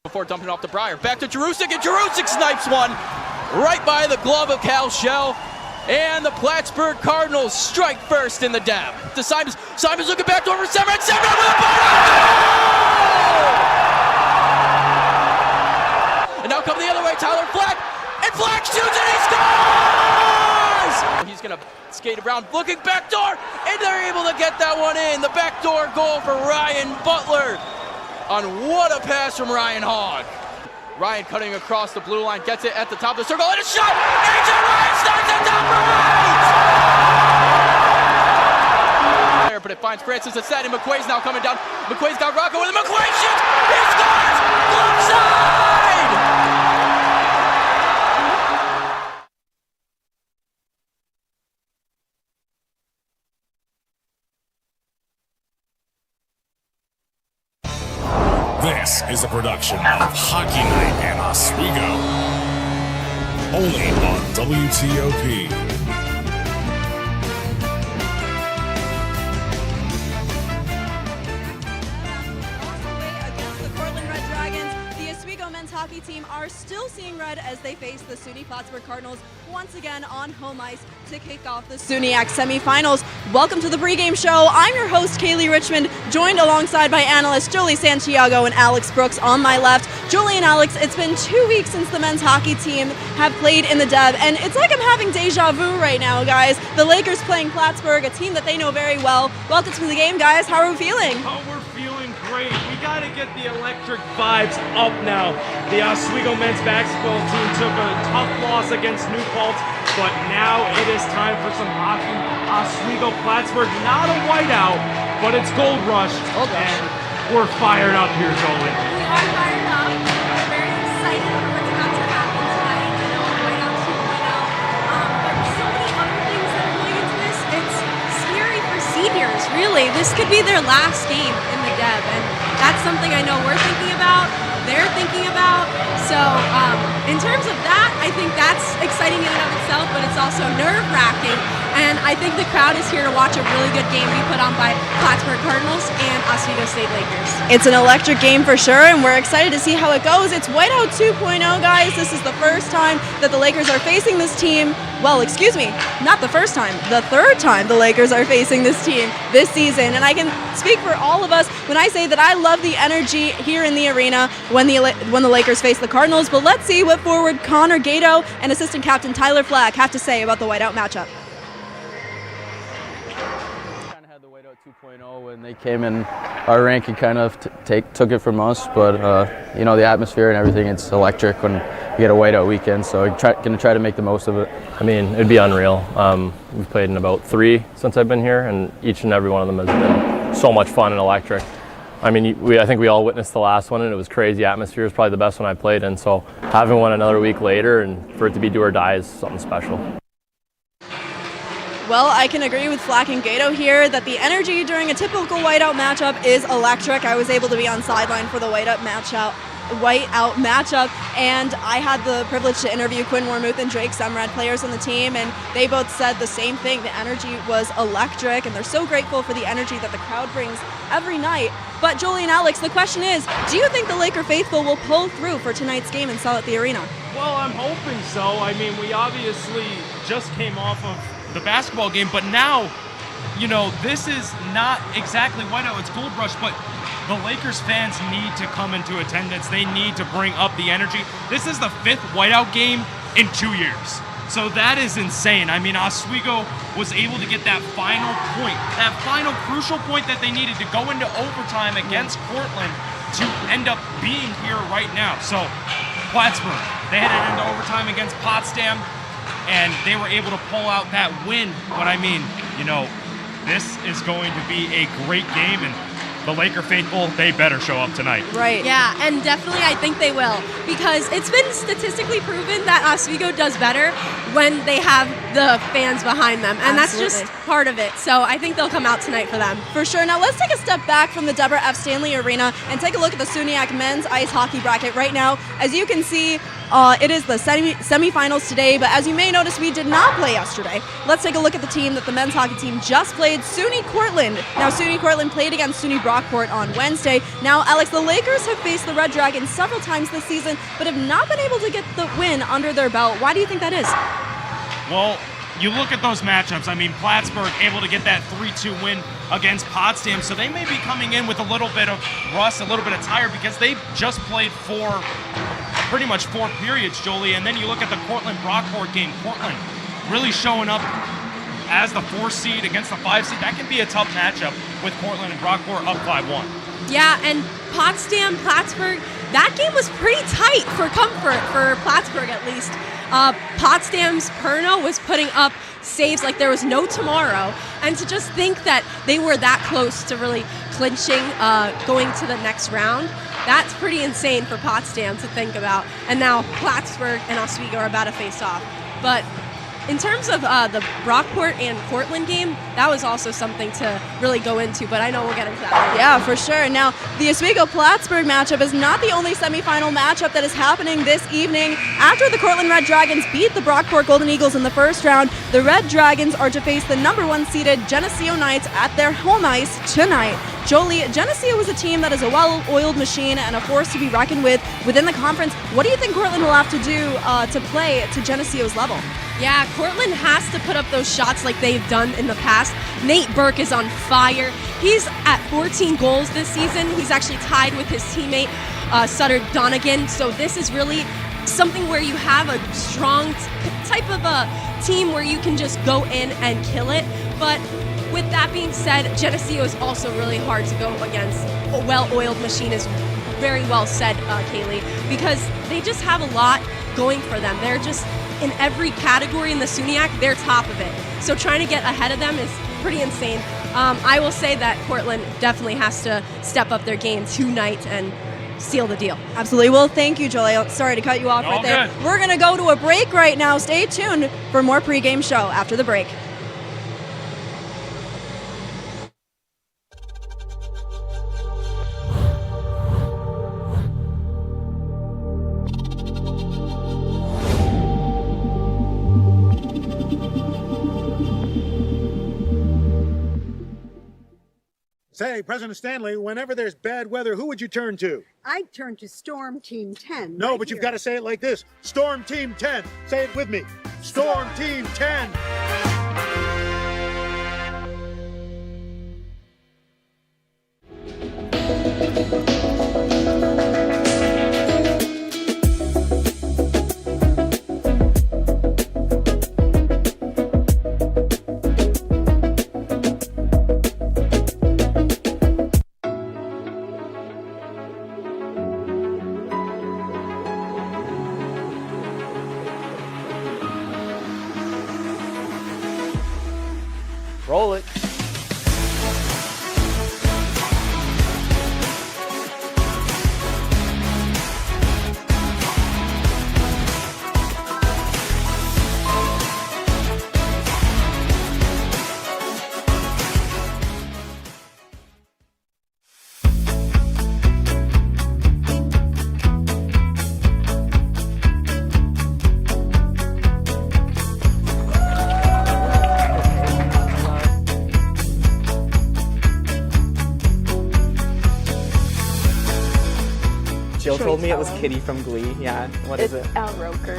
Before dumping off to Breyer. Back to Jerusik, and Jerusik snipes one right by the glove of Cal Shell. And the Plattsburgh Cardinals strike first in the dab. To Simons. Simons looking back over Severin. Severin with a ball! And now come the other way, Tyler Flack. And Flack shoots and he scores! He's going to skate around, looking backdoor. And they're able to get that one in. The backdoor goal for Ryan Butler. On what a pass from Ryan Hogg. Ryan cutting across the blue line, gets it at the top of the circle, and a shot! AJ Ryan starts at top right! But it finds Francis instead, and McQuaid's now coming down. McQuaid's got Rocco with a McQuaid shoots! He scores! Glove side! This is a production of Hockey Night in Oswego, only on WTOP. Hockey team are still seeing red as they face the SUNY Plattsburgh Cardinals once again on home ice to kick off the SUNYAC semifinals. Welcome to the pregame show. I'm your host, Kaylee Richmond, joined alongside by analysts Jolie Santiago and Alex Brooks on my left. Jolie and Alex, it's been 2 weeks since the men's hockey team have played in the Dev, and it's like I'm having deja vu right now, guys. The Lakers playing Plattsburgh, a team that they know very well. Welcome to the game, guys. How are we feeling? Oh, we're feeling great. We got to get the electric vibes up now. The Oswego men's basketball team took a tough loss against New Paltz, but now it is time for some hockey. Oswego Plattsburgh, not a whiteout, but it's Gold Rush, and we're fired up here, Jolie. We are fired up. We're very excited for what's about to happen tonight. You know, whiteout 2.0. But so many other things that are going into this. It's scary for seniors, really. This could be their last game in the Dev, and that's something I know we're thinking about. They're thinking about. So in terms of that, I think that's exciting in and of itself, but it's also nerve-wracking. And I think the crowd is here to watch a really good game be put on by Plattsburgh Cardinals and Oswego State Lakers. It's an electric game for sure, and we're excited to see how it goes. It's Whiteout 2.0, guys. This is the first time that the Lakers are facing this team. Well, excuse me, not the first time. The third time the Lakers are facing this team this season. And I can speak for all of us when I say that I love the energy here in the arena when the Lakers face the Cardinals. But let's see what forward Connor Gato and assistant captain Tyler Flack have to say about the Whiteout matchup. Kind of had the Whiteout 2.0 when they came in. Our ranking kind of took it from us, but you know, the atmosphere and everything, it's electric when you get a whiteout weekend, so we're going to try to make the most of it. I mean, it'd be unreal. We've played in about 3 since I've been here, and each and every one of them has been so much fun and electric. I mean, I think we all witnessed the last one, and it was crazy. Atmosphere was probably the best one I played in, so having one another week later and for it to be do or die is something special. Well, I can agree with Flack and Gato here that the energy during a typical whiteout matchup is electric. I was able to be on sideline for the whiteout matchup, and I had the privilege to interview Quinn Wormuth and Drake Semrad, players on the team, and they both said the same thing. The energy was electric, and they're so grateful for the energy that the crowd brings every night. But Jolie and Alex, the question is, do you think the Laker faithful will pull through for tonight's game and sell at the arena? Well, I'm hoping so. I mean, we obviously just came off of the basketball game, but now, you know, this is not exactly whiteout, it's Gold Rush, but the Lakers fans need to come into attendance. They need to bring up the energy. This is the 5th whiteout game in 2 years. So that is insane. I mean, Oswego was able to get that final point, that final crucial point that they needed to go into overtime against Portland to end up being here right now. So Plattsburgh, they headed into overtime against Potsdam, and they were able to pull out that win. But I mean, you know, this is going to be a great game, and the Laker faithful, they better show up tonight. Right. Yeah, and definitely I think they will, because it's been statistically proven that Oswego does better when they have the fans behind them, and Absolutely. that's just part of it. So I think they'll come out tonight for them. For sure. Now let's take a step back from the Deborah F. Stanley Arena and take a look at the SUNYAC men's ice hockey bracket right now. As you can see, It is the semifinals today, but as you may notice, we did not play yesterday. Let's take a look at the team that the men's hockey team just played, SUNY Cortland. Now, SUNY Cortland played against SUNY Brockport on Wednesday. Now, Alex, the Lakers have faced the Red Dragons several times this season, but have not been able to get the win under their belt. Why do you think that is? Well, you look at those matchups. I mean, Plattsburgh able to get that 3-2 win against Potsdam, so they may be coming in with a little bit of rust, a little bit of tired, because they just played pretty much four periods, Jolie. And then you look at the Cortland-Brockport game. Cortland really showing up as the 4 seed against the 5 seed. That can be a tough matchup with Cortland and Brockport up 5-1. Yeah, and Potsdam, Plattsburgh, that game was pretty tight for comfort, for Plattsburgh at least. Potsdam's Perno was putting up saves like there was no tomorrow, and to just think that they were that close to really clinching, going to the next round, that's pretty insane for Potsdam to think about. And now Plattsburgh and Oswego are about to face off. But in terms of the Brockport and Cortland game, that was also something to really go into, but I know we'll get into that later. Yeah, for sure. Now, the Oswego-Plattsburgh matchup is not the only semifinal matchup that is happening this evening. After the Cortland Red Dragons beat the Brockport Golden Eagles in the first round, the Red Dragons are to face the number 1 seeded Geneseo Knights at their home ice tonight. Jolie, Geneseo is a team that is a well-oiled machine and a force to be reckoned with within the conference. What do you think Cortland will have to do to play to Geneseo's level? Yeah, Cortland has to put up those shots like they've done in the past. Nate Burke is on fire. He's at 14 goals this season. He's actually tied with his teammate Sutter Donegan. So this is really something where you have a strong type of a team where you can just go in and kill it. But with that being said, Geneseo is also really hard to go against. A well-oiled machine is very well said, Kaylee, because they just have a lot going for them. They're just in every category in the SUNYAC, they're top of it. So trying to get ahead of them is pretty insane. I will say that Cortland definitely has to step up their game tonight and seal the deal. Absolutely. Well, thank you, Jolie. Sorry to cut you off right there. Good. We're going to go to a break right now. Stay tuned for more pregame show after the break. Say, President Stanley, whenever there's bad weather, who would you turn to? I'd turn to Storm Team 10. No, right but you've here. got to say it like this. Storm Team 10. Say it with me. Storm Team 10. Roll it. Jill told me it was Kitty from Glee. Yeah, what is it? Al Roker.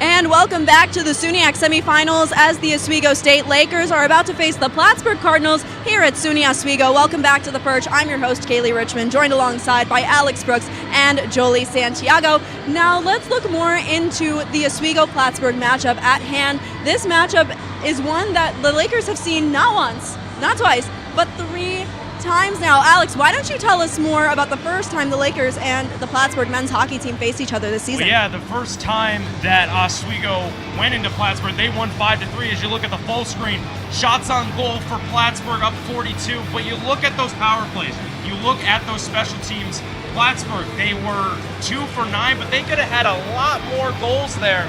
And welcome back to the SUNYAC semifinals as the Oswego State Lakers are about to face the Plattsburgh Cardinals here at SUNY Oswego. Welcome back to The Perch. I'm your host, Kaylee Richmond, joined alongside by Alex Brooks and Jolie Santiago. Now let's look more into the Oswego-Plattsburgh matchup at hand. This matchup is one that the Lakers have seen not once, not twice, but 3 times now. Alex, why don't you tell us more about the first time the Lakers and the Plattsburgh men's hockey team faced each other this season? Well, yeah, the first time that Oswego went into Plattsburgh, they won 5-3. As you look at the full screen, shots on goal for Plattsburgh up 42. But you look at those power plays, you look at those special teams. Plattsburgh, they were 2 for 9, but they could have had a lot more goals there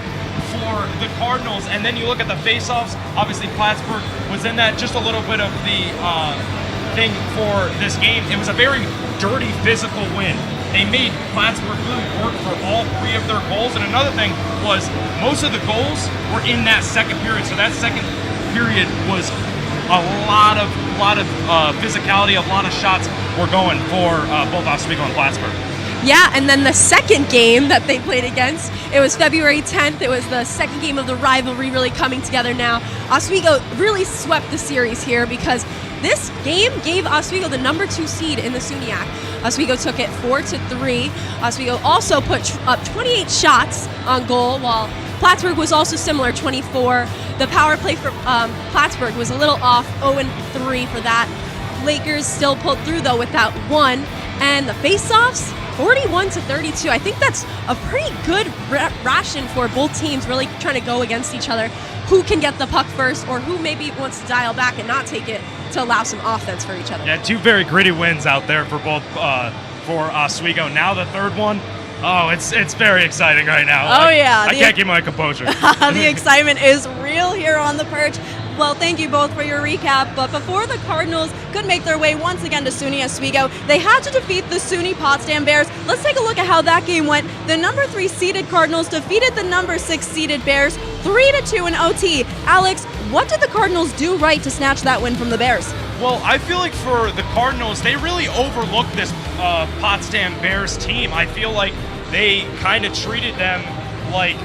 for the Cardinals. And then you look at the faceoffs. Obviously, Plattsburgh was in that. Just a little bit of the thing for this game. It was a very dirty, physical win. They made Plattsburgh really work for all 3 of their goals. And another thing was most of the goals were in that second period. So that second period was a lot of physicality, a lot of shots were going for both Oswego and Plattsburgh. Yeah, and then the second game that they played against, it was February 10th. It was the second game of the rivalry really coming together now. Oswego really swept the series here because this game gave Oswego the number 2 seed in the SUNYAC. Oswego took it 4-3. Oswego also put up 28 shots on goal, while Plattsburgh was also similar, 24. The power play for Plattsburgh was a little off, 0-3 for that. Lakers still pulled through though with that 1. And the face-offs, 41-32. I think that's a pretty good ration for both teams really trying to go against each other. Who can get the puck first, or who maybe wants to dial back and not take it to allow some offense for each other. Yeah, 2 very gritty wins out there for both for Oswego. Now the third one. Oh, it's very exciting right now. Oh, yeah. I can't keep my composure. The excitement is real here on the perch. Well, thank you both for your recap. But before the Cardinals could make their way once again to SUNY Oswego, they had to defeat the SUNY Potsdam Bears. Let's take a look at how that game went. The number 3 seeded Cardinals defeated the number 6 seeded Bears 3-2 in OT. Alex, what did the Cardinals do right to snatch that win from the Bears? Well, I feel like for the Cardinals, they really overlooked this Potsdam Bears team. I feel like they kind of treated them like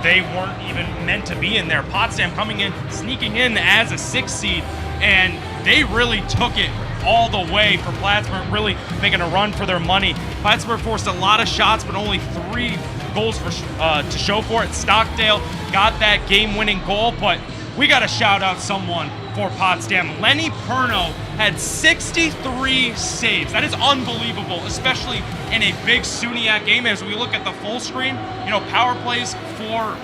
they weren't even meant to be in there. Potsdam coming in, sneaking in as a 6 seed, and they really took it all the way for Plattsburgh, really making a run for their money. Plattsburgh forced a lot of shots, but only 3 goals to show for it. Stockdale got that game-winning goal, but we got to shout out someone for Potsdam. Lenny Perno had 63 saves. That is unbelievable, especially in a big SUNYAC game. As we look at the full screen, power plays for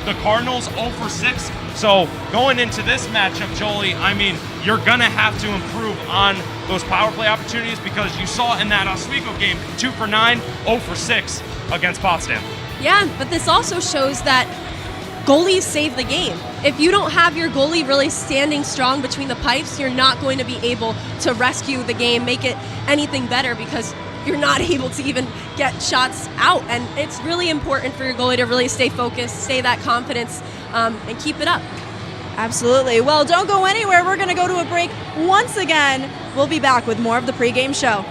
the Cardinals 0 for 6. So going into this matchup, Jolie, I mean, you're going to have to improve on those power play opportunities because you saw in that Oswego game 2 for 9, 0 for 6 against Potsdam. Yeah, but this also shows that goalies save the game. If you don't have your goalie really standing strong between the pipes, you're not going to be able to rescue the game, make it anything better because you're not able to even get shots out. And it's really important for your goalie to really stay focused, stay that confidence, and keep it up. Absolutely. Well, don't go anywhere. We're going to go to a break once again. We'll be back with more of the pregame show.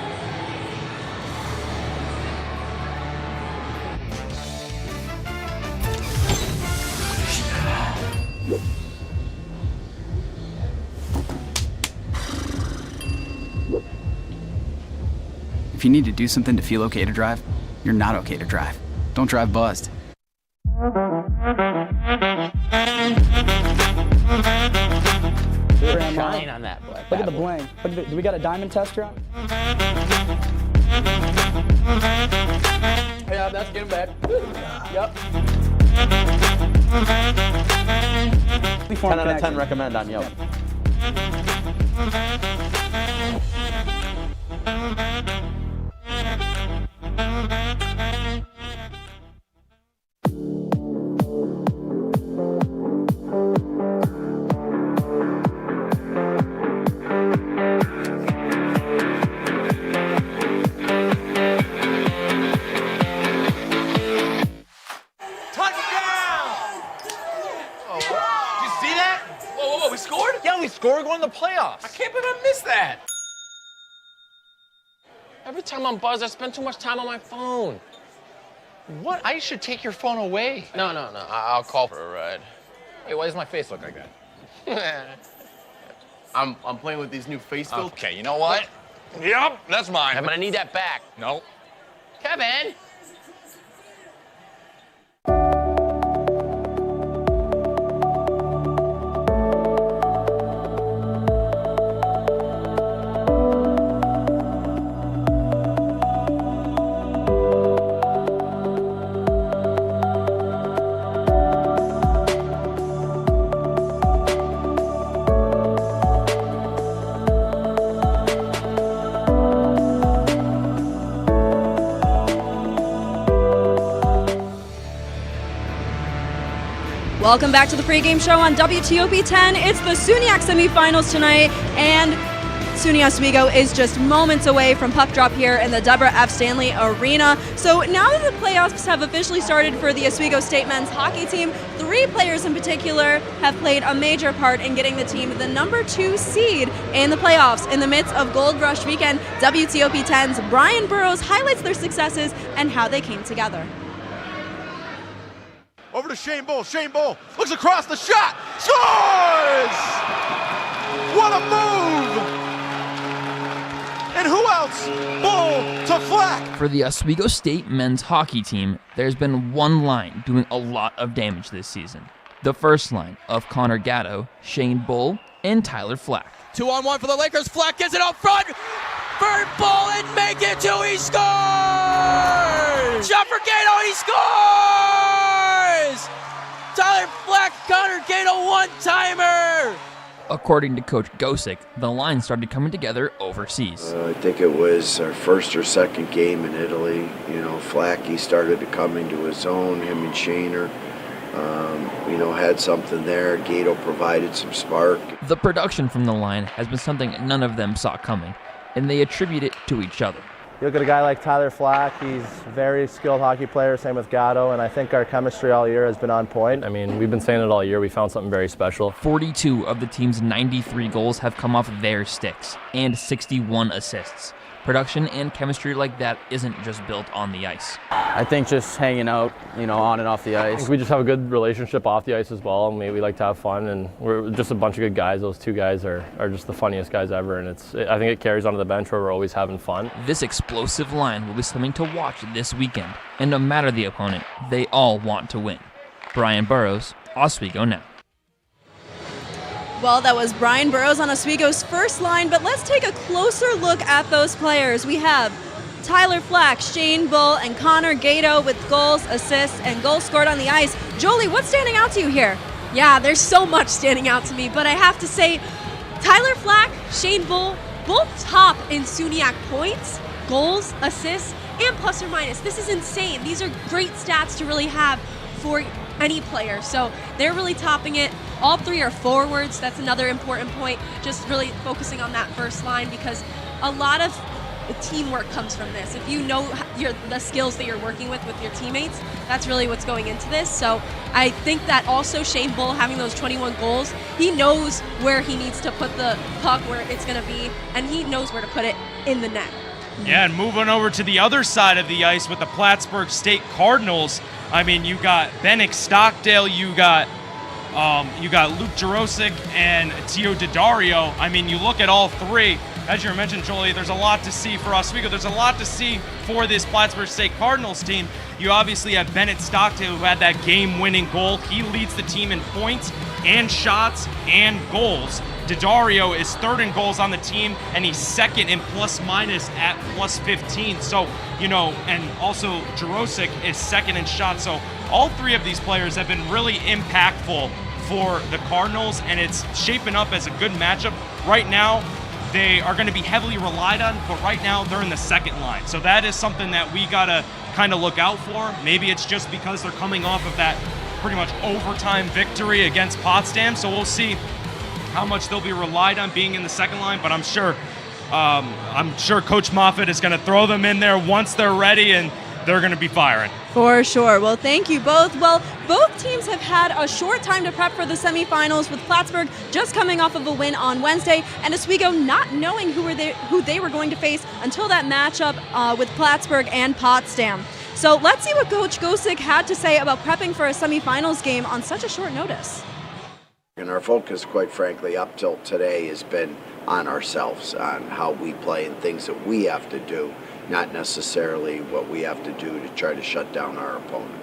If you need to do something to feel okay to drive, you're not okay to drive. Don't drive buzzed. Shine on that black. Look at the bling. Do we got a diamond tester on? Yeah, that's getting bad. Yep. 10 out of 10 recommend on Yelp. We're going to the playoffs. I can't believe I missed that. Every time I'm buzzed, I spend too much time on my phone. What? I should take your phone away. No. I'll call for a ride. Wait, why does my face look like that? I'm playing with these new face filters. Okay, you know what? Yep, that's mine. I'm gonna need that back. No. Kevin! Welcome back to the pregame show on WTOP 10. It's the SUNYAC semifinals tonight, and SUNY Oswego is just moments away from puck drop here in the Deborah F. Stanley Arena. So now that the playoffs have officially started for the Oswego State men's hockey team, 3 players in particular have played a major part in getting the team the number 2 seed in the playoffs. In the midst of Gold Rush weekend, WTOP 10's Brian Burrows highlights their successes and how they came together. Over to Shane Bull. Shane Bull looks across the shot. Scores! What a move! And who else? Bull to Flack. For the Oswego State men's hockey team, there's been one line doing a lot of damage this season. The first line of Connor Gatto, Shane Bull, and Tyler Flack. 2-on-1 for the Lakers. Flack gets it up front for Bull and make it 2. He scores! Shot for Gatto. He scores! Tyler Flack, Connor Gatto, one-timer! According to Coach Gosick, the line started coming together overseas. I think it was our first or second game in Italy. You know, Flacky started to come into his own, him and Shaner. Had something there. Gato provided some spark. The production from the line has been something none of them saw coming, and they attribute it to each other. You look at a guy like Tyler Flack, he's a very skilled hockey player, same with Gatto, and I think our chemistry all year has been on point. I mean, we've been saying it all year, we found something very special. 42 of the team's 93 goals have come off their sticks, and 61 assists. Production and chemistry like that isn't just built on the ice. I think just hanging out, on and off the ice. I think we just have a good relationship off the ice as well, and we like to have fun, and we're just a bunch of good guys. Those 2 guys are just the funniest guys ever, and I think it carries onto the bench where we're always having fun. This explosive line will be something to watch this weekend, and no matter the opponent, they all want to win. Brian Burrows, Oswego Now. Well, that was Brian Burrows on Oswego's first line, but let's take a closer look at those players. We have Tyler Flack, Shane Bull, and Connor Gatto with goals, assists, and goals scored on the ice. Jolie, what's standing out to you here? Yeah, there's so much standing out to me, but I have to say, Tyler Flack, Shane Bull, both top in SUNYAC points, goals, assists, and plus or minus. This is insane. These are great stats to really have for any player, so they're really topping it. All 3 are forwards. That's another important point, just really focusing on that first line, because a lot of teamwork comes from this. If you know the skills that you're working with your teammates, that's really what's going into this. So I think that also Shane Bull having those 21 goals, he knows where he needs to put the puck, where it's going to be, and he knows where to put it in the net. Yeah, and moving over to the other side of the ice with the Plattsburgh State Cardinals, I mean, you got Bennick Stockdale, you got Luke Jarosik and Tio Daddario. I mean, you look at all 3. As you mentioned, Jolie, there's a lot to see for Oswego. There's a lot to see for this Plattsburgh State Cardinals team. You obviously have Bennett Stockdale, who had that game-winning goal. He leads the team in points and shots and goals. Daddario is 3rd in goals on the team, and he's 2nd in plus-minus at plus 15. So, and also Jarosik is 2nd in shots. So all 3 of these players have been really impactful for the Cardinals, and it's shaping up as a good matchup. Right now, they are going to be heavily relied on, but right now they're in the second line. So that is something that we got to kind of look out for. Maybe it's just because they're coming off of that pretty much overtime victory against Potsdam. So we'll see how much they'll be relied on being in the second line, but I'm sure Coach Moffitt is going to throw them in there once they're ready, and they're going to be firing. For sure. Well, thank you both. Well, both teams have had a short time to prep for the semifinals, with Plattsburgh just coming off of a win on Wednesday, and Oswego not knowing who they were going to face until that matchup with Plattsburgh and Potsdam. So let's see what Coach Gosick had to say about prepping for a semifinals game on such a short notice. And our focus, quite frankly, up till today has been on ourselves, on how we play and things that we have to do, not necessarily what we have to do to try to shut down our opponent.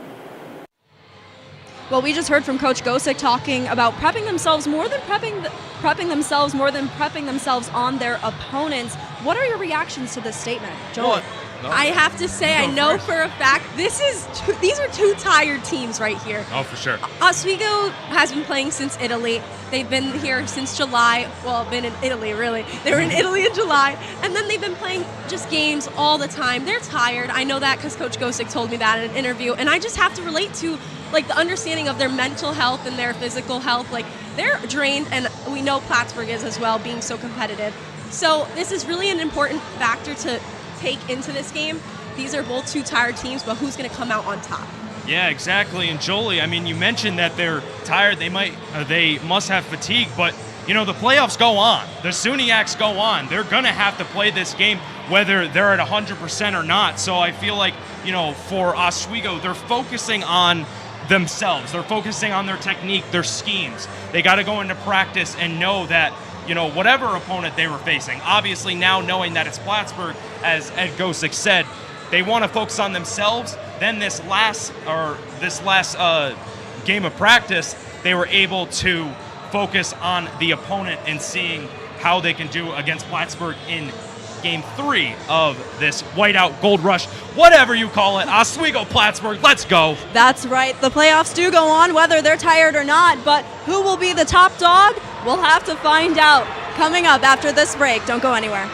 Well, we just heard from Coach Gosick talking about prepping themselves more than prepping themselves on their opponents. What are your reactions to this statement, Joel? I have to say, I know for a fact these are two tired teams right here. Oh, for sure. Oswego has been playing since Italy. They've been here since July. Well, been in Italy, really. They were in Italy in July. And then they've been playing just games all the time. They're tired. I know that because Coach Gosick told me that in an interview. And I just have to relate to, like, the understanding of their mental health and their physical health. Like, they're drained, and we know Plattsburgh is as well, being so competitive. So this is really an important factor to take into this game. These are both two tired teams, but who's going to come out on top? Yeah, exactly. And Jolie, I mean, you mentioned that they're tired. They must have fatigue, but you know, the playoffs go on. The SUNYACs go on. They're going to have to play this game whether they're at 100% or not. So I feel like, you know, for Oswego, they're focusing on themselves. They're focusing on their technique, their schemes. They got to go into practice and know that, you know, whatever opponent they were facing, obviously now knowing that it's Plattsburgh, as Ed Gosick said, they want to focus on themselves. Then this last game of practice, they were able to focus on the opponent and seeing how they can do against Plattsburgh in Game 3 of this whiteout gold rush, whatever you call it. Oswego Plattsburgh, let's go. That's right. The playoffs do go on, whether they're tired or not, but who will be the top dog? We'll have to find out coming up after this break. Don't go anywhere.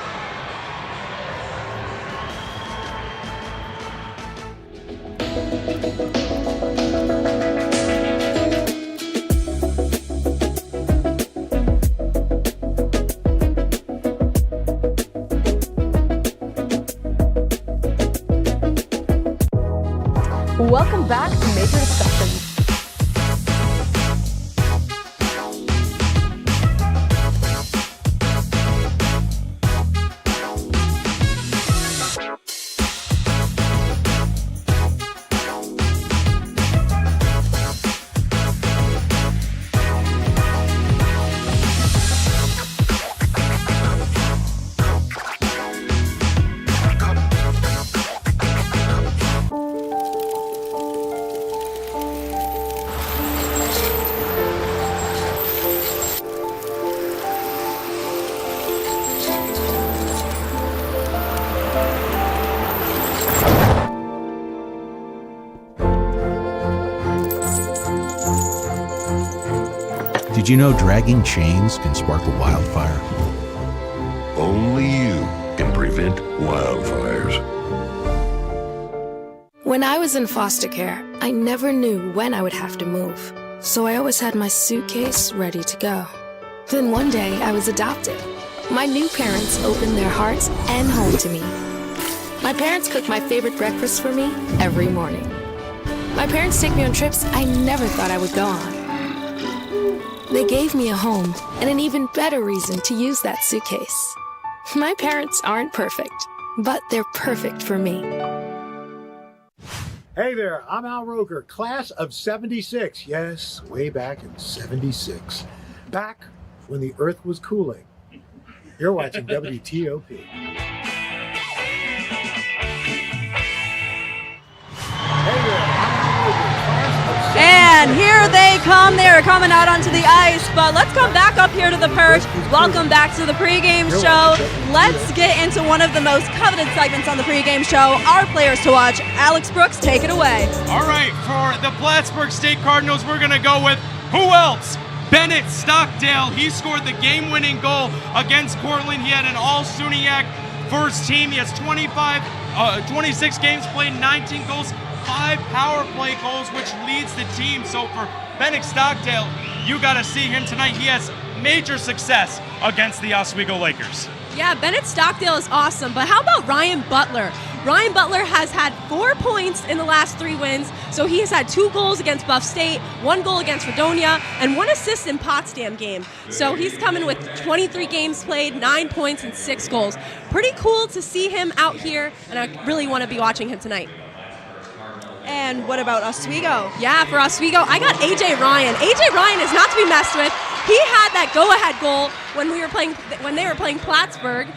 Welcome back to Major Discussions. Did you know dragging chains can spark a wildfire? Only you can prevent wildfires. When I was in foster care, I never knew when I would have to move, so I always had my suitcase ready to go. Then one day, I was adopted. My new parents opened their hearts and home to me. My parents cook my favorite breakfast for me every morning. My parents take me on trips I never thought I would go on. They gave me a home and an even better reason to use that suitcase. My parents aren't perfect, but they're perfect for me. Hey there, I'm Al Roker, class of 76. Yes, way back in 76. Back when the earth was cooling. You're watching WTOP. And here they come. They are coming out onto the ice, but let's come back up here to the perch. Welcome back to the pregame show. Let's get into one of the most coveted segments on the pregame show, our players to watch. Alex Brooks, take it away. All right, for the Plattsburgh State Cardinals, we're going to go with who else? Bennett Stockdale. He scored the game-winning goal against Cortland. He had an all-SUNYAC first team. He has 26 games played, 19 goals, 5 power play goals, which leads the team. So for Bennett Stockdale, you got to see him tonight. He has major success against the Oswego Lakers. Yeah, Bennett Stockdale is awesome, but how about Ryan Butler? Ryan Butler has had 4 points in the last 3 wins, so he has had 2 goals against Buff State, 1 goal against Fredonia, and 1 assist in Potsdam game. So he's coming with 23 games played, 9 points, and 6 goals. Pretty cool to see him out here, and I really want to be watching him tonight. And what about Oswego? Yeah, for Oswego, I got A.J. Ryan. A.J. Ryan is not to be messed with. He had that go-ahead goal when they were playing Plattsburgh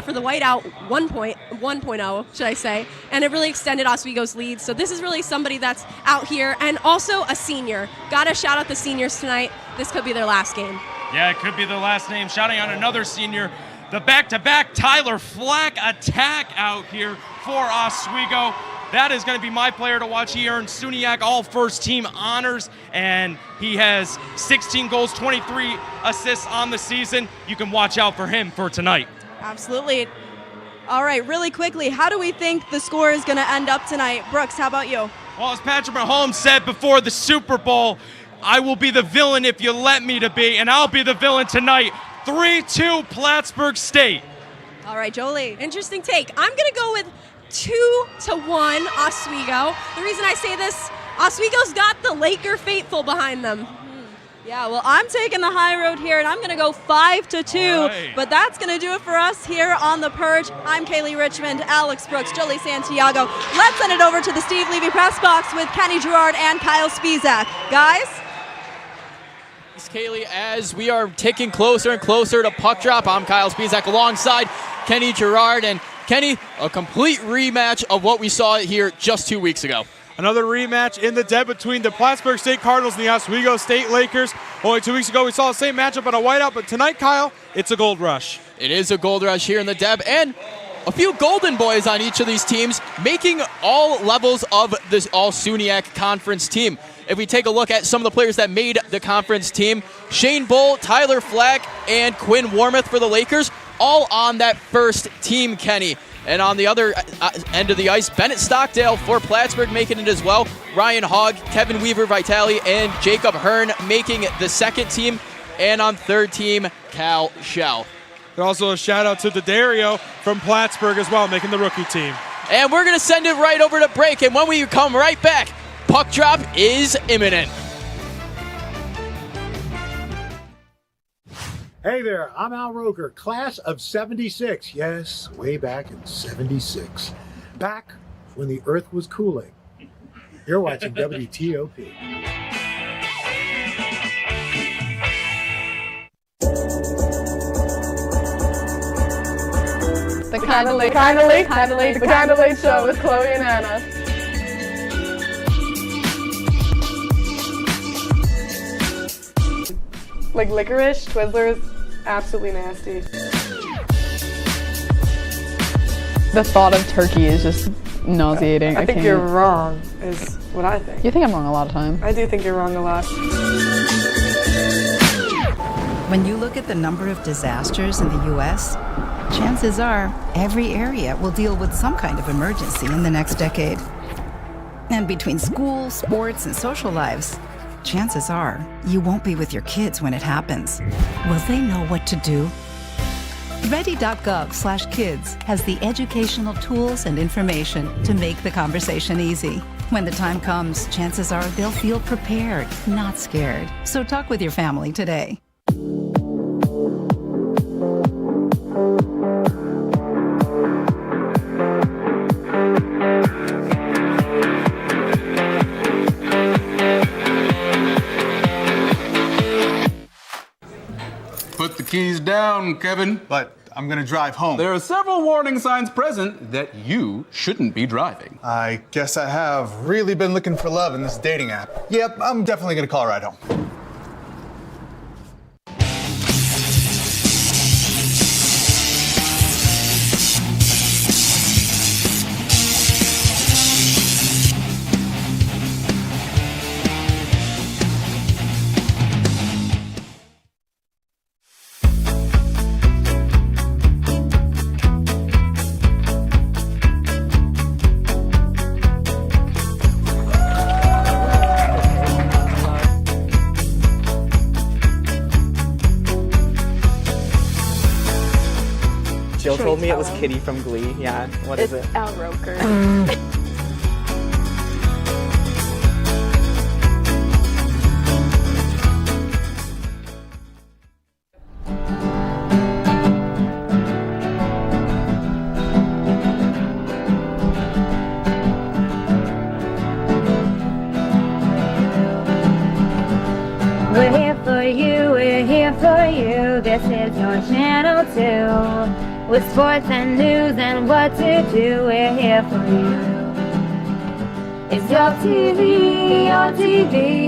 for the whiteout 1.0, should I say, and it really extended Oswego's lead. So this is really somebody that's out here, and also a senior. Gotta shout out the seniors tonight. This could be their last game. Yeah, it could be their last name. Shouting out another senior, the back-to-back Tyler Flack attack out here for Oswego. That is going to be my player to watch. He earned SUNYAC all first team honors, and he has 16 goals, 23 assists on the season. You can watch out for him for tonight. Absolutely. All right, really quickly, how do we think the score is going to end up tonight? Brooks, how about you? Well, as Patrick Mahomes said before the Super Bowl, I will be the villain if you let me to be, and I'll be the villain tonight. 3-2 Plattsburgh State. All right, Jolie. Interesting take. I'm going to go with 2-1 Oswego. The reason I say this, Oswego's got the Laker faithful behind them. Yeah, well, I'm taking the high road here, and I'm going to go 5-2. Right. But that's going to do it for us here on The Purge. I'm Kaylee Richmond, Alex Brooks, Jolie Santiago. Let's send it over to the Steve Levy press box with Kenny Gerard and Kyle Spizak. Guys? Thanks, Kaylee. As we are ticking closer and closer to puck drop, I'm Kyle Spizak alongside Kenny Gerard. And Kenny, a complete rematch of what we saw here just 2 weeks ago. Another rematch in the dead between the Plattsburgh State Cardinals and the Oswego State Lakers. Only 2 weeks ago we saw the same matchup on a whiteout, but tonight, Kyle, it's a gold rush. It is a gold rush here in the Deb, and a few golden boys on each of these teams, making all levels of this all-SUNYAC conference team. If we take a look at some of the players that made the conference team, Shane Bull, Tyler Flack, and Quinn Warmoth for the Lakers, all on that first team, Kenny. And on the other end of the ice, Bennett Stockdale for Plattsburgh making it as well. Ryan Hogg, Kevin Weaver Vitale, and Jacob Hearn making the second team. And on third team, Cal Schell. And also a shout out to D'Addario from Plattsburgh as well, making the rookie team. And we're going to send it right over to break. And when we come right back, puck drop is imminent. Hey there, I'm Al Roker, class of 76. Yes, way back in 76. Back when the earth was cooling. You're watching WTOP. The Kinda Late Show with Chloe and Anna. Like licorice, Twizzlers, absolutely nasty. The thought of turkey is just nauseating. I think you're wrong, is what I think. You think I'm wrong a lot of times. I do think you're wrong a lot. When you look at the number of disasters in the U.S., chances are every area will deal with some kind of emergency in the next decade. And between school, sports, and social lives, chances are you won't be with your kids when it happens. Will they know what to do? Ready.gov/kids has the educational tools and information to make the conversation easy. When the time comes, chances are they'll feel prepared, not scared. So talk with your family today. Put the keys down, Kevin. But I'm gonna drive home. There are several warning signs present that you shouldn't be driving. I guess I have really been looking for love in this dating app. Yep, I'm definitely gonna call a ride home. Jill told me it was Kitty from Glee. Yeah, what is it? It's Al Roker. We're here for you, we're here for you. This is your channel too. With sports and news and what to do, we're here for you. It's your TV,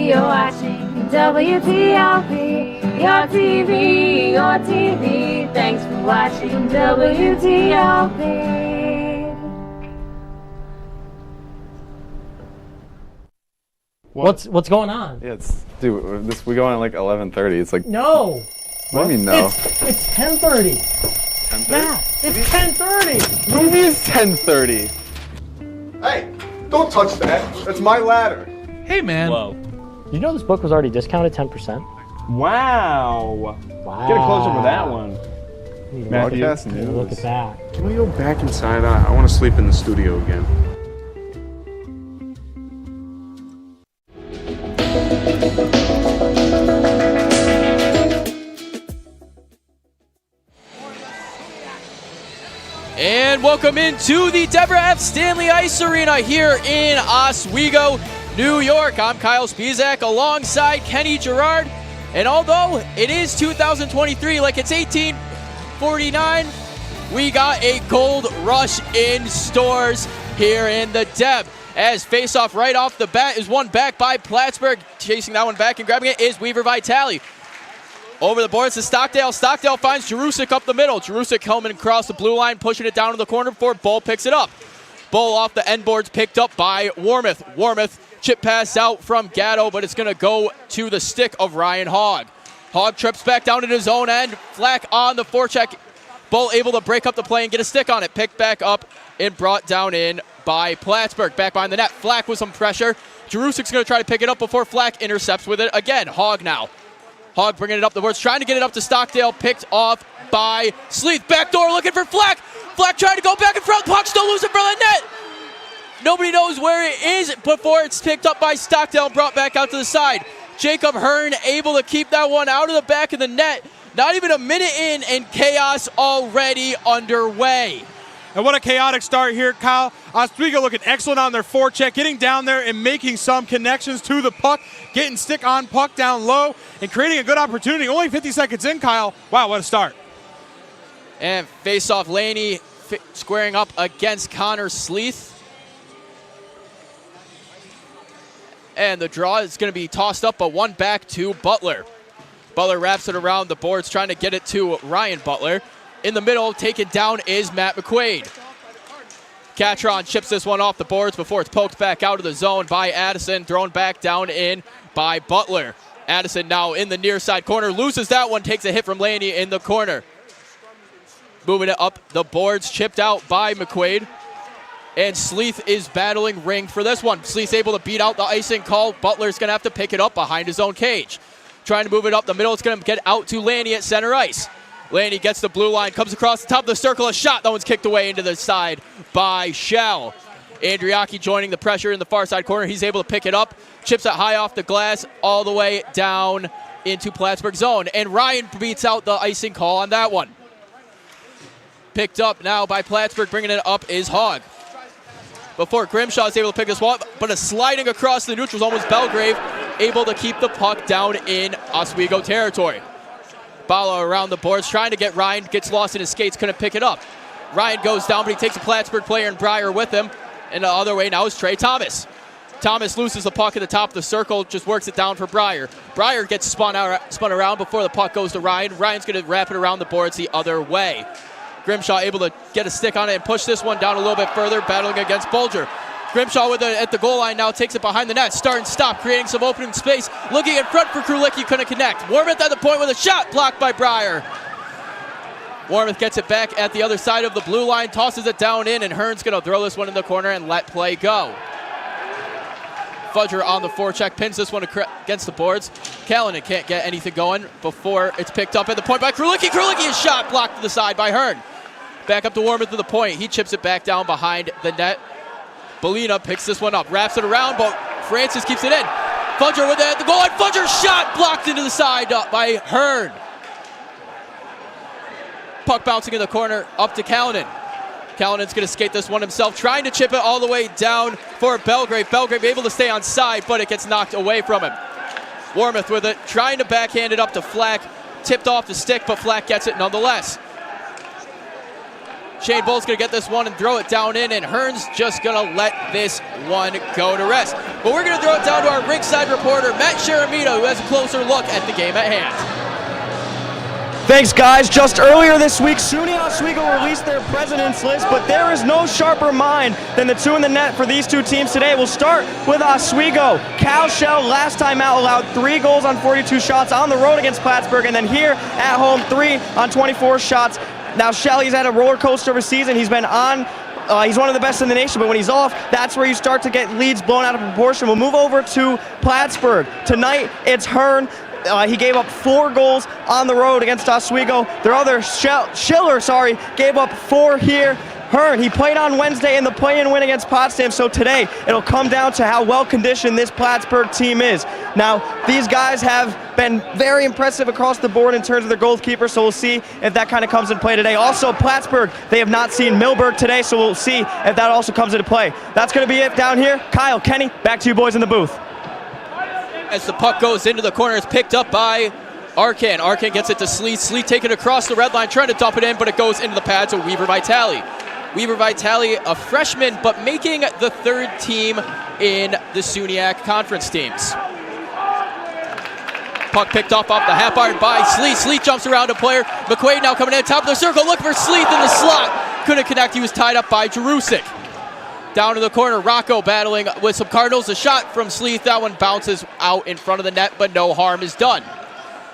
you're watching WTOP. Your TV, thanks for watching WTOP. What's going on? Yeah, dude, we go on at like 11:30. It's like No. What do you mean no? It's 10:30. 10:30? Yeah, it's 10:30. What do you mean it's 10:30? Hey, don't touch that. That's my ladder. Hey, man. Whoa. You know this book was already discounted 10%? Wow. Wow. Get a close up of that one. Matthew, Broadcast news. look at that. Can we go back inside? I want to sleep in the studio again. And welcome into the Deborah F. Stanley Ice Arena here in Oswego, New York. I'm Kyle Spizak alongside Kenny Gerard. And although it is 2023, like it's 1849, we got a gold rush in stores here in the Deb. As face-off right off the bat is won back by Plattsburgh. Chasing that one back and grabbing it is Weaver Vitale. Over the boards to Stockdale. Stockdale finds Jerusik up the middle. Jerusik coming across the blue line, pushing it down to the corner before Bull picks it up. Bull off the end boards, picked up by Warmoth. Warmoth chip pass out from Gatto, but it's going to go to the stick of Ryan Hogg. Hogg trips back down in his own end. Flack on the forecheck. Bull able to break up the play and get a stick on it. Picked back up and brought down in by Plattsburgh. Back behind the net. Flack with some pressure. Jerusik's going to try to pick it up before Flack intercepts with it again. Hogg now. Hogg bringing it up the boards, trying to get it up to Stockdale, picked off by Sleeth. Backdoor looking for Flack. Flack trying to go back in front. Puck still loose in front of the net. Nobody knows where it is before it's picked up by Stockdale and brought back out to the side. Jacob Hearn able to keep that one out of the back of the net. Not even a minute in and chaos already underway. And what a chaotic start here, Kyle. Oswego looking excellent on their forecheck, getting down there and making some connections to the puck, getting stick on puck down low, and creating a good opportunity. Only 50 seconds in, Kyle. Wow, what a start. And face-off Laney squaring up against Connor Sleeth. And the draw is going to be tossed up, but one back to Butler. Butler wraps it around the boards, trying to get it to Ryan Butler. In the middle, taken down is Matt McQuaid. Catron chips this one off the boards before it's poked back out of the zone by Addison, thrown back down in by Butler. Addison now in the near side corner, loses that one, takes a hit from Laney in the corner. Moving it up the boards, chipped out by McQuaid. And Sleeth is battling ring for this one. Sleeth's able to beat out the icing call. Butler's going to have to pick it up behind his own cage. Trying to move it up the middle, it's going to get out to Laney at center ice. Laney gets the blue line, comes across the top of the circle, a shot. That one's kicked away into the side by Shell. Andriaki joining the pressure in the far side corner. He's able to pick it up, chips it high off the glass, all the way down into Plattsburgh zone. And Ryan beats out the icing call on that one. Picked up now by Plattsburgh, bringing it up is Hogg. Before Grimshaw is able to pick this one up, but a sliding across the neutral zone was Belgrave, able to keep the puck down in Oswego territory. Bala around the boards, trying to get Ryan, gets lost in his skates, couldn't pick it up. Ryan goes down, but he takes a Plattsburgh player and Breyer with him. And the other way now is Trey Thomas. Thomas loses the puck at the top of the circle, just works it down for Breyer. Breyer gets spun around before the puck goes to Ryan. Ryan's going to wrap it around the boards the other way. Grimshaw able to get a stick on it and push this one down a little bit further, battling against Bulger. Grimshaw with it at the goal line now, takes it behind the net, start and stop, creating some opening space. Looking in front for Krulicki, couldn't connect. Warmoth at the point with a shot, blocked by Breyer. Warmoth gets it back at the other side of the blue line, tosses it down in, and Hearn's going to throw this one in the corner and let play go. Fudger on the forecheck, pins this one against the boards. Callanan can't get anything going before it's picked up at the point by Krulicki. Krulicki is shot, blocked to the side by Hearn. Back up to Warmoth to the point. He chips it back down behind the net. Bolina picks this one up, wraps it around, but Francis keeps it in. Fudger with it at the goal line. Fudger shot, blocked into the side by Hearn. Puck bouncing in the corner, up to Callanan. Callanan's going to skate this one himself, trying to chip it all the way down for Belgrave. Belgrave able to stay on side, but it gets knocked away from him. Warmoth with it, trying to backhand it up to Flack. Tipped off the stick, but Flack gets it nonetheless. Shane Bull's going to get this one and throw it down in, and Hearn's just going to let this one go to rest. But we're going to throw it down to our ringside reporter, Matt Sharamito, who has a closer look at the game at hand. Thanks, guys. Just earlier this week, SUNY Oswego released their president's list, but there is no sharper mind than the two in the net for these two teams today. We'll start with Oswego. Cal Shell, last time out, allowed 3 goals on 42 shots on the road against Plattsburgh, and then here at home, 3 on 24 shots. Now, Shell, he's had a roller coaster of a season. He's been on. He's one of the best in the nation, but when he's off, that's where you start to get leads blown out of proportion. We'll move over to Plattsburgh. Tonight, it's Hearn. He gave up 4 goals on the road against Oswego. Their other Schiller, gave up 4 here. Hearn, he played on Wednesday in the play-in win against Potsdam, so today it'll come down to how well-conditioned this Plattsburgh team is. Now, these guys have been very impressive across the board in terms of their goalkeeper, so we'll see if that kind of comes into play today. Also, Plattsburgh, they have not seen Milberg today, so we'll see if that also comes into play. That's going to be it down here. Kyle, Kenny, back to you boys in the booth. As the puck goes into the corner, it's picked up by Arkan. Arkan gets it to Sleeth. Sleeth taking it across the red line, trying to dump it in, but it goes into the pads of Weaver Vitale. Weaver Vitale, a freshman, but making the 3rd team in the SUNYAC conference teams. Puck picked off the half iron by Sleeth. Sleeth jumps around a player. McQuaid now coming in top of the circle, looking for Sleeth in the slot. Couldn't connect, he was tied up by Jerusik. Down to the corner, Rocco battling with some Cardinals. A shot from Sleeth, that one bounces out in front of the net, but no harm is done.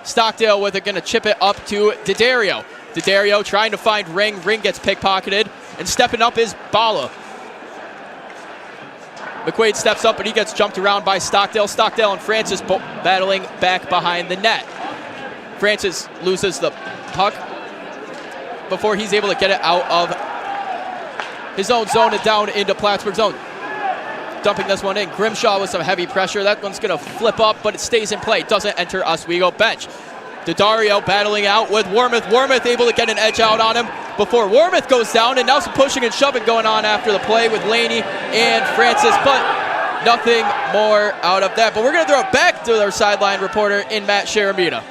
Stockdale with it, gonna chip it up to D'Addario. D'Addario trying to find Ring. Ring gets pickpocketed, and stepping up is Bala. McQuaid steps up, but he gets jumped around by Stockdale. Stockdale and Francis battling back behind the net. Francis loses the puck before he's able to get it out of his own zone and down into Plattsburgh's zone. Dumping this one in. Grimshaw with some heavy pressure. That one's going to flip up, but it stays in play. Doesn't enter Oswego bench. D'Addario battling out with Wormuth. Wormuth able to get an edge out on him before Wormuth goes down, and now some pushing and shoving going on after the play with Laney and Francis, but nothing more out of that. But we're going to throw it back to our sideline reporter in Matt Sharamita.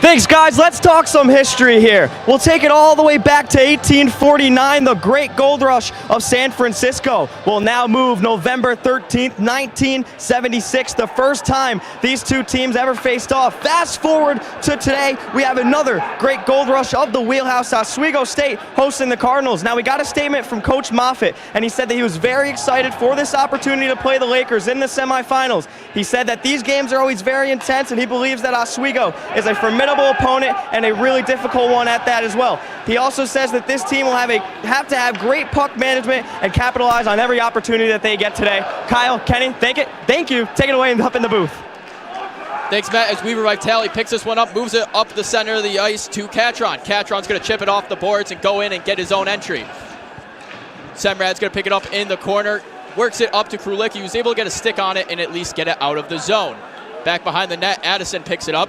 Thanks, guys. Let's talk some history here. We'll take it all the way back to 1849. The Great Gold Rush of San Francisco will now move November 13th, 1976, the first time these two teams ever faced off. Fast forward to today, we have another Great Gold Rush of the wheelhouse, Oswego State hosting the Cardinals. Now, we got a statement from Coach Moffitt, and he said that he was very excited for this opportunity to play the Lakers in the semifinals. He said that these games are always very intense, and he believes that Oswego is a formidable opponent and a really difficult one at that as well. He also says that this team will have to have great puck management and capitalize on every opportunity that they get today. Kyle, Kenny, thank you. Take it away and up in the booth. Thanks, Matt, as Weaver Vitale picks this one up, moves it up the center of the ice to Catron. Catron's going to chip it off the boards and go in and get his own entry. Semrad's going to pick it up in the corner, works it up to Krulik. He was able to get a stick on it and at least get it out of the zone. Back behind the net, Addison picks it up.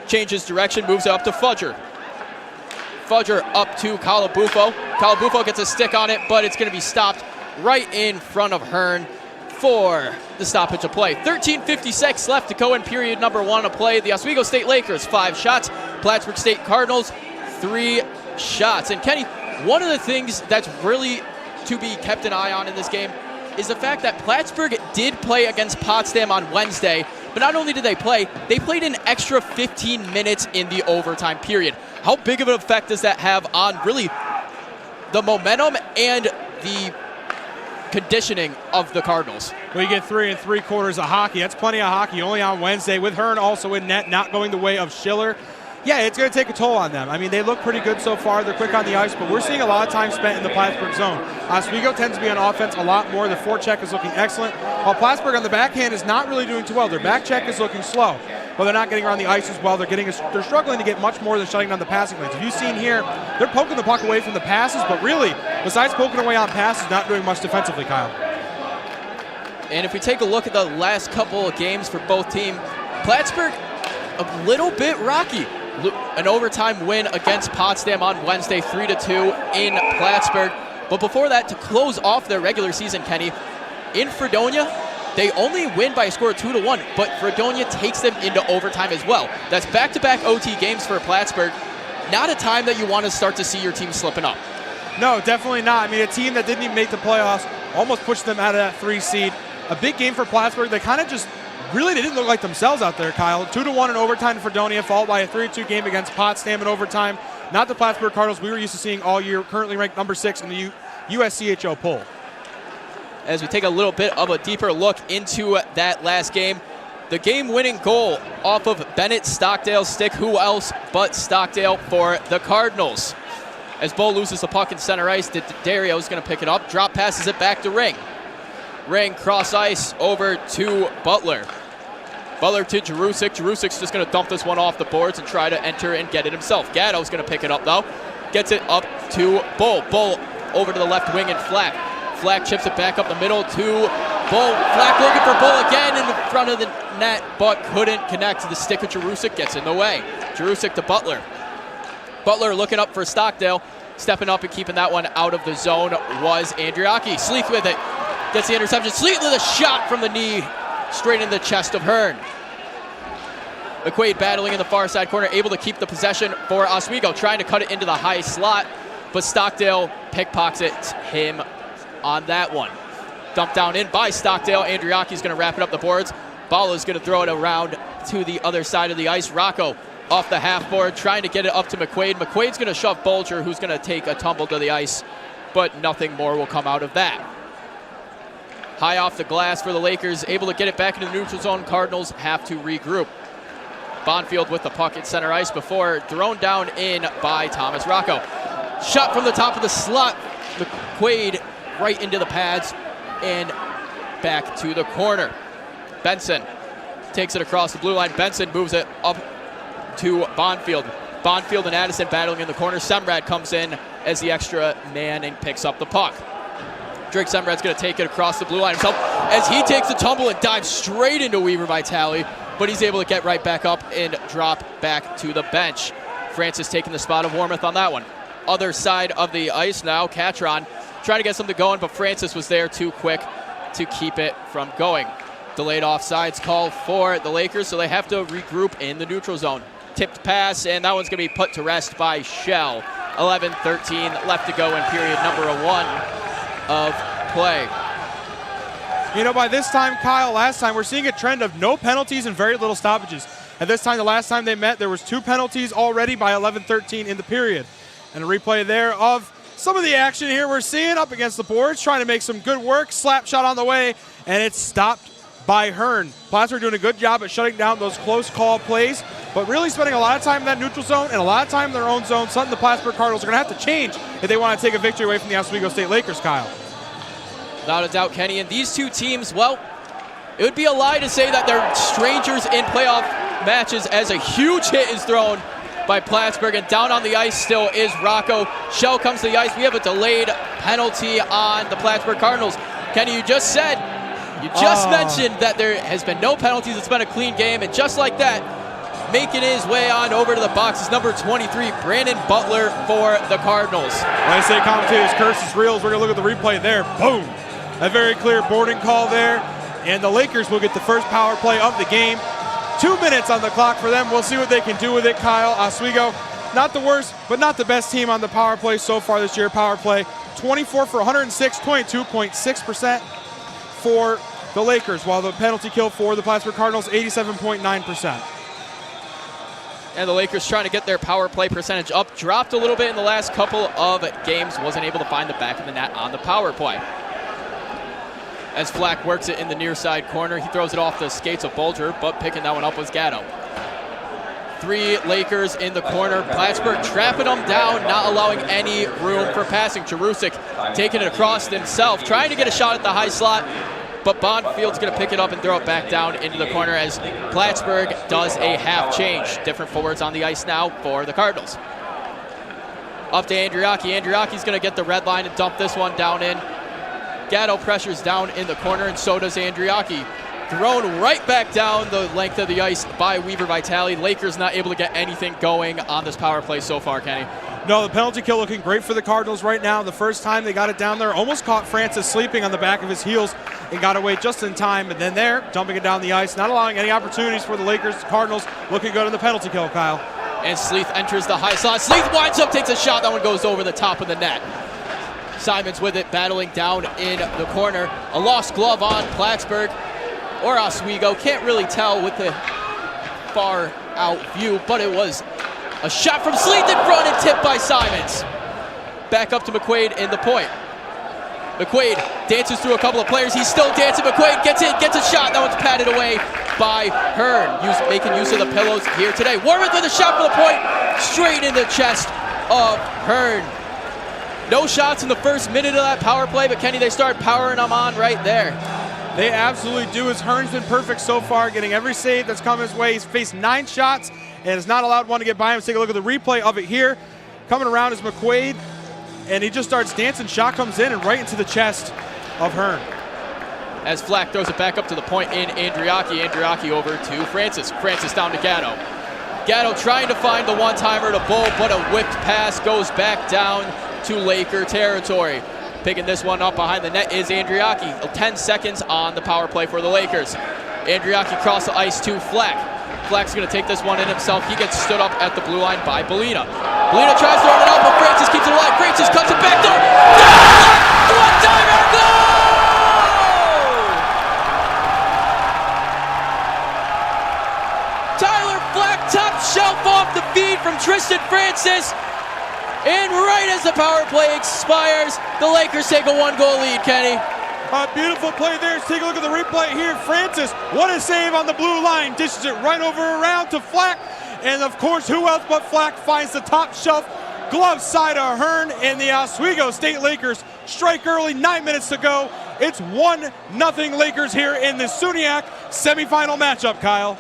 Changes direction, moves it up to Fudger. Fudger up to Calabufo. Calabufo gets a stick on it, but it's going to be stopped right in front of Hearn for the stoppage of play. 13:56 left to go in period number 1 of play. The Oswego State Lakers, 5 shots. Plattsburgh State Cardinals, 3 shots. And Kenny, one of the things that's really to be kept an eye on in this game is the fact that Plattsburgh did play against Potsdam on Wednesday, but not only did they played an extra 15 minutes in the overtime period. How big of an effect does that have on really the momentum and the conditioning of the Cardinals? Well, you get 3 3/4 of hockey. That's plenty of hockey only on Wednesday, with Hearn also in net, not going the way of Schiller. Yeah, it's going to take a toll on them. I mean, they look pretty good so far. They're quick on the ice, but we're seeing a lot of time spent in the Plattsburgh zone. Oswego tends to be on offense a lot more. The forecheck is looking excellent, while Plattsburgh on the backhand is not really doing too well. Their back check is looking slow, but they're not getting around the ice as well. They're struggling to get much more than shutting down the passing lanes. If you've seen here, they're poking the puck away from the passes, but really, besides poking away on passes, not doing much defensively, Kyle. And if we take a look at the last couple of games for both teams, Plattsburgh a little bit rocky. An overtime win against Potsdam on Wednesday, 3-2 in Plattsburgh. But before that, to close off their regular season, Kenny, in Fredonia, they only win by a score of 2-1, but Fredonia takes them into overtime as well. That's back-to-back OT games for Plattsburgh. Not a time that you want to start to see your team slipping up. No, definitely not. I mean, a team that didn't even make the playoffs almost pushed them out of that 3 seed. A big game for Plattsburgh. They kind of just really didn't look like themselves out there, Kyle. 2-1 in overtime to Fredonia, followed by a 3-2 game against Potsdam in overtime. Not the Plattsburgh Cardinals we were used to seeing all year, currently ranked number 6 in the USCHO poll. As we take a little bit of a deeper look into that last game, the game-winning goal off of Bennett Stockdale's stick. Who else but Stockdale for the Cardinals? As Bull loses the puck in center ice, Dario is going to pick it up. Drop passes it back to Ring. Ring cross ice over to Butler. Butler to Jerusik. Jerusik's just going to dump this one off the boards and try to enter and get it himself. Gatto's going to pick it up though. Gets it up to Bull. Bull over to the left wing and Flack. Flack chips it back up the middle to Bull. Flack looking for Bull again in front of the net, but couldn't connect to the stick of Jerusik. Gets in the way. Jerusik to Butler. Butler looking up for Stockdale. Stepping up and keeping that one out of the zone was Andriaki. Sleeth with it. Gets the interception. Sleeth with a shot from the knee straight in the chest of Hearn. McQuaid battling in the far side corner, able to keep the possession for Oswego, trying to cut it into the high slot, but Stockdale pickpockets him on that one. Dumped down in by Stockdale. Andriaki's going to wrap it up the boards. Bala's going to throw it around to the other side of the ice. Rocco off the half board, trying to get it up to McQuaid. McQuaid's going to shove Bolger, who's going to take a tumble to the ice, but nothing more will come out of that. High off the glass for the Lakers, able to get it back into the neutral zone. Cardinals have to regroup. Bonfield with the puck at center ice before thrown down in by Thomas Rocco. Shot from the top of the slot. McQuaid right into the pads and back to the corner. Benson takes it across the blue line. Benson moves it up to Bonfield. Bonfield and Addison battling in the corner. Semrad comes in as the extra man and picks up the puck. Drake Semrad's going to take it across the blue line himself as he takes the tumble and dives straight into Weaver Vitale, but he's able to get right back up and drop back to the bench. Francis taking the spot of Warmouth on that one. Other side of the ice now, Catron trying to get something going, but Francis was there too quick to keep it from going. Delayed offsides call for the Lakers, so they have to regroup in the neutral zone. Tipped pass, and that one's going to be put to rest by Shell. 11-13 left to go in period number 1 of play. You know, by this time, Kyle, last time, we're seeing a trend of no penalties and very little stoppages. At this time, the last time they met, there was 2 penalties already by 11-13 in the period. And a replay there of some of the action here we're seeing up against the boards, trying to make some good work. Slap shot on the way, and it's stopped by Hearn. Plattsburgh doing a good job at shutting down those close call plays, but really spending a lot of time in that neutral zone and a lot of time in their own zone, something the Plattsburgh Cardinals are going to have to change if they want to take a victory away from the Oswego State Lakers, Kyle. Without a doubt, Kenny. And these two teams, well, it would be a lie to say that they're strangers in playoff matches, as a huge hit is thrown by Plattsburgh, and down on the ice still is Rocco. Shell comes to the ice. We have a delayed penalty on the Plattsburgh Cardinals. Kenny, you just mentioned that there has been no penalties. It's been a clean game, and just like that, making his way on over to the box is number 23, Brandon Butler for the Cardinals. When I say commentators curse is real, we're going to look at the replay there. Boom! A very clear boarding call there, and the Lakers will get the first power play of the game. 2 minutes on the clock for them. We'll see what they can do with it, Kyle. Oswego, not the worst, but not the best team on the power play so far this year. Power play, 24 for 106, 22.6% for the Lakers, while the penalty kill for the Plattsburgh Cardinals, 87.9%. And the Lakers trying to get their power play percentage up. Dropped a little bit in the last couple of games. Wasn't able to find the back of the net on the power play. As Flack works it in the near side corner, he throws it off the skates of Bolger, but picking that one up was Gatto. 3 Lakers in the corner. Plattsburgh trapping them down, not allowing any room for passing. Jerusik taking it across himself, trying to get a shot at the high slot, but Bonfield's going to pick it up and throw it back down into the corner as Plattsburgh does a half change. Different forwards on the ice now for the Cardinals. Up to Andriaki. Andriaki's going to get the red line and dump this one down in. Gatto pressures down in the corner, and so does Andriaki. Thrown right back down the length of the ice by Weaver Vitale. Lakers not able to get anything going on this power play so far, Kenny. No, the penalty kill looking great for the Cardinals right now. The first time they got it down there, almost caught Francis sleeping on the back of his heels and got away just in time. And then there, dumping it down the ice, not allowing any opportunities for the Lakers. Cardinals looking good in the penalty kill, Kyle. And Sleeth enters the high slot. Sleeth winds up, takes a shot. That one goes over the top of the net. Simons with it, battling down in the corner. A lost glove on Plattsburgh or Oswego. Can't really tell with the far out view, but it was a shot from Sleeth in front and tipped by Simons. Back up to McQuaid in the point. McQuaid dances through a couple of players. He's still dancing. McQuaid gets in, gets a shot. That one's patted away by Hearn. Making use of the pillows here today. Wormuth with a shot for the point. Straight in the chest of Hearn. No shots in the first minute of that power play, but Kenny, they start powering them on right there. They absolutely do, as Hearn's been perfect so far, getting every save that's come his way. He's faced 9 shots and has not allowed one to get by him. Let's take a look at the replay of it here. Coming around is McQuaid, and he just starts dancing. Shot comes in and right into the chest of Hearn. As Flack throws it back up to the point in Andriaki. Andriaki over to Francis. Francis down to Gatto. Gatto trying to find the one-timer to Bull, but a whipped pass goes back down to Laker territory. Picking this one up behind the net is Andriaki. 10 seconds on the power play for the Lakers. Andriaki across the ice to Flack. Flack's going to take this one in himself. He gets stood up at the blue line by Belina. Belina tries throwing it out, but Francis keeps it alive. Francis cuts it back door. One-timer goal! Tyler Flack top shelf off the feed from Tristan Francis. And right as the power play expires, the Lakers take a 1-goal lead, Kenny. A beautiful play there. Let's take a look at the replay here. Francis, what a save on the blue line. Dishes it right over around to Flack. And of course, who else but Flack finds the top shelf glove side of Hearn, and the Oswego State Lakers strike early. 9 minutes to go. It's 1-0 Lakers here in the SUNYAC semifinal matchup, Kyle.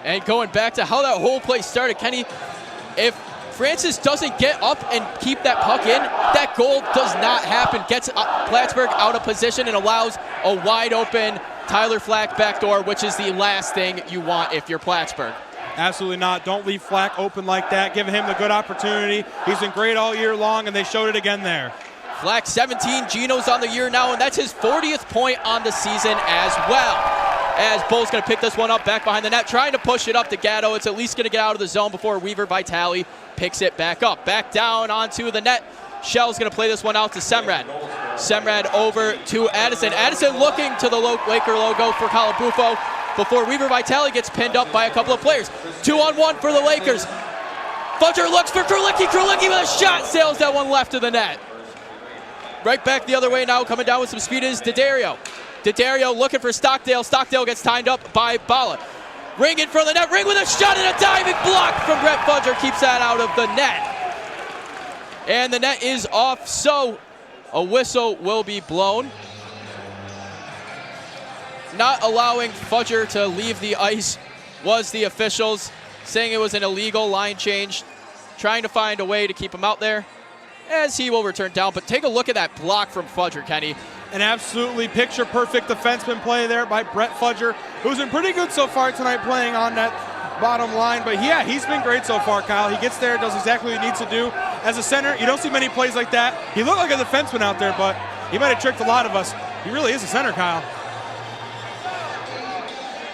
And going back to how that whole play started, Kenny, if Francis doesn't get up and keep that puck in, that goal does not happen. Gets Plattsburgh out of position and allows a wide open Tyler Flack backdoor, which is the last thing you want if you're Plattsburgh. Absolutely not. Don't leave Flack open like that. Give him the good opportunity. He's been great all year long, and they showed it again there. Flack 17, Geno's on the year now, and that's his 40th point on the season as well. As Bull's going to pick this one up back behind the net, trying to push it up to Gatto. It's at least going to get out of the zone before Weaver Vitale picks it back up. Back down onto the net. Shell's going to play this one out to Semrad. Semrad over to Addison. Addison looking to the Laker logo for Calabufo before Weaver Vitale gets pinned up by a couple of players. 2-on-1 for the Lakers. Fudger looks for Krulicki. Krulicki with a shot, sails that one left of the net. Right back the other way now, coming down with some speed is D'Addario. D'Addario looking for Stockdale. Stockdale gets timed up by Bala. Ring in front of the net. Ring with a shot and a diving block from Brett Fudger. Keeps that out of the net. And the net is off, so a whistle will be blown. Not allowing Fudger to leave the ice was the officials, saying it was an illegal line change. Trying to find a way to keep him out there as he will return down. But take a look at that block from Fudger, Kenny. An absolutely picture-perfect defenseman play there by Brett Fudger, who's been pretty good so far tonight playing on that bottom line. But yeah, he's been great so far, Kyle. He gets there, does exactly what he needs to do. As a center, you don't see many plays like that. He looked like a defenseman out there, but he might have tricked a lot of us. He really is a center, Kyle.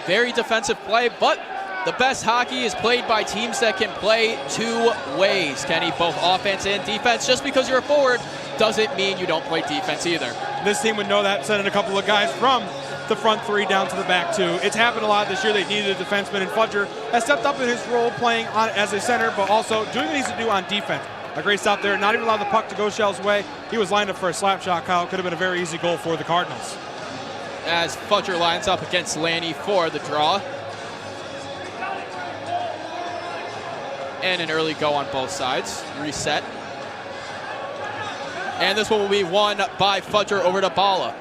Very defensive play, but the best hockey is played by teams that can play two ways, Kenny, both offense and defense. Just because you're a forward doesn't mean you don't play defense either. This team would know that, sending a couple of guys from the front three down to the back two. It's happened a lot this year. They needed a defenseman, and Fudger has stepped up in his role playing on as a center, but also doing what he needs to do on defense. A great stop there, not even allowed the puck to go Shell's way. He was lined up for a slap shot, Kyle. Could have been a very easy goal for the Cardinals. As Fudger lines up against Lanny for the draw. And an early go on both sides. Reset. And this one will be won by Fudger over to Bala.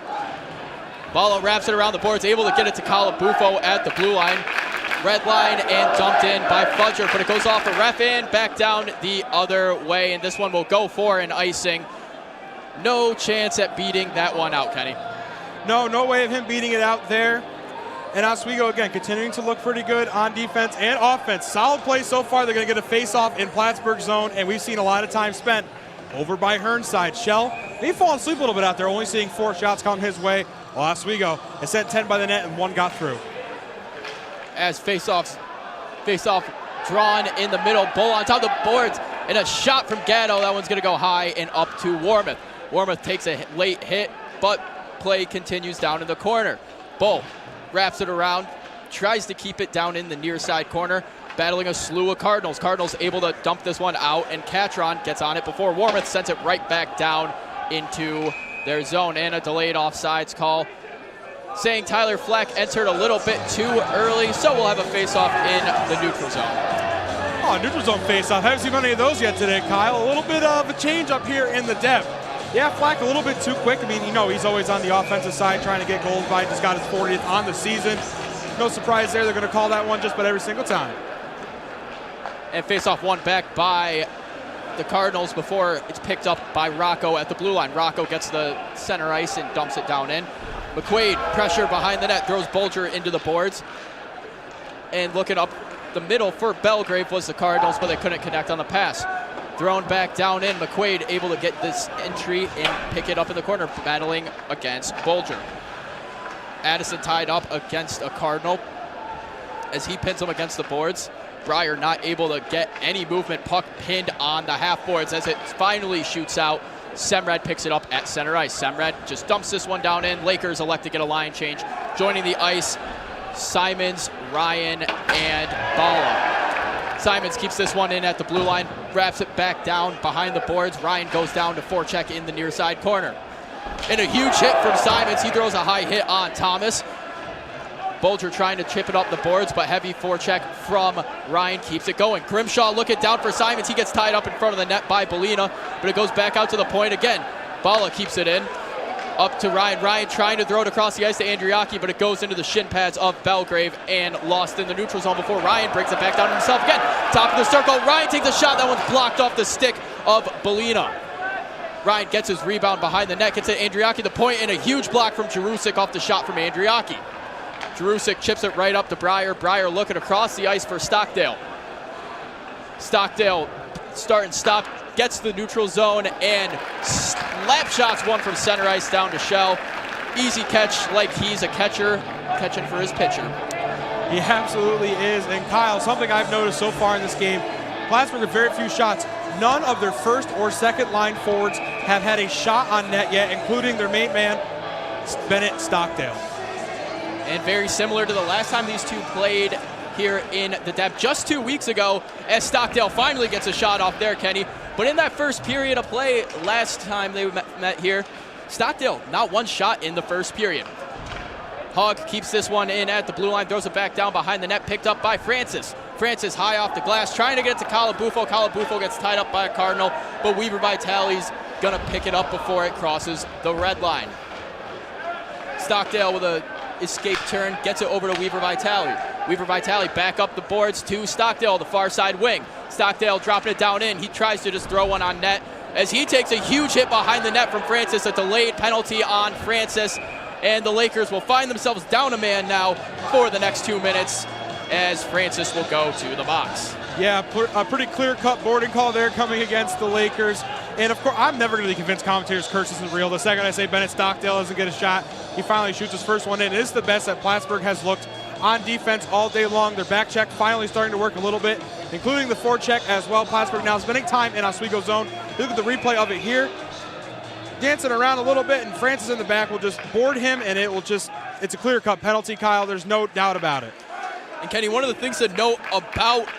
Bala wraps it around the boards, able to get it to Calabufo at the blue line. Red line and dumped in by Fudger, but it goes off a ref in, back down the other way, and this one will go for an icing. No chance at beating that one out, Kenny. No way of him beating it out there. And Oswego, again, continuing to look pretty good on defense and offense. Solid play so far. They're going to get a face-off in Plattsburgh zone, and we've seen a lot of time spent over by Hearn's side. Shell, he fallen asleep a little bit out there, only seeing 4 shots come his way. Well, Oswego has sent 10 by the net, and 1 got through. As face-off drawn in the middle. Bull on top of the boards, and a shot from Gatto. That one's going to go high and up to Wormuth. Warmoth takes a late hit, but play continues down in the corner. Bull wraps it around, tries to keep it down in the near side corner, battling a slew of Cardinals. Cardinals able to dump this one out, and Catron gets on it before Warmoth sends it right back down into their zone. And a delayed offsides call saying Tyler Fleck entered a little bit too early, so we'll have a face-off in the neutral zone. Oh, neutral zone face-off. Haven't seen any of those yet today, Kyle. A little bit of a change up here in the depth. Yeah, Fleck a little bit too quick. I mean, you know, he's always on the offensive side trying to get goals by. Just got his 40th on the season. No surprise there. They're going to call that one just about every single time. And face-off won back by the Cardinals before it's picked up by Rocco at the blue line. Rocco gets the center ice and dumps it down in. McQuaid, pressure behind the net, throws Bulger into the boards. And looking up the middle for Belgrave was the Cardinals, but they couldn't connect on the pass. Thrown back down in, McQuaid able to get this entry and pick it up in the corner, battling against Bulger. Addison tied up against a Cardinal as he pins him against the boards. Breyer not able to get any movement, puck pinned on the half boards as it finally shoots out. Semrad picks it up at center ice. Semrad just dumps this one down in. Lakers elect to get a line change. Joining the ice, Simons, Ryan, and Bala. Simons keeps this one in at the blue line, wraps it back down behind the boards. Ryan goes down to forecheck in the near side corner. And a huge hit from Simons. He throws a high hit on Thomas. Bulger trying to chip it up the boards, but heavy forecheck from Ryan keeps it going. Grimshaw looking down for Simons. He gets tied up in front of the net by Belina, but it goes back out to the point again. Bala keeps it in. Up to Ryan. Ryan trying to throw it across the ice to Andriaki, but it goes into the shin pads of Belgrave and lost in the neutral zone before Ryan brings it back down himself again. Top of the circle. Ryan takes a shot. That one's blocked off the stick of Belina. Ryan gets his rebound behind the net, gets it to Andriaki, the point, and a huge block from Jerusik off the shot from Andriaki. Jerusik chips it right up to Breyer. Breyer looking across the ice for Stockdale. Stockdale start and stop, gets the neutral zone, and slap shots one from center ice down to Shell. Easy catch like he's a catcher, catching for his pitcher. He absolutely is. And Kyle, something I've noticed so far in this game, Plattsburgh with very few shots. None of their first or second line forwards have had a shot on net yet, including their main man, Bennett Stockdale. And very similar to the last time these two played here in the depth just 2 weeks ago, as Stockdale finally gets a shot off there, Kenny. But in that first period of play last time they met here, Stockdale not one shot in the first period. Hogg keeps this one in at the blue line, throws it back down behind the net, picked up by Francis. Francis high off the glass, trying to get it to Calabufo. Calabufo gets tied up by a Cardinal, but Weaver Vitale's gonna pick it up before it crosses the red line. Stockdale with a escape turn, gets it over to Weaver Vitale. Weaver Vitale back up the boards to Stockdale, the far side wing. Stockdale dropping it down in. He tries to just throw one on net as he takes a huge hit behind the net from Francis, a delayed penalty on Francis. And the Lakers will find themselves down a man now for the next 2 minutes as Francis will go to the box. Yeah, a pretty clear-cut boarding call there coming against the Lakers. And, of course, I'm never going to be convinced commentators' curse isn't real. The second I say Bennett Stockdale doesn't get a shot, he finally shoots his first one in. It is the best that Plattsburgh has looked on defense all day long. Their back check finally starting to work a little bit, including the forecheck as well. Plattsburgh now spending time in Oswego zone. Look at the replay of it here. Dancing around a little bit, and Francis in the back will just board him, and it's a clear-cut penalty, Kyle. There's no doubt about it. And, Kenny, one of the things to note about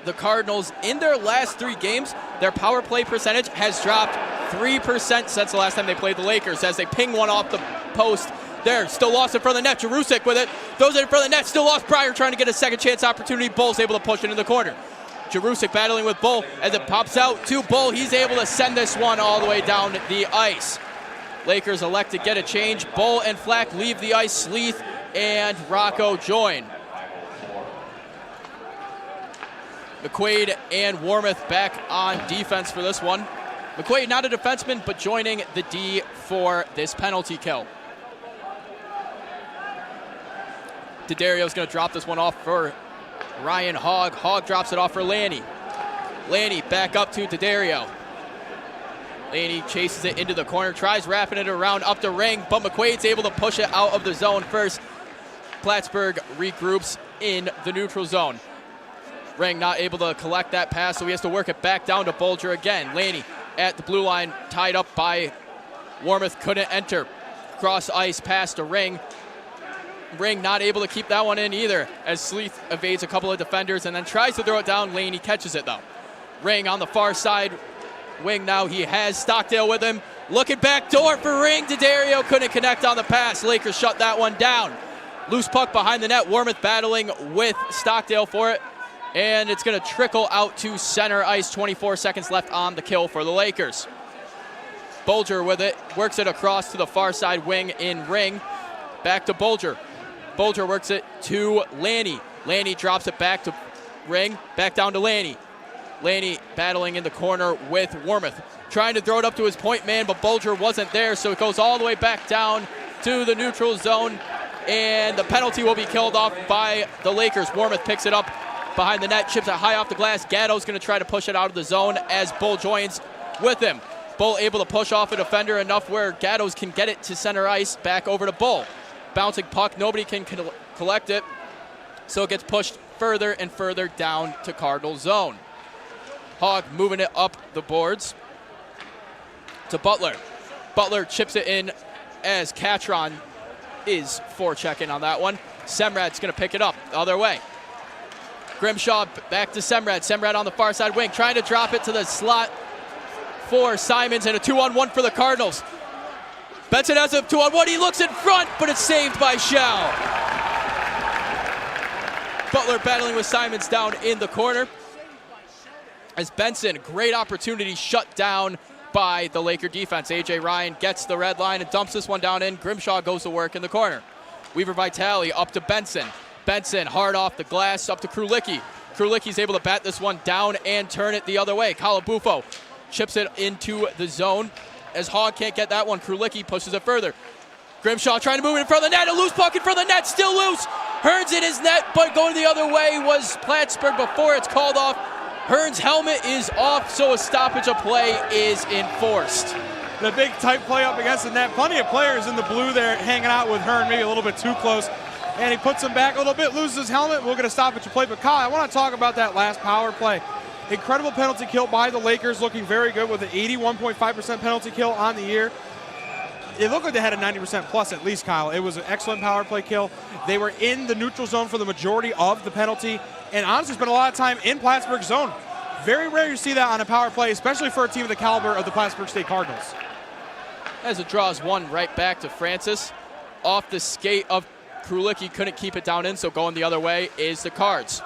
the Cardinals, in their last 3 games, their power play percentage has dropped 3% since the last time they played the Lakers as they ping one off the post. There, still lost in front of the net. Jerusik with it, throws it in front of the net, still lost. Breyer trying to get a second chance opportunity. Bull's able to push it in the corner. Jerusik battling with Bull as it pops out to Bull. He's able to send this one all the way down the ice. Lakers elect to get a change. Bull and Flack leave the ice. Sleeth and Rocco join. McQuaid and Warmoth back on defense for this one. McQuaid not a defenseman, but joining the D for this penalty kill. D'Addario's going to drop this one off for Ryan Hogg. Hogg drops it off for Lanny. Lanny back up to D'Addario. Lanny chases it into the corner, tries wrapping it around up the ring, but McQuaid's able to push it out of the zone first. Plattsburgh regroups in the neutral zone. Ring not able to collect that pass, so he has to work it back down to Bulger again. Lanny at the blue line, tied up by Warmouth couldn't enter. Cross ice past a Ring. Ring not able to keep that one in either, as Sleeth evades a couple of defenders and then tries to throw it down lane. He catches it though. Ring on the far side wing now. He has Stockdale with him. Looking back door for Ring. D'Addario couldn't connect on the pass. Lakers shut that one down. Loose puck behind the net. Warmouth battling with Stockdale for it. And it's going to trickle out to center ice. 24 seconds left on the kill for the Lakers. Bolger with it. Works it across to the far side wing in Ring. Back to Bolger. Bolger works it to Lanny. Lanny drops it back to Ring. Back down to Lanny. Lanny battling in the corner with Warmouth. Trying to throw it up to his point man, but Bolger wasn't there, so it goes all the way back down to the neutral zone. And the penalty will be killed off by the Lakers. Warmouth picks it up behind the net, chips it high off the glass. Gatto's going to try to push it out of the zone as Bull joins with him. Bull able to push off a defender enough where Gatto's can get it to center ice, back over to Bull. Bouncing puck, nobody can collect it, so it gets pushed further and further down to Cardinal zone. Hogg moving it up the boards to Butler. Butler chips it in as Catron is forechecking on that one. Semrad's going to pick it up the other way. Grimshaw back to Semrad. Semrad on the far side wing, trying to drop it to the slot for Simons, and a 2-on-1 for the Cardinals. Benson has a 2-on-1. He looks in front, but it's saved by Shell. Butler battling with Simons down in the corner. As Benson, great opportunity shut down by the Laker defense. A.J. Ryan gets the red line and dumps this one down in. Grimshaw goes to work in the corner. Weaver Vitale up to Benson. Benson hard off the glass up to Krulicki. Krulicki's able to bat this one down and turn it the other way. Calabufo chips it into the zone. As Hogg can't get that one, Krulicki pushes it further. Grimshaw trying to move it in front of the net. A loose puck in front of the net, still loose. Hearns in his net, but going the other way was Plattsburgh before it's called off. Hearns' helmet is off, so a stoppage of play is enforced. The big tight play up against the net. Plenty of players in the blue there hanging out with Hearn, maybe a little bit too close. And he puts him back a little bit, loses his helmet. We'll get a stoppage of play. But Kyle, I want to talk about that last power play. Incredible penalty kill by the Lakers, looking very good with an 81.5% penalty kill on the year. It looked like they had a 90% plus at least, Kyle. It was an excellent power play kill. They were in the neutral zone for the majority of the penalty, and honestly spent a lot of time in Plattsburgh's zone. Very rare you see that on a power play, especially for a team of the caliber of the Plattsburgh State Cardinals. As it draws one right back to Francis. Off the skate of Krulicki, couldn't keep it down in, so going the other way is the Cards.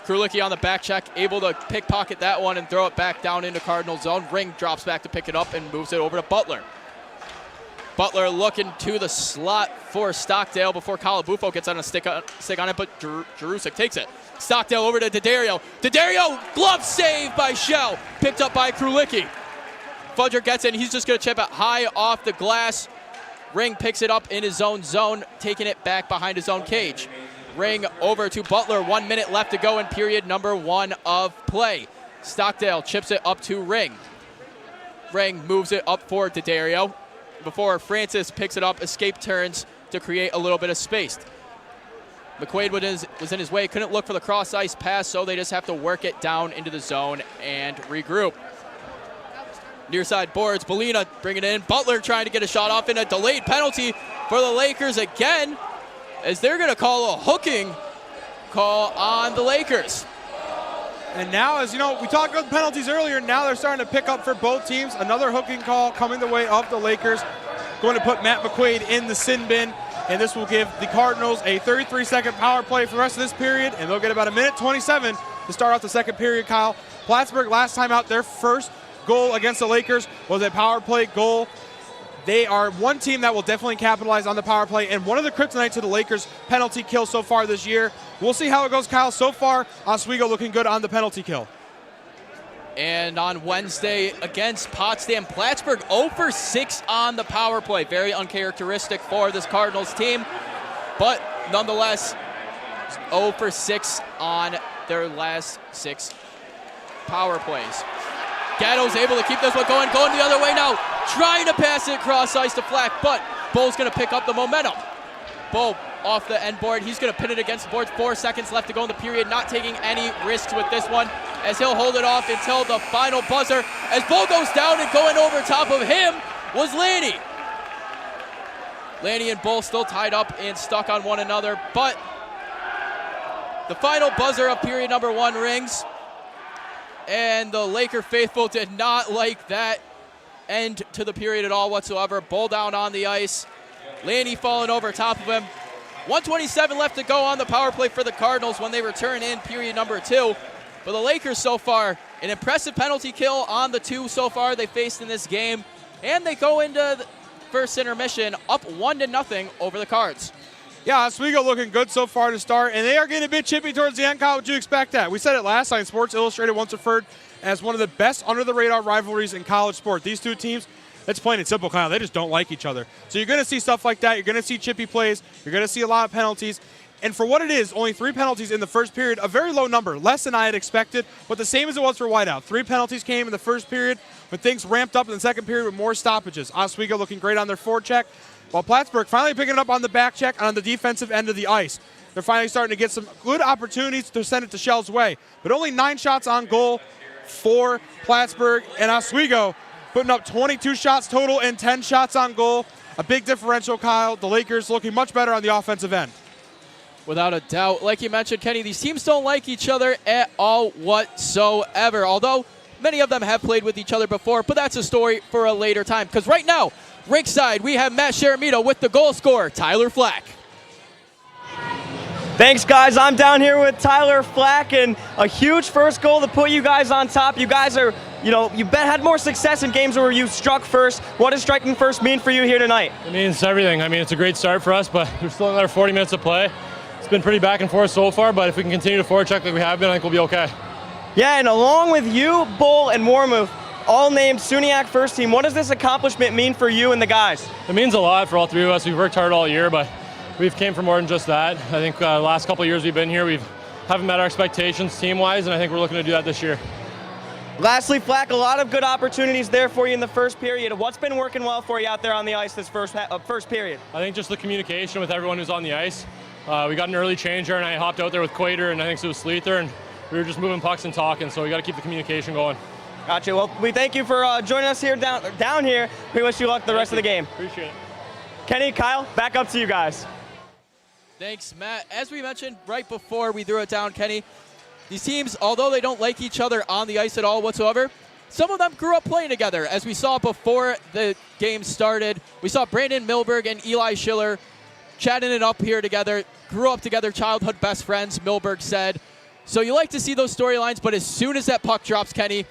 Krulicki on the back check, able to pickpocket that one and throw it back down into Cardinal zone. Ring drops back to pick it up and moves it over to Butler. Butler looking to the slot for Stockdale before Calabufo gets on a stick on it, but Jerusik takes it. Stockdale over to D'Addario. D'Addario, glove save by Shell, picked up by Krulicki. Fudger gets it, and he's just going to chip it high off the glass. Ring picks it up in his own zone, taking it back behind his own cage. Ring over to Butler. 1 minute left to go in period number 1 of play. Stockdale chips it up to Ring. Ring moves it up for D'Addario before Francis picks it up. Escape turns to create a little bit of space. McQuaid was in his way, couldn't look for the cross ice pass, so they just have to work it down into the zone and regroup. Near side boards, Belina bringing it in. Butler trying to get a shot off in a delayed penalty for the Lakers again, as they're going to call a hooking call on the Lakers. And now, as you know, we talked about the penalties earlier. Now they're starting to pick up for both teams. Another hooking call coming the way of the Lakers. Going to put Matt McQuaid in the sin bin. And this will give the Cardinals a 33-second power play for the rest of this period. And they'll get about 1:27 to start off the second period, Kyle. Plattsburgh, last time out, their first goal against the Lakers was a power play goal. They are one team that will definitely capitalize on the power play, and one of the kryptonites of the Lakers' penalty kill so far this year. We'll see how it goes, Kyle. So far, Oswego looking good on the penalty kill. And on Wednesday against Potsdam, Plattsburgh 0 for 6 on the power play. Very uncharacteristic for this Cardinals team, but nonetheless, 0 for 6 on their last 6 power plays. Gatto's able to keep this one going the other way now, trying to pass it across ice to Flack, but Bull's going to pick up the momentum. Bull off the end board. He's going to pin it against the boards. 4 seconds left to go in the period, not taking any risks with this one, as he'll hold it off until the final buzzer, as Bull goes down, and going over top of him was Lanny. Lanny and Bull still tied up and stuck on one another, but the final buzzer of period number 1 rings, and the Laker faithful did not like that end to the period at all whatsoever. Bull down on the ice. Lanny falling over top of him. 1:27 left to go on the power play for the Cardinals when they return in period number 2. But the Lakers so far, an impressive penalty kill on the 2 so far they faced in this game. And they go into the first intermission up 1-0 over the Cards. Yeah, Oswego looking good so far to start, and they are getting a bit chippy towards the end. Kyle, would you expect that? We said it last time. Sports Illustrated once referred as one of the best under-the-radar rivalries in college sport. These two teams, it's plain and simple, Kyle. They just don't like each other. So you're going to see stuff like that. You're going to see chippy plays. You're going to see a lot of penalties. And for what it is, only 3 penalties in the first period, a very low number, less than I had expected, but the same as it was for Whiteout. 3 penalties came in the first period, but things ramped up in the second period with more stoppages. Oswego looking great on their forecheck, while Plattsburgh finally picking it up on the back check on the defensive end of the ice. They're finally starting to get some good opportunities to send it to Shell's way, but only 9 shots on goal for Plattsburgh, and Oswego putting up 22 shots total and 10 shots on goal. A big differential, Kyle. The Lakers looking much better on the offensive end. Without a doubt. Like you mentioned, Kenny, these teams don't like each other at all whatsoever, although many of them have played with each other before, but that's a story for a later time. Because right now, ringside, we have Matt Sharamito with the goal scorer, Tyler Flack. Thanks, guys. I'm down here with Tyler Flack, and a huge first goal to put you guys on top. You guys are, you had more success in games where you struck first. What does striking first mean for you here tonight? It means everything. I mean, it's a great start for us, but there's still another 40 minutes to play. It's been pretty back and forth so far, but if we can continue to forecheck like we have been, I think we'll be okay. Yeah, and along with you, Bull, and Warmuth, all named SUNYAC first team, what does this accomplishment mean for you and the guys? It means a lot for all 3 of us. We've worked hard all year, but we've came for more than just that. I think the last couple of years we've been here, we haven't met our expectations team-wise, and I think we're looking to do that this year. Lastly, Flack, a lot of good opportunities there for you in the first period. What's been working well for you out there on the ice this first period? I think just the communication with everyone who's on the ice. We got an early change there, and I hopped out there with Quater, and I think it was Sleether, and we were just moving pucks and talking, so we got to keep the communication going. Gotcha. Well, we thank you for joining us here down here. We wish you luck the rest of the game. Appreciate it. Kenny, Kyle, back up to you guys. Thanks, Matt. As we mentioned right before we threw it down, Kenny, these teams, although they don't like each other on the ice at all whatsoever, some of them grew up playing together. As we saw before the game started, we saw Brandon Milberg and Eli Schiller chatting it up here together, grew up together, childhood best friends, Milberg said. So you like to see those storylines, but as soon as that puck drops, Kenny,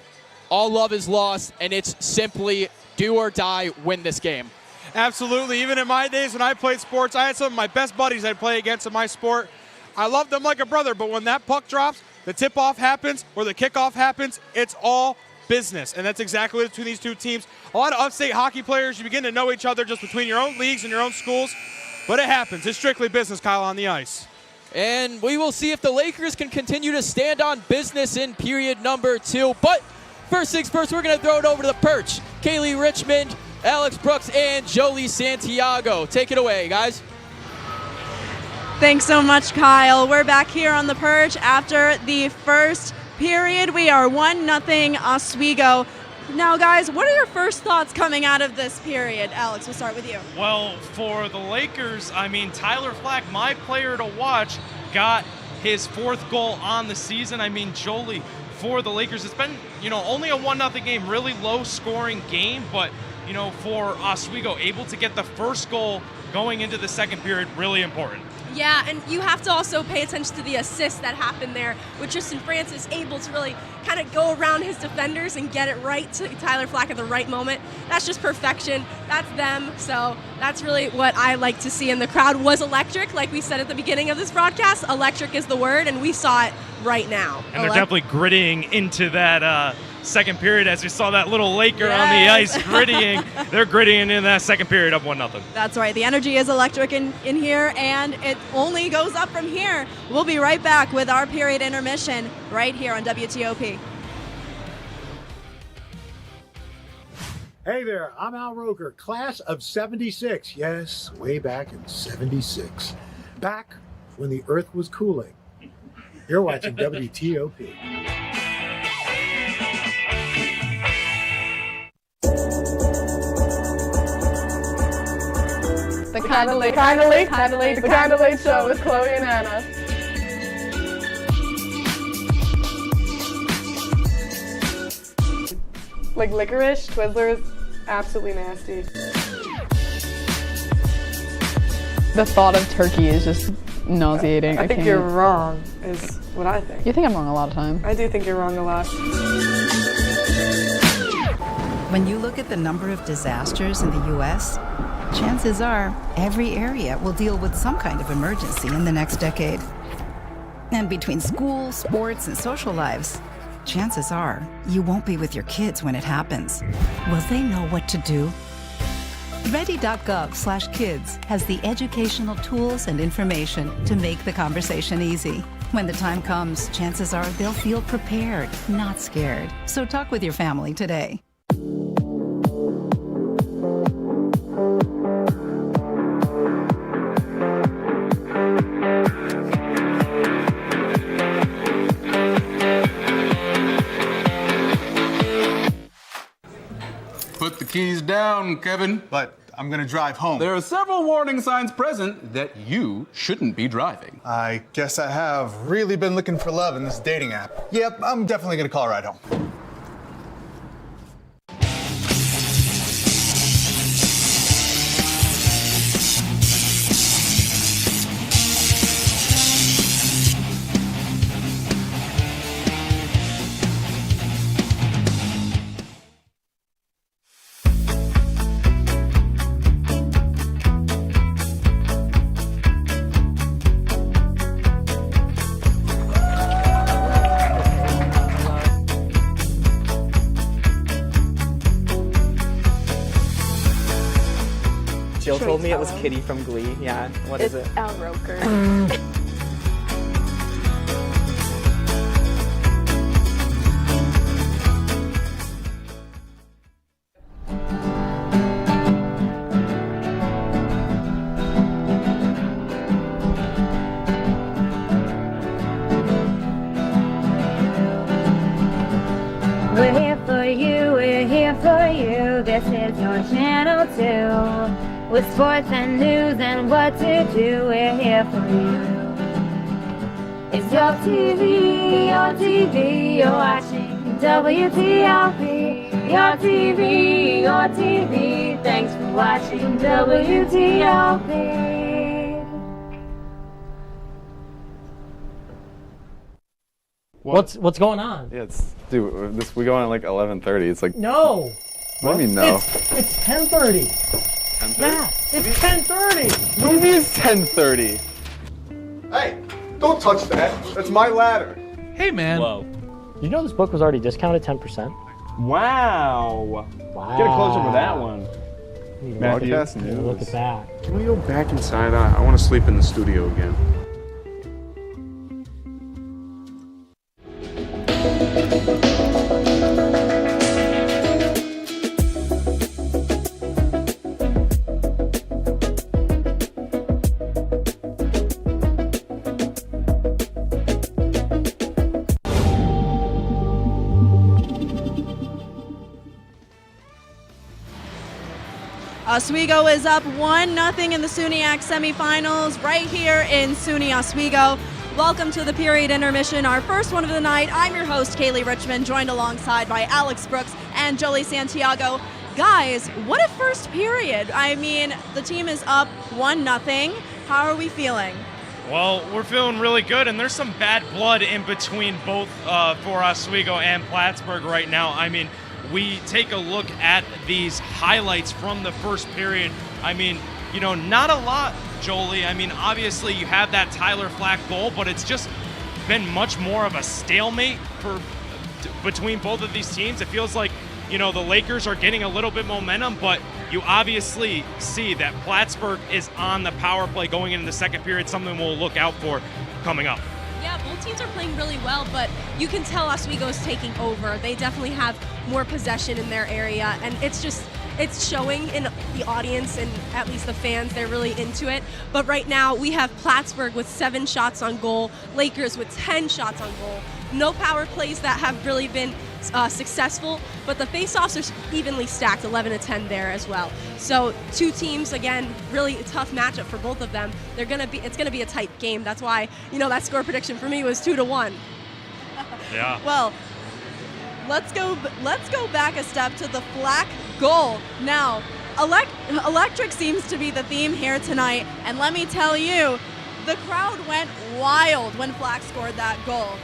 all love is lost, and it's simply do or die, win this game. Absolutely. Even in my days when I played sports, I had some of my best buddies I'd play against in my sport. I loved them like a brother, but when that puck drops, the tip-off happens or the kickoff happens, it's all business, and that's exactly what between these two teams. A lot of upstate hockey players, you begin to know each other just between your own leagues and your own schools, but it happens. It's strictly business, Kyle, on the ice. And we will see if the Lakers can continue to stand on business in period number 2. But first things first, we're going to throw it over to the perch. Kaylee Richmond, Alex Brooks, and Jolie Santiago. Take it away, guys. Thanks so much, Kyle. We're back here on the perch after the first period. We are 1-0 Oswego. Now, guys, what are your first thoughts coming out of this period? Alex, we'll start with you. Well, for the Lakers, I mean, Tyler Flack, my player to watch, got his 4th goal on the season. I mean, Jolie, for the Lakers, it's been, only a 1-0 game, really low-scoring game, but, for Oswego, able to get the first goal going into the second period, really important. Yeah, and you have to also pay attention to the assist that happened there with Tristan Francis able to really kind of go around his defenders and get it right to Tyler Flack at the right moment. That's just perfection. That's them. So that's really what I like to see. And the crowd was electric. Like we said at the beginning of this broadcast, electric is the word, and we saw it right now. And they're definitely grittying into that second period as we saw that little Laker on the ice grittying. They're grittying in that second period up 1-0. That's right. The energy is electric in here, and it only goes up from here. We'll be right back with our period intermission right here on WTOP. Hey there, I'm Al Roker, class of 76. Yes, way back in 76. Back when the earth was cooling. You're watching WTOP. The Kinda Late Show with Chloe and Anna. Like licorice, Twizzlers, absolutely nasty. The thought of turkey is just nauseating. I think you're wrong, is what I think. You think I'm wrong a lot of time. I do think you're wrong a lot. When you look at the number of disasters in the U.S., chances are every area will deal with some kind of emergency in the next decade. And between school, sports, and social lives, chances are you won't be with your kids when it happens. Will they know what to do? Ready.gov/kids has the educational tools and information to make the conversation easy. When the time comes, chances are they'll feel prepared, not scared. So talk with your family today. Put the keys down, Kevin. But I'm gonna drive home. There are several warning signs present that you shouldn't be driving. I guess I have really been looking for love in this dating app. Yep, I'm definitely gonna call a ride home. Jill told me it was Kitty from Glee. Yeah, what is it? Al Roker. We're here for you, we're here for you. This is your channel 2. With sports and news and what to do, we're here for you. It's your TV, you're watching WTLP. Your TV, thanks for watching WTLP. What's going on? Yeah, dude, we go on at like 11:30. It's like No. What do you mean no? It's 10:30. 10:30? Yeah, it's 10:30. What do you mean it's 10:30? Hey, don't touch that. That's my ladder. Hey, man. Whoa. You know this book was already discounted 10%? Wow. Get a close up of that one. Broadcast news. Look at that. Can we go back inside? I want to sleep in the studio again. Oswego is up 1-0 in the SUNYAC semifinals right here in SUNY Oswego. Welcome to the period intermission, our first one of the night. I'm your host, Kaylee Richmond, joined alongside by Alex Brooks and Jolie Santiago. Guys, what a first period. I mean, the team is up 1-0. How are we feeling? Well, we're feeling really good, and there's some bad blood in between both for Oswego and Plattsburgh right now. I mean, we take a look at these highlights from the first period. I mean, you know, not a lot, Jolie. I mean, obviously you have that Tyler Flack goal, but it's just been much more of a stalemate between both of these teams. It feels like, you know, the Lakers are getting a little bit momentum, but you obviously see that Plattsburgh is on the power play going into the second period, something we'll look out for coming up. Yeah, both teams are playing really well, but you can tell Oswego is taking over. They definitely have more possession in their area, and it's showing in the audience and at least the fans. They're really into it. But right now we have Plattsburgh with 7 shots on goal, Lakers with 10 shots on goal. No power plays that have really been successful, but the face-offs are evenly stacked, 11-10 there as well. So two teams, again, really a tough matchup for both of them. It's gonna be a tight game. That's why, that score prediction for me was 2-1. Yeah. Well, let's go back a step to the Flack goal. Now, electric seems to be the theme here tonight, and let me tell you, the crowd went wild when Flack scored that goal.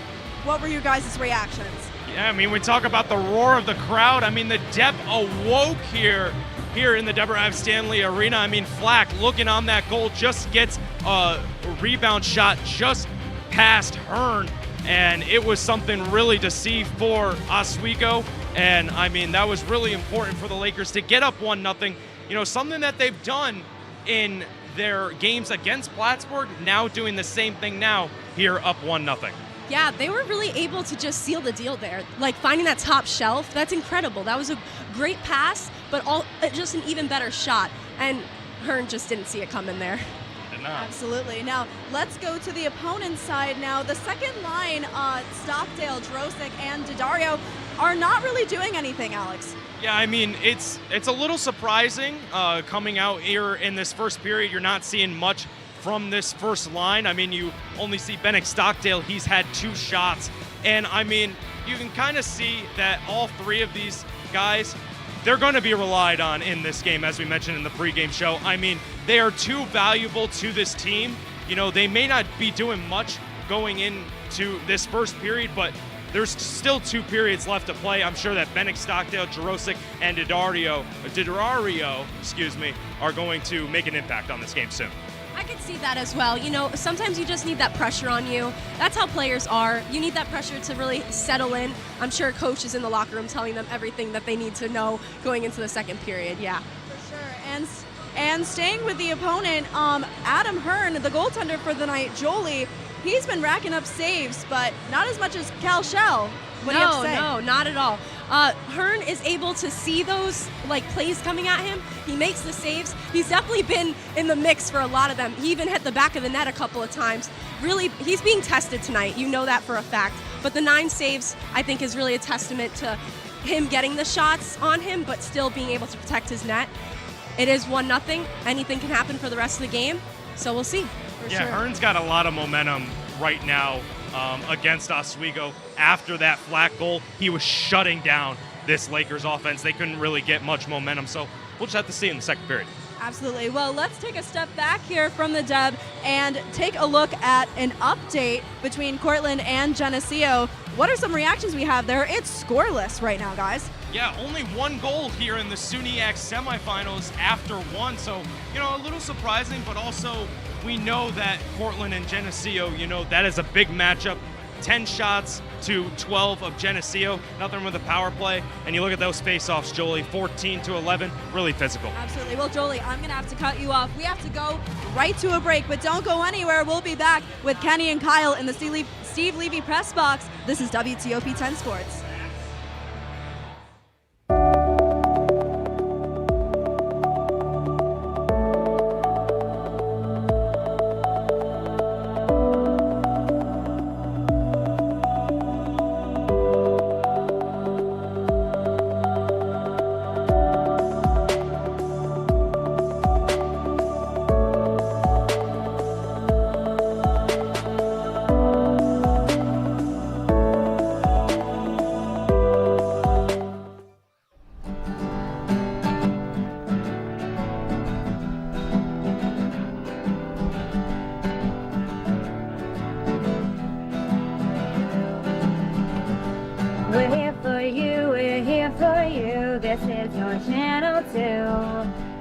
What were your guys' reactions? Yeah, I mean, we talk about the roar of the crowd. I mean, the depth awoke here in the Deborah F. Stanley Arena. I mean, Flack looking on that goal, just gets a rebound shot just past Hearn, and it was something really to see for Oswego. And I mean, that was really important for the Lakers to get up 1-0. Something that they've done in their games against Plattsburgh, now doing the same thing now here up 1-0. Yeah, they were really able to just seal the deal there. Like finding that top shelf, that's incredible. That was a great pass, but just an even better shot. And Hearn just didn't see it coming there. Absolutely. Now, let's go to the opponent's side now. The second line, Stockdale, Drosik, and Daddario are not really doing anything, Alex. Yeah, I mean, it's a little surprising coming out here in this first period. You're not seeing much from this first line. I mean, you only see Bennick Stockdale. He's had 2 shots. And, I mean, you can kind of see that all 3 of these guys, they're going to be relied on in this game, as we mentioned in the pregame show. I mean, they are too valuable to this team. They may not be doing much going into this first period, but there's still 2 periods left to play. I'm sure that Bennick Stockdale, Jarosik, and Daddario, are going to make an impact on this game soon. I could see that as well. Sometimes you just need that pressure on you. That's how players are. You need that pressure to really settle in. I'm sure coach is in the locker room telling them everything that they need to know going into the second period. Yeah. For sure. And staying with the opponent, Adam Hearn, the goaltender for the night, Jolie, he's been racking up saves, but not as much as Cal Shell. What do you have to say? No, not at all. Hearn is able to see those plays coming at him. He makes the saves. He's definitely been in the mix for a lot of them. He even hit the back of the net a couple of times. Really, he's being tested tonight. You know that for a fact. But the 9 saves, I think, is really a testament to him getting the shots on him, but still being able to protect his net. It is 1-0. Anything can happen for the rest of the game, so we'll see. Yeah, sure. Hearn's got a lot of momentum right now against Oswego. After that Flack goal, he was shutting down this Lakers offense. They couldn't really get much momentum, so we'll just have to see in the second period. Absolutely. Well, let's take a step back here from the Deb and take a look at an update between Cortland and Geneseo. What are some reactions we have there? It's scoreless right now, guys. Yeah, only 1 goal here in the SUNYAC semifinals after 1, so, a little surprising, but also we know that Cortland and Geneseo, that is a big matchup. 10 shots to 12 of Geneseo, nothing with a power play. And you look at those face-offs, Jolie, 14-11, really physical. Absolutely. Well, Jolie, I'm going to have to cut you off. We have to go right to a break, but don't go anywhere. We'll be back with Kenny and Kyle in the Steve Levy press box. This is WTOP 10 Sports.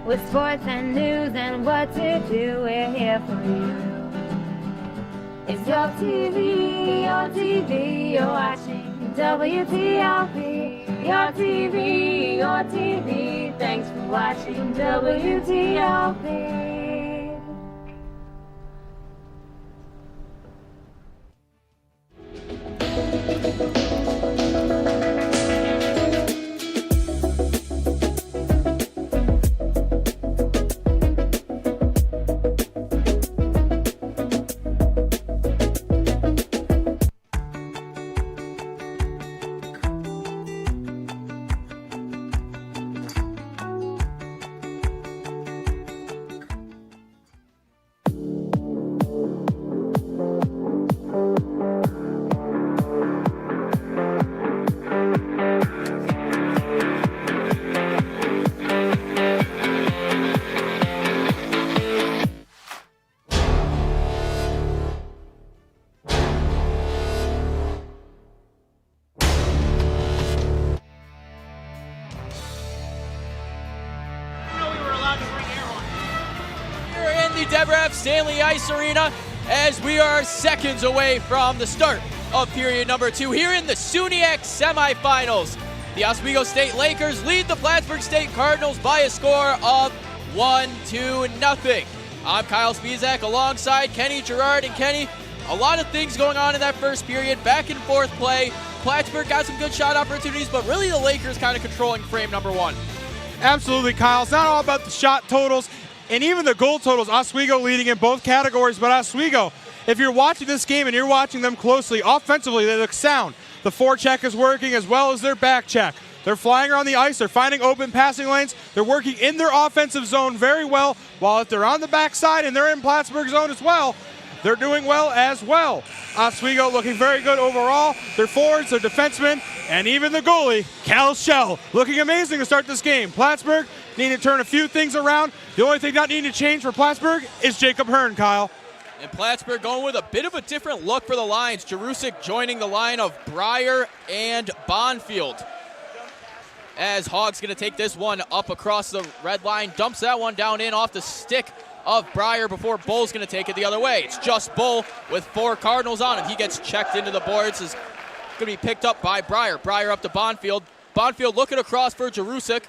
With sports and news and what to do, we're here for you. It's your TV, you're watching WTOP. Your TV, thanks for watching WTOP. Deborah Stanley Ice Arena as we are seconds away from the start of period number 2 here in the SUNYAC semifinals. The Oswego State Lakers lead the Plattsburgh State Cardinals by a score of 1-0. I'm Kyle Spizak alongside Kenny Gerard. And Kenny, a lot of things going on in that first period, back and forth play. Plattsburgh got some good shot opportunities, but really the Lakers kind of controlling frame number 1. Absolutely, Kyle. It's not all about the shot totals and even the goal totals. Oswego leading in both categories, but Oswego, if you're watching this game and you're watching them closely, offensively they look sound. The forecheck is working as well as their back check. They're flying around the ice. They're finding open passing lanes. They're working in their offensive zone very well, while if they're on the backside and they're in Plattsburgh zone as well, they're doing well as well. Oswego looking very good overall. Their forwards, their defensemen, and even the goalie, Cal Shell, looking amazing to start this game. Plattsburgh needing to turn a few things around. The only thing not needing to change for Plattsburgh is Jacob Hearn, Kyle. And Plattsburgh going with a bit of a different look for the lines. Jerusik joining the line of Breyer and Bonfield. As Hogg's going to take this one up across the red line, dumps that one down in off the stick of Breyer before Bull's going to take it the other way. It's just Bull with 4 Cardinals on him. He gets checked into the boards. Is going to be picked up by Breyer. Breyer up to Bonfield. Bonfield looking across for Jerusik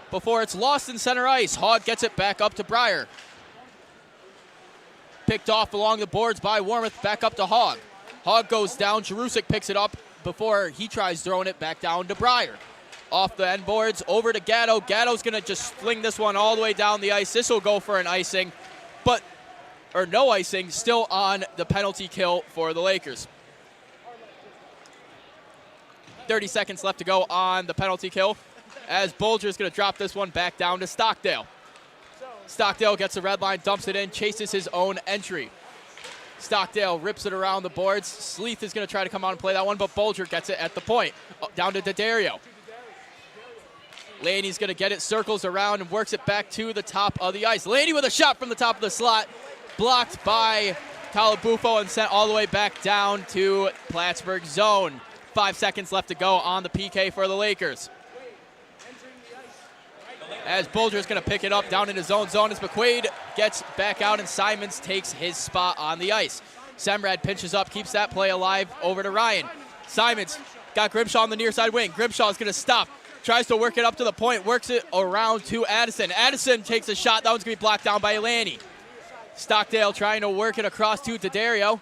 before it's lost in center ice. Hogg gets it back up to Breyer. Picked off along the boards by Warmouth, back up to Hogg. Hogg goes down, Jerusik picks it up before he tries throwing it back down to Breyer. Off the end boards, over to Gatto. Gatto's gonna just fling this one all the way down the ice. This will go for an icing, or no icing, still on the penalty kill for the Lakers. 30 seconds left to go on the penalty kill as Bolger's gonna drop this one back down to Stockdale. Stockdale gets the red line, dumps it in, chases his own entry. Stockdale rips it around the boards. Sleeth is going to try to come out and play that one, but Bolger gets it at the point. Down to D'Addario. Laney's going to get it, circles around, and works it back to the top of the ice. Laney with a shot from the top of the slot, blocked by Calabufo and sent all the way back down to Plattsburgh zone. 5 seconds left to go on the PK for the Lakers. As Bolger's going to pick it up down in his own zone as McQuaid gets back out and Simons takes his spot on the ice. Semrad pinches up, keeps that play alive over to Ryan. Simons got Grimshaw on the near side wing. Grimshaw is going to stop, tries to work it up to the point, works it around to Addison. Addison takes a shot. That one's going to be blocked down by Elani. Stockdale trying to work it across to D'Addario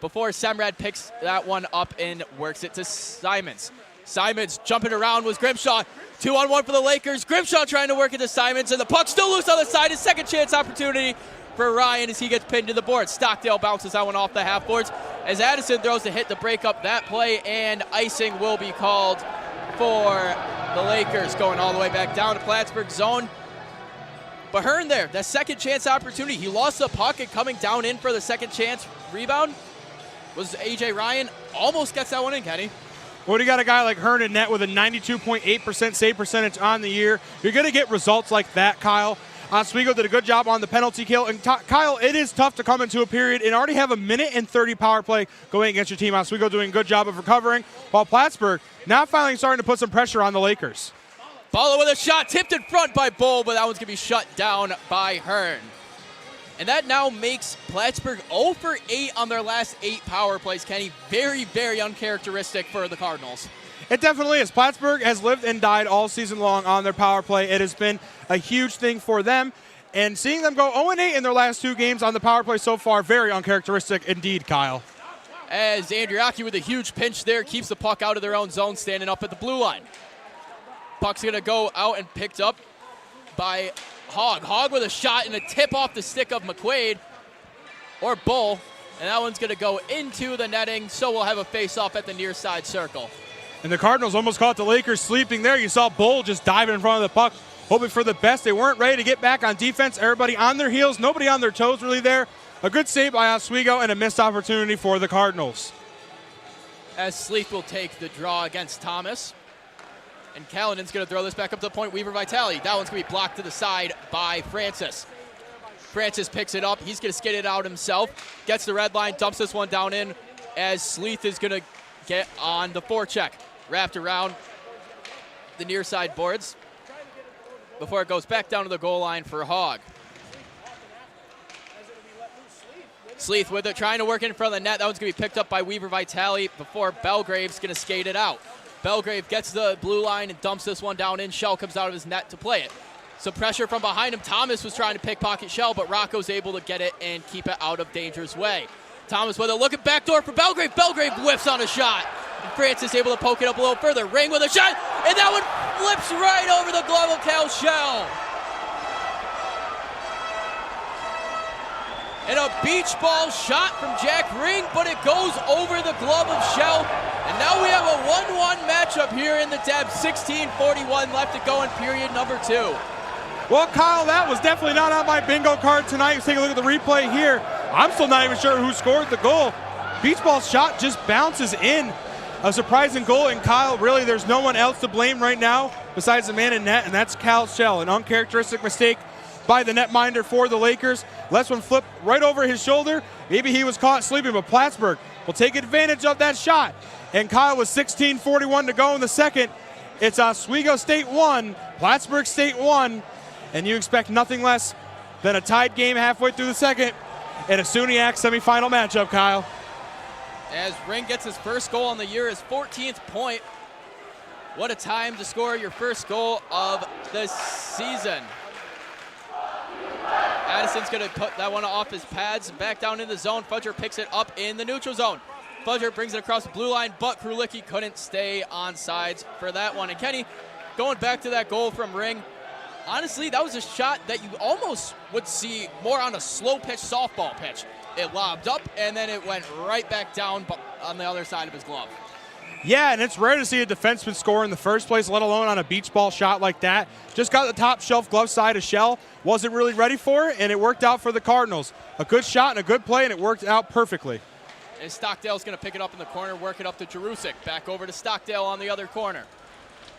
before Semrad picks that one up and works it to Simons. Simons jumping around was Grimshaw. 2-on-1 for the Lakers. Grimshaw trying to work it to Simons, and the puck still loose on the side. His second chance opportunity for Ryan as he gets pinned to the board. Stockdale bounces that one off the half boards as Addison throws a hit to break up that play, and icing will be called for the Lakers, going all the way back down to Plattsburgh zone. But Hearn there, that second chance opportunity. He lost the puck, and coming down in for the second chance rebound was A.J. Ryan. Almost gets that one in, Kenny. When you got a guy like Hearn in net with a 92.8% save percentage on the year, you're going to get results like that, Kyle. Oswego did a good job on the penalty kill. And Kyle, it is tough to come into a period and already have a minute and 30 power play going against your team. Oswego doing a good job of recovering, while Plattsburgh now finally starting to put some pressure on the Lakers. Balla with a shot, tipped in front by Bull, but that one's going to be shut down by Hearn. And that now makes Plattsburgh 0 for 8 on their last 8 power plays, Kenny. Very, very uncharacteristic for the Cardinals. It definitely is. Plattsburgh has lived and died all season long on their power play. It has been a huge thing for them. And seeing them go 0-8 in their last 2 games on the power play so far, very uncharacteristic indeed, Kyle. As Andriaki with a huge pinch there keeps the puck out of their own zone, standing up at the blue line. Puck's going to go out and picked up by Hogg. Hogg with a shot and a tip off the stick of McQuaid or Bull, and that one's going to go into the netting, so we'll have a face-off at the near side circle. And the Cardinals almost caught the Lakers sleeping there. You saw Bull just diving in front of the puck, hoping for the best. They weren't ready to get back on defense. Everybody on their heels, nobody on their toes really there. A good save by Oswego and a missed opportunity for the Cardinals. As Sleeth will take the draw against Thomas. And Callanan's going to throw this back up to the point. Weaver Vitale. That one's going to be blocked to the side by Francis. Francis picks it up. He's going to skid it out himself. Gets the red line, dumps this one down in as Sleeth is going to get on the forecheck. Wrapped around the near side boards before it goes back down to the goal line for Hogg. Sleeth with it, trying to work in front of the net. That one's going to be picked up by Weaver Vitale before Belgrave's going to skate it out. Belgrave gets the blue line and dumps this one down in. Shell comes out of his net to play it. Some pressure from behind him. Thomas was trying to pickpocket Shell, but Rocco's able to get it and keep it out of danger's way. Thomas with a look at backdoor for Belgrave. Belgrave whiffs on a shot. And Francis able to poke it up a little further. Ring with a shot, and that one flips right over the glove of Cal Shell. And a beach ball shot from Jack Ring, but it goes over the glove of Shell. And now we have a 1-1 matchup here in the Deb. 16:41 left to go in period number 2. Well, Kyle, that was definitely not on my bingo card tonight. Let's take a look at the replay here. I'm still not even sure who scored the goal. Beach ball shot just bounces in. A surprising goal, and Kyle, really, there's no one else to blame right now besides the man in net, and that's Cal Shell. An uncharacteristic mistake by the netminder for the Lakers. Lets one flip right over his shoulder. Maybe he was caught sleeping, but Plattsburgh will take advantage of that shot. And Kyle, with 16:41 to go in the second, it's Oswego State 1, Plattsburgh State 1, and you expect nothing less than a tied game halfway through the second and a SUNYAC semifinal matchup, Kyle. As Ring gets his first goal on the year, his 14th point. What a time to score your first goal of the season. Addison's going to put that one off his pads and back down in the zone. Fudger picks it up in the neutral zone. Fudger brings it across the blue line, but Krulicki couldn't stay on sides for that one. And Kenny, going back to that goal from Ring, honestly, that was a shot that you almost would see more on a slow pitch softball pitch. It lobbed up, and then it went right back down on the other side of his glove. Yeah, and it's rare to see a defenseman score in the first place, let alone on a beach ball shot like that. Just got the top shelf glove side of Shell. Wasn't really ready for it, and it worked out for the Cardinals. A good shot and a good play, and it worked out perfectly. And Stockdale's going to pick it up in the corner, work it up to Jerusik. Back over to Stockdale on the other corner.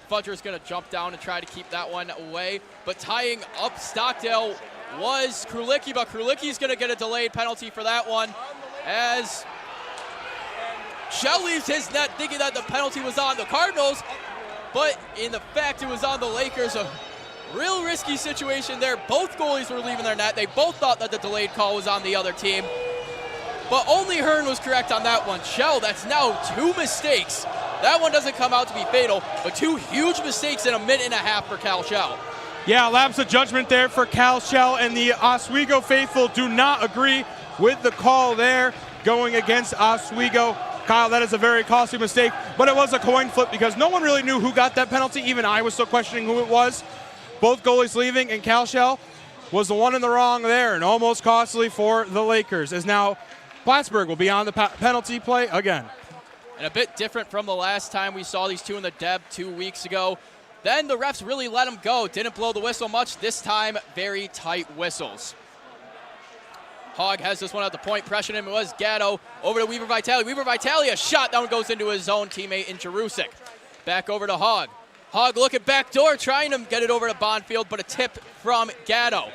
Fudger's going to jump down and try to keep that one away. But tying up Stockdale was Krulicki, but Krulicki's going to get a delayed penalty for that one as Shell leaves his net thinking that the penalty was on the Cardinals, but in the fact it was on the Lakers. A real risky situation there. Both goalies were leaving their net. They both thought that the delayed call was on the other team, but only Hearn was correct on that one. Shell, that's now 2 mistakes. That one doesn't come out to be fatal, but 2 huge mistakes in a minute and a half for Cal Shell. Yeah, lapse of judgment there for Cal Shell, and the Oswego faithful do not agree with the call there going against Oswego. Kyle, that is a very costly mistake, but it was a coin flip because no one really knew who got that penalty. Even I was still questioning who it was. Both goalies leaving, and Cal Shell was the one in the wrong there, and almost costly for the Lakers, as now Plattsburgh will be on the penalty play again. And a bit different from the last time we saw these two in the Deb 2 weeks ago. Then the refs really let them go. Didn't blow the whistle much. This time, very tight whistles. Hogg has this one at the point. Pressuring him. It was Gatto over to Weaver Vitale. Weaver Vitale, a shot. That one goes into his own teammate in Jerusik. Back over to Hogg. Hogg looking back door, trying to get it over to Bonfield, but a tip from Gatto.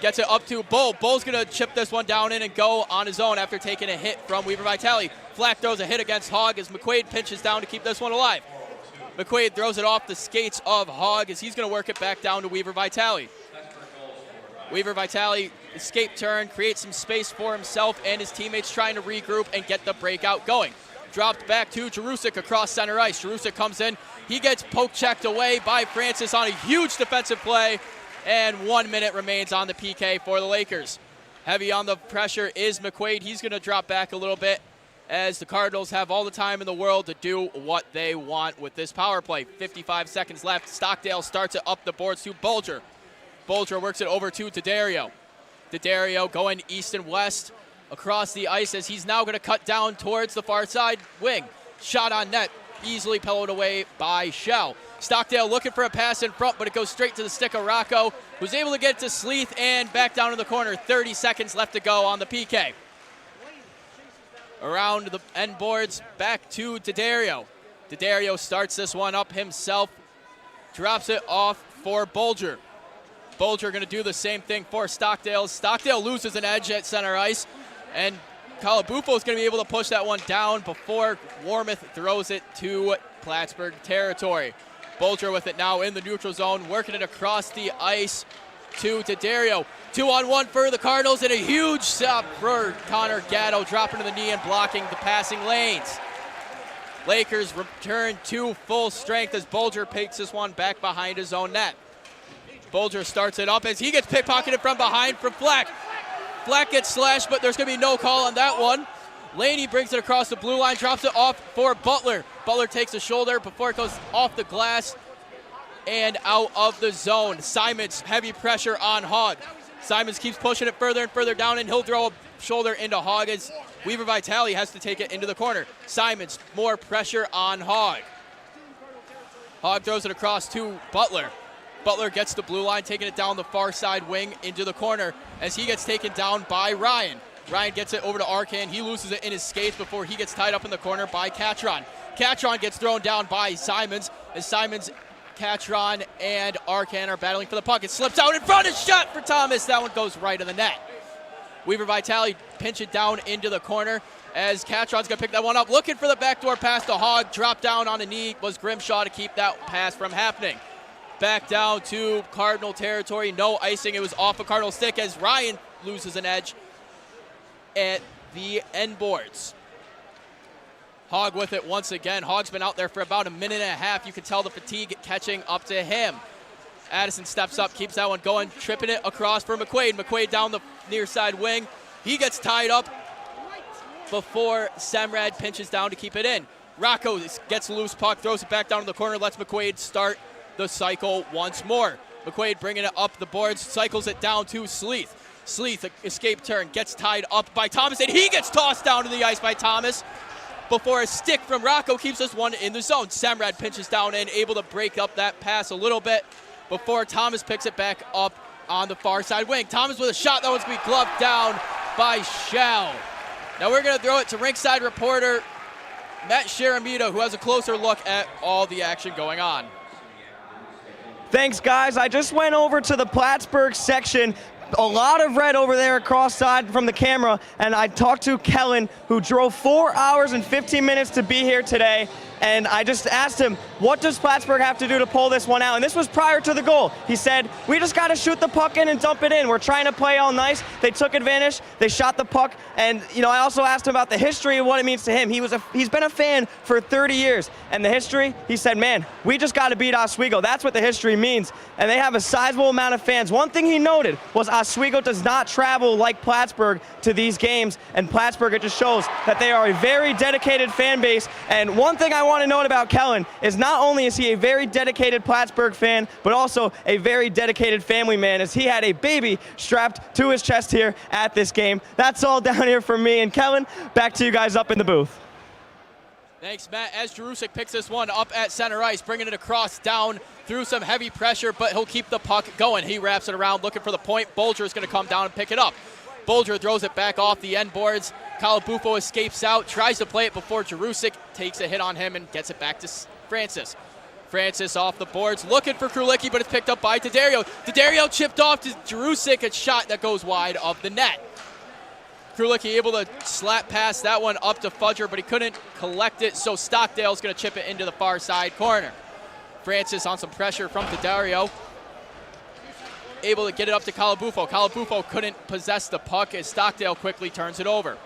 Gets it up to Bull. Bull's going to chip this one down in and go on his own after taking a hit from Weaver Vitale. Flack throws a hit against Hogg as McQuaid pinches down to keep this one alive. McQuaid throws it off the skates of Hogg as he's going to work it back down to Weaver Vitale. Weaver Vitale, escape turn, creates some space for himself and his teammates trying to regroup and get the breakout going. Dropped back to Jerusik across center ice. Jerusik comes in. He gets poke-checked away by Francis on a huge defensive play, and 1 minute remains on the PK for the Lakers. Heavy on the pressure is McQuaid. He's going to drop back a little bit as the Cardinals have all the time in the world to do what they want with this power play. 55 seconds left. Stockdale starts it up the boards to Bulger. Bulger works it over to D'Addario. D'Addario going east and west across the ice as he's now going to cut down towards the far side wing. Shot on net, easily pillowed away by Shell. Stockdale looking for a pass in front, but it goes straight to the stick of Rocco, who's able to get it to Sleeth and back down in the corner. 30 seconds left to go on the PK. Around the end boards, back to D'Addario. D'Addario starts this one up himself, drops it off for Bulger. Bulger going to do the same thing for Stockdale. Stockdale loses an edge at center ice, and Calabufo is going to be able to push that one down before Warmouth throws it to Plattsburgh territory. Bulger with it now in the neutral zone, working it across the ice to Dario. 2-on-1 for the Cardinals, and a huge stop for Connor Gatto, dropping to the knee and blocking the passing lanes. Lakers return to full strength as Bulger takes this one back behind his own net. Bulger starts it up as he gets pickpocketed from behind from Flack. Flack gets slashed, but there's going to be no call on that one. Laney brings it across the blue line, drops it off for Butler. Butler takes a shoulder before it goes off the glass and out of the zone. Simons, heavy pressure on Hogg. Simons keeps pushing it further and further down, and he'll throw a shoulder into Hogg as Weaver Vitale has to take it into the corner. Simons, more pressure on Hogg. Hogg throws it across to Butler. Butler gets the blue line, taking it down the far side wing into the corner as he gets taken down by Ryan. Ryan gets it over to Arcan. He loses it in his skates before he gets tied up in the corner by Catron. Catron gets thrown down by Simons as Simons, Catron, and Arcan are battling for the puck. It slips out in front, a shot for Thomas. That one goes right in the net. Weaver Vitale pinch it down into the corner as Catron's going to pick that one up. Looking for the backdoor pass to Hogg. Drop down on a knee was Grimshaw to keep that pass from happening. Back down to Cardinal territory. No icing. It was off a Cardinal stick as Ryan loses an edge at the end boards. Hogg with it once again. Hogg's been out there for about a minute and a half. You can tell the fatigue catching up to him. Addison steps up, keeps that one going, tripping it across for McQuaid. McQuaid down the near side wing. He gets tied up before Semrad pinches down to keep it in. Rocco gets a loose puck, throws it back down to the corner, lets McQuaid start the cycle once more. McQuaid bringing it up the boards, cycles it down to Sleeth. Sleeth, escape turn, gets tied up by Thomas, and he gets tossed down to the ice by Thomas before a stick from Rocco keeps this one in the zone. Semrad pinches down in, able to break up that pass a little bit before Thomas picks it back up on the far side wing. Thomas with a shot, that one's going to be gloved down by Shell. Now we're going to throw it to rinkside reporter Matt Sharamita, who has a closer look at all the action going on. Thanks, guys. I just went over to the Plattsburgh section. A lot of red over there across side from the camera, and I talked to Kellen, who drove 4 hours and 15 minutes to be here today, and I just asked him, what does Plattsburgh have to do to pull this one out? And this was prior to the goal. He said, we just got to shoot the puck in and dump it in. We're trying to play all nice. They took advantage. They shot the puck, and I also asked him about the history of what it means to him. He's been a fan for 30 years, and the history, he said, man, we just got to beat Oswego. That's what the history means, and they have a sizable amount of fans. One thing he noted was Oswego does not travel like Plattsburgh to these games, and Plattsburgh, it just shows that they are a very dedicated fan base. And one thing I want to note about Kellen is not only is he a very dedicated Plattsburgh fan, but also a very dedicated family man, as he had a baby strapped to his chest here at this game. That's all down here from me. And Kellen, back to you guys up in the booth. Thanks, Matt. As Jarusik picks this one up at center ice, bringing it across down through some heavy pressure, but he'll keep the puck going. He wraps it around, looking for the point. Bulger is going to come down and pick it up. Bulger throws it back off the end boards. Calabufo escapes out, tries to play it before Jarusik takes a hit on him and gets it back to Francis. Francis off the boards, looking for Krulicki, but it's picked up by Daddario. Daddario chipped off to Jarusik, a shot that goes wide of the net. Krulicki able to slap past that one up to Fudger, but he couldn't collect it, so Stockdale's going to chip it into the far side corner. Francis on some pressure from Daddario, able to get it up to Calabufo. Calabufo couldn't possess the puck as Stockdale quickly turns it over.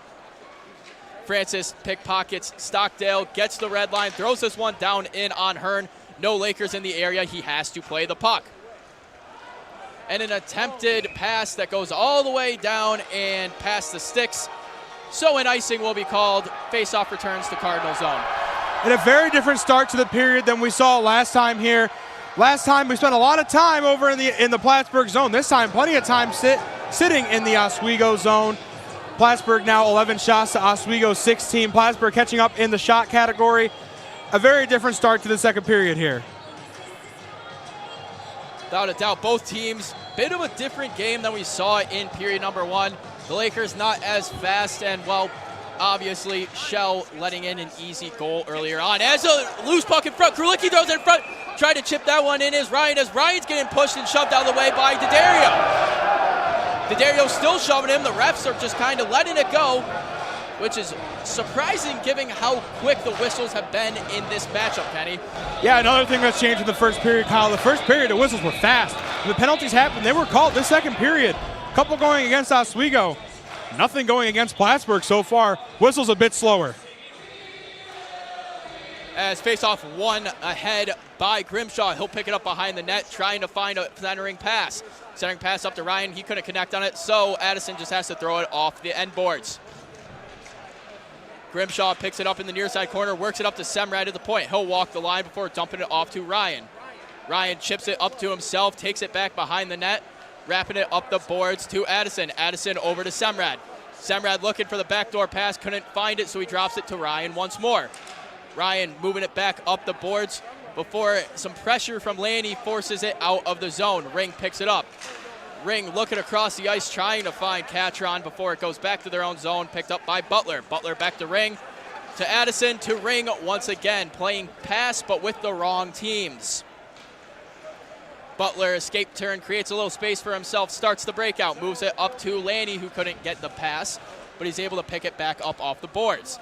Francis pickpockets Stockdale, gets the red line, throws this one down in on Hearn. No Lakers in the area, he has to play the puck. And an attempted pass that goes all the way down and past the sticks. So an icing will be called. Face-off returns to Cardinal zone. And a very different start to the period than we saw last time here. Last time we spent a lot of time over in the Plattsburgh zone. This time, plenty of time sitting in the Oswego zone. Plattsburgh now 11 shots to Oswego 16. Plattsburgh catching up in the shot category. A very different start to the second period here. Without a doubt, both teams, bit of a different game than we saw in period number one. The Lakers not as fast, and well, obviously Shell letting in an easy goal earlier on. As a loose puck in front, Krulicki throws it in front, tried to chip that one in as Ryan's getting pushed and shoved out of the way by Daddario. Daddario's still shoving him. The refs are just kind of letting it go, which is surprising given how quick the whistles have been in this matchup, Kenny. Yeah, another thing that's changed in the first period, Kyle. The first period, the whistles were fast. The penalties happened. They were called this second period. A couple going against Oswego. Nothing going against Plattsburgh so far. Whistle's a bit slower. As face-off one ahead by Grimshaw. He'll pick it up behind the net, trying to find a centering pass. Centering pass up to Ryan. He couldn't connect on it, so Addison just has to throw it off the end boards. Grimshaw picks it up in the near side corner, works it up to Semrad at the point. He'll walk the line before dumping it off to Ryan. Ryan chips it up to himself, takes it back behind the net, wrapping it up the boards to Addison. Addison over to Semrad. Semrad looking for the backdoor pass, couldn't find it, so he drops it to Ryan once more. Ryan moving it back up the boards before some pressure from Laney forces it out of the zone. Ring picks it up. Ring looking across the ice, trying to find Catron before it goes back to their own zone, picked up by Butler. Butler back to Ring, to Addison, to Ring once again, playing pass but with the wrong teams. Butler escape turn, creates a little space for himself, starts the breakout, moves it up to Laney, who couldn't get the pass, but he's able to pick it back up off the boards.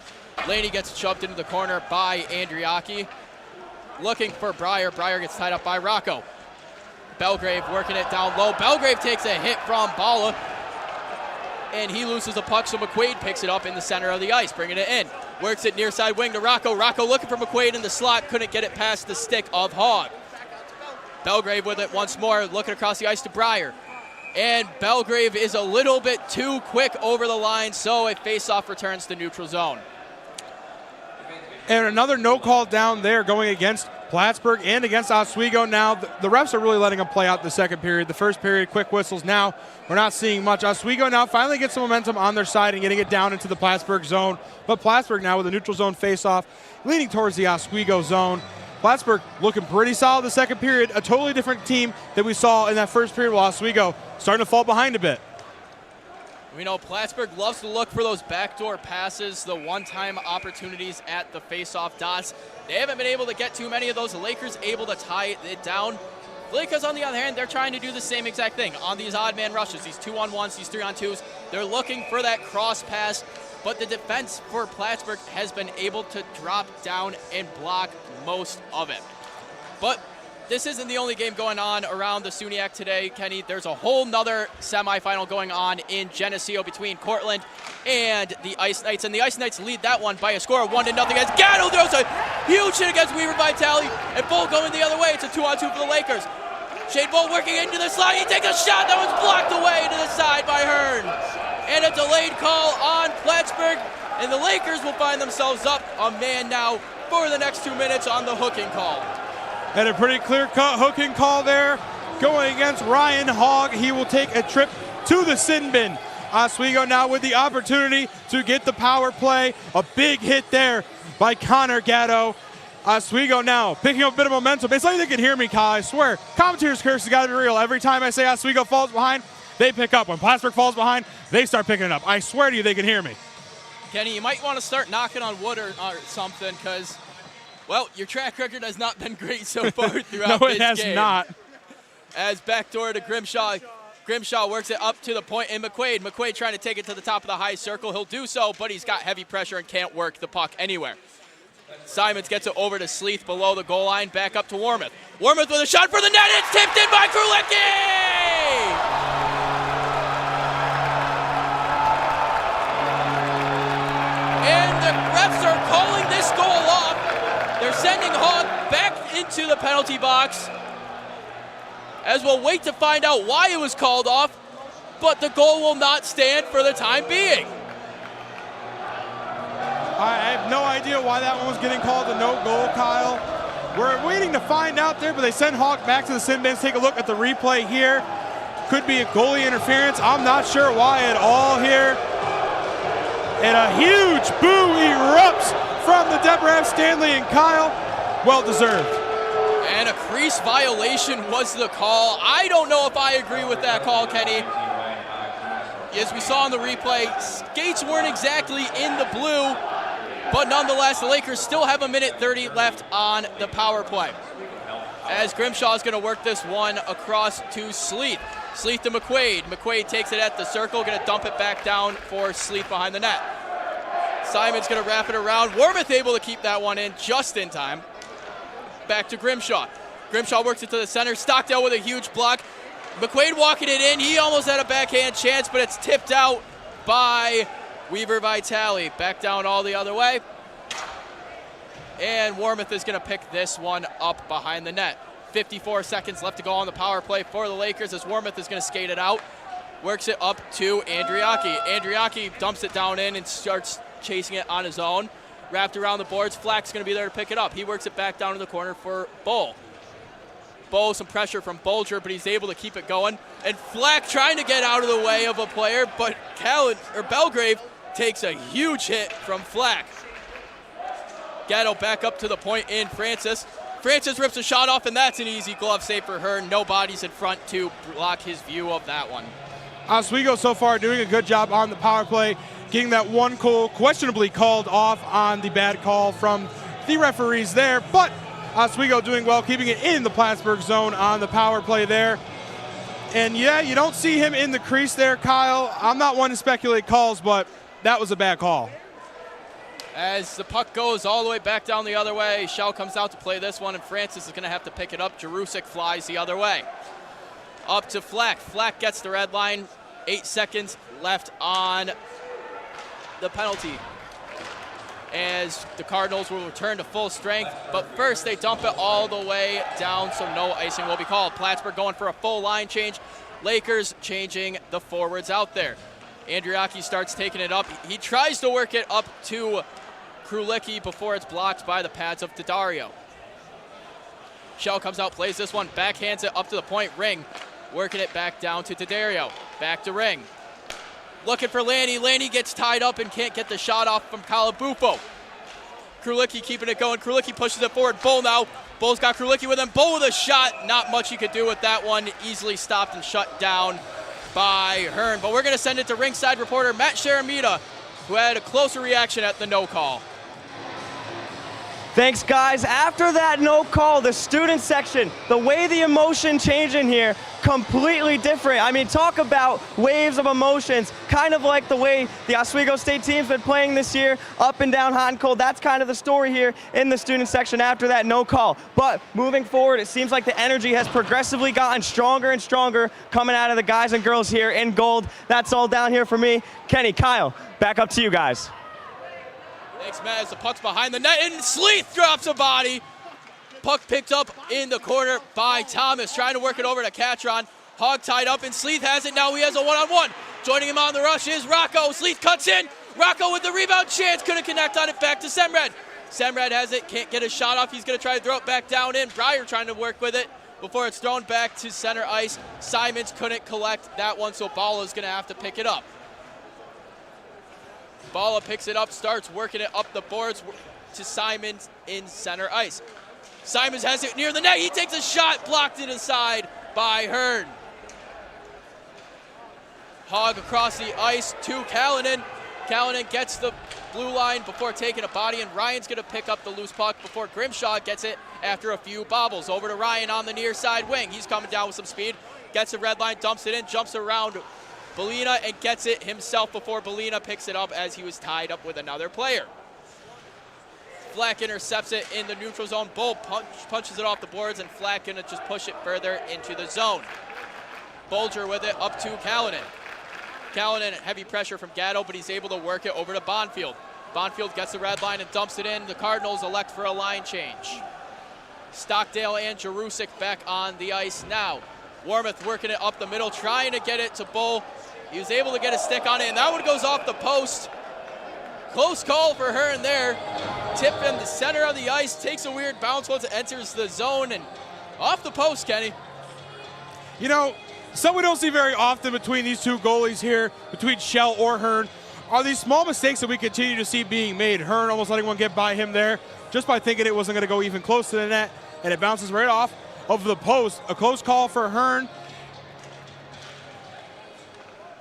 Laney gets shoved into the corner by Andriaki. Looking for Breyer. Breyer gets tied up by Rocco. Belgrave working it down low. Belgrave takes a hit from Bala, and he loses the puck, so McQuaid picks it up in the center of the ice, bringing it in. Works it near side wing to Rocco. Rocco looking for McQuaid in the slot, couldn't get it past the stick of Hogg. Belgrave with it once more, looking across the ice to Breyer. And Belgrave is a little bit too quick over the line, so a face-off returns to neutral zone. And another no call down there going against Plattsburgh and against Oswego. Now, the refs are really letting them play out the second period. The first period, quick whistles. Now, we're not seeing much. Oswego now finally gets some momentum on their side and getting it down into the Plattsburgh zone. But Plattsburgh now with a neutral zone face-off, leaning towards the Oswego zone. Plattsburgh looking pretty solid the second period. A totally different team that we saw in that first period, while Oswego starting to fall behind a bit. We know Plattsburgh loves to look for those backdoor passes, the one-time opportunities at the face-off dots. They haven't been able to get too many of those. The Lakers able to tie it down. The Lakers, on the other hand, they're trying to do the same exact thing on these odd man rushes, these 2-on-1s, these 3-on-2s. They're looking for that cross pass, but the defense for Plattsburgh has been able to drop down and block most of it. But this isn't the only game going on around the SUNYAC today, Kenny. There's a whole nother semifinal going on in Geneseo between Cortland and the Ice Knights, and the Ice Knights lead that one by a score of 1-0 as Gatto throws a huge hit against Weaver Vitale, and Bull going the other way. It's a 2-on-2 for the Lakers. Shane Bull working into the slot. He takes a shot that was blocked away to the side by Hearn. And a delayed call on Plattsburgh, and the Lakers will find themselves up a man now for the next 2 minutes on the hooking call. And a pretty clear-cut hooking call there going against Ryan Hogg. He will take a trip to the sin bin. Oswego now with the opportunity to get the power play. A big hit there by Connor Gatto. Oswego now picking up a bit of momentum. It's like they can hear me, Kyle, I swear. Commentators' curse has got to be real. Every time I say Oswego falls behind, they pick up. When Plattsburgh falls behind, they start picking it up. I swear to you, they can hear me. Kenny, you might want to start knocking on wood or something, because, well, your track record has not been great so far throughout No, this it has game. not. As backdoor to Grimshaw. Grimshaw works it up to the point, and McQuaid. McQuaid trying to take it to the top of the high circle. He'll do so, but he's got heavy pressure and can't work the puck anywhere. Simons gets it over to Sleeth below the goal line, back up to Warmouth. Warmouth with a shot for the net. It's tipped in by Krulicki! And the refs are calling this goal off. They're sending Hogg back into the penalty box, as we'll wait to find out why it was called off, but the goal will not stand for the time being. I have no idea why that one was getting called a no goal, Kyle. We're waiting to find out there, but they send Hogg back to the sin bins. Take a look at the replay here. Could be a goalie interference. I'm not sure why at all here. And a huge boo erupts from the Deborah F. Stanley and Kyle. Well deserved. And a crease violation was the call. I don't know if I agree with that call, Kenny. As we saw in the replay, skates weren't exactly in the blue, but nonetheless, the Lakers still have 1:30 left on the power play. As Grimshaw's going to work this one across to Sleeth. Sleeth to McQuaid. McQuaid takes it at the circle, going to dump it back down for Sleeth behind the net. Simon's going to wrap it around. Warmouth able to keep that one in just in time. Back to Grimshaw. Grimshaw works it to the center. Stockdale with a huge block. McQuaid walking it in. He almost had a backhand chance, but it's tipped out by Weaver Vitale. Back down all the other way. And Warmoth is going to pick this one up behind the net. 54 seconds left to go on the power play for the Lakers as Warmoth is going to skate it out. Works it up to Andriaki. Andriaki dumps it down in and starts chasing it on his own. Wrapped around the boards. Flack's going to be there to pick it up. He works it back down to the corner for Bull. Bull, some pressure from Bulger, but he's able to keep it going. And Flack trying to get out of the way of a player, but Belgrave takes a huge hit from Flack. Gatto back up to the point in Francis. Francis rips a shot off, and that's an easy glove save for her. No bodies in front to block his view of that one. Oswego so far doing a good job on the power play, getting that one goal questionably called off on the bad call from the referees there, but Oswego doing well, keeping it in the Plattsburgh zone on the power play there. And yeah, you don't see him in the crease there, Kyle. I'm not one to speculate calls, but that was a bad call. As the puck goes all the way back down the other way, Schell comes out to play this one, and Francis is going to have to pick it up. Jarusic flies the other way. Up to Flack. Flack gets the red line. 8 seconds left on the penalty, as the Cardinals will return to full strength. But first, they dump it all the way down, so no icing will be called. Plattsburgh going for a full line change. Lakers changing the forwards out there. Andriaki starts taking it up. He tries to work it up to Krulicki before it's blocked by the pads of Daddario. Schell comes out, plays this one, backhands it up to the point. Ring working it back down to Daddario. Back to Ring. Looking for Lanny. Lanny gets tied up and can't get the shot off from Calabufo. Krulicki keeping it going. Krulicki pushes it forward. Bull now. Bull's got Krulicki with him. Bull with a shot. Not much he could do with that one. Easily stopped and shut down by Hearn. But we're going to send it to ringside reporter Matt Sharamita, who had a closer reaction at the no call. Thanks, guys. After that no call, the student section, the way the emotion changed in here, completely different. I mean, talk about waves of emotions, kind of like the way the Oswego State team's been playing this year, up and down, hot and cold. That's kind of the story here in the student section after that no call. But moving forward, it seems like the energy has progressively gotten stronger and stronger coming out of the guys and girls here in gold. That's all down here for me. Kenny, Kyle, back up to you guys. Thanks, Matt, as the puck's behind the net, and Sleeth drops a body. Puck picked up in the corner by Thomas, trying to work it over to Catron. Hog tied up, and Sleeth has it now. He has a one-on-one. Joining him on the rush is Rocco. Sleeth cuts in. Rocco with the rebound chance. Couldn't connect on it. Back to Semrad. Semrad has it. Can't get a shot off. He's going to try to throw it back down in. Breyer trying to work with it before it's thrown back to center ice. Simons couldn't collect that one, so Bala's going to have to pick it up. Bala picks it up, starts working it up the boards to Simons in center ice. Simons has it near the net. He takes a shot, blocked to the side by Hearn. Hog across the ice to Callanan. Callanan gets the blue line before taking a body, and Ryan's going to pick up the loose puck before Grimshaw gets it after a few bobbles. Over to Ryan on the near side wing. He's coming down with some speed. Gets the red line, dumps it in, jumps around Belina and gets it himself before Belina picks it up as he was tied up with another player. Flack intercepts it in the neutral zone. Bull punches it off the boards, and Flack gonna just push it further into the zone. Bulger with it up to Callanan. Callanan, heavy pressure from Gatto, but he's able to work it over to Bonfield. Bonfield gets the red line and dumps it in. The Cardinals elect for a line change. Stockdale and Jarusic back on the ice now. Warmoth working it up the middle, trying to get it to Bull. He was able to get a stick on it, and that one goes off the post. Close call for Hearn there. Tip in the center of the ice, takes a weird bounce once it enters the zone, and off the post, Kenny. You know, something we don't see very often between these two goalies here, between Schell or Hearn, are these small mistakes that we continue to see being made. Hearn almost letting one get by him there, just by thinking it wasn't going to go even close to the net, and it bounces right off of the post. A close call for Hearn.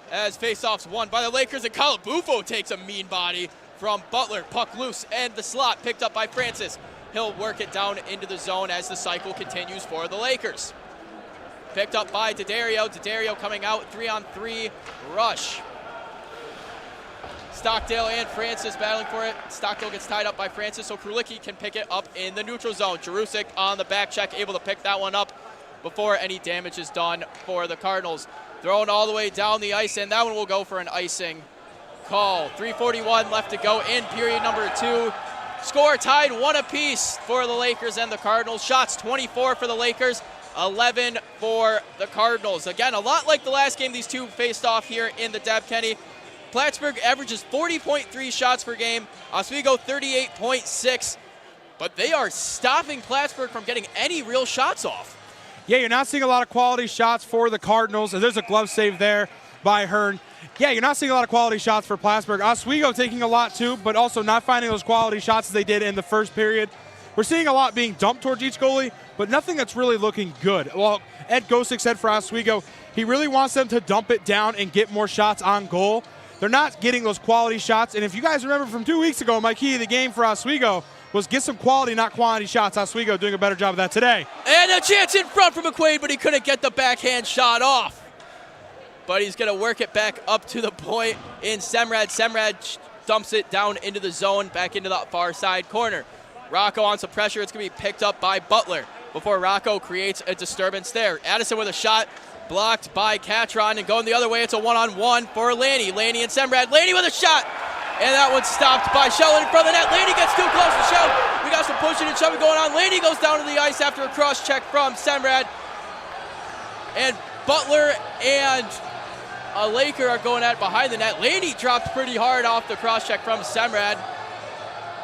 As faceoffs won by the Lakers, and Calabufo takes a mean body from Butler. Puck loose, and the slot picked up by Francis. He'll work it down into the zone as the cycle continues for the Lakers. Picked up by Daddario. Daddario coming out, 3-on-3 rush. Stockdale and Francis battling for it. Stockdale gets tied up by Francis, so Krulicki can pick it up in the neutral zone. Jarusic on the back check, able to pick that one up before any damage is done for the Cardinals. Thrown all the way down the ice, and that one will go for an icing call. 3:41 left to go in period number 2. Score tied 1 apiece for the Lakers and the Cardinals. Shots 24 for the Lakers, 11 for the Cardinals. Again, a lot like the last game these two faced off here in the Deb Kenny. Plattsburgh averages 40.3 shots per game. Oswego 38.6. But they are stopping Plattsburgh from getting any real shots off. Yeah, you're not seeing a lot of quality shots for the Cardinals. And there's a glove save there by Hearn. Yeah, you're not seeing a lot of quality shots for Plattsburgh. Oswego taking a lot too, but also not finding those quality shots as they did in the first period. We're seeing a lot being dumped towards each goalie, but nothing that's really looking good. Well, Ed Gosick said for Oswego, he really wants them to dump it down and get more shots on goal. They're not getting those quality shots. And if you guys remember from 2 weeks ago, my key to the game for Oswego was get some quality, not quantity shots. Oswego doing a better job of that today. And a chance in front for McQuaid, but he couldn't get the backhand shot off. But he's going to work it back up to the point in Semrad. Semrad dumps it down into the zone, back into the far side corner. Rocco on some pressure. It's going to be picked up by Butler before Rocco creates a disturbance there. Addison with a shot, blocked by Catron, and going the other way, it's a one-on-one for Laney. Laney and Semrad. Laney with a shot, and that one's stopped by Shell in front of the net. Laney gets too close to Shell. We got some pushing and shoving going on. Laney goes down to the ice after a cross check from Semrad. And Butler and a Laker are going at behind the net. Laney dropped pretty hard off the cross check from Semrad,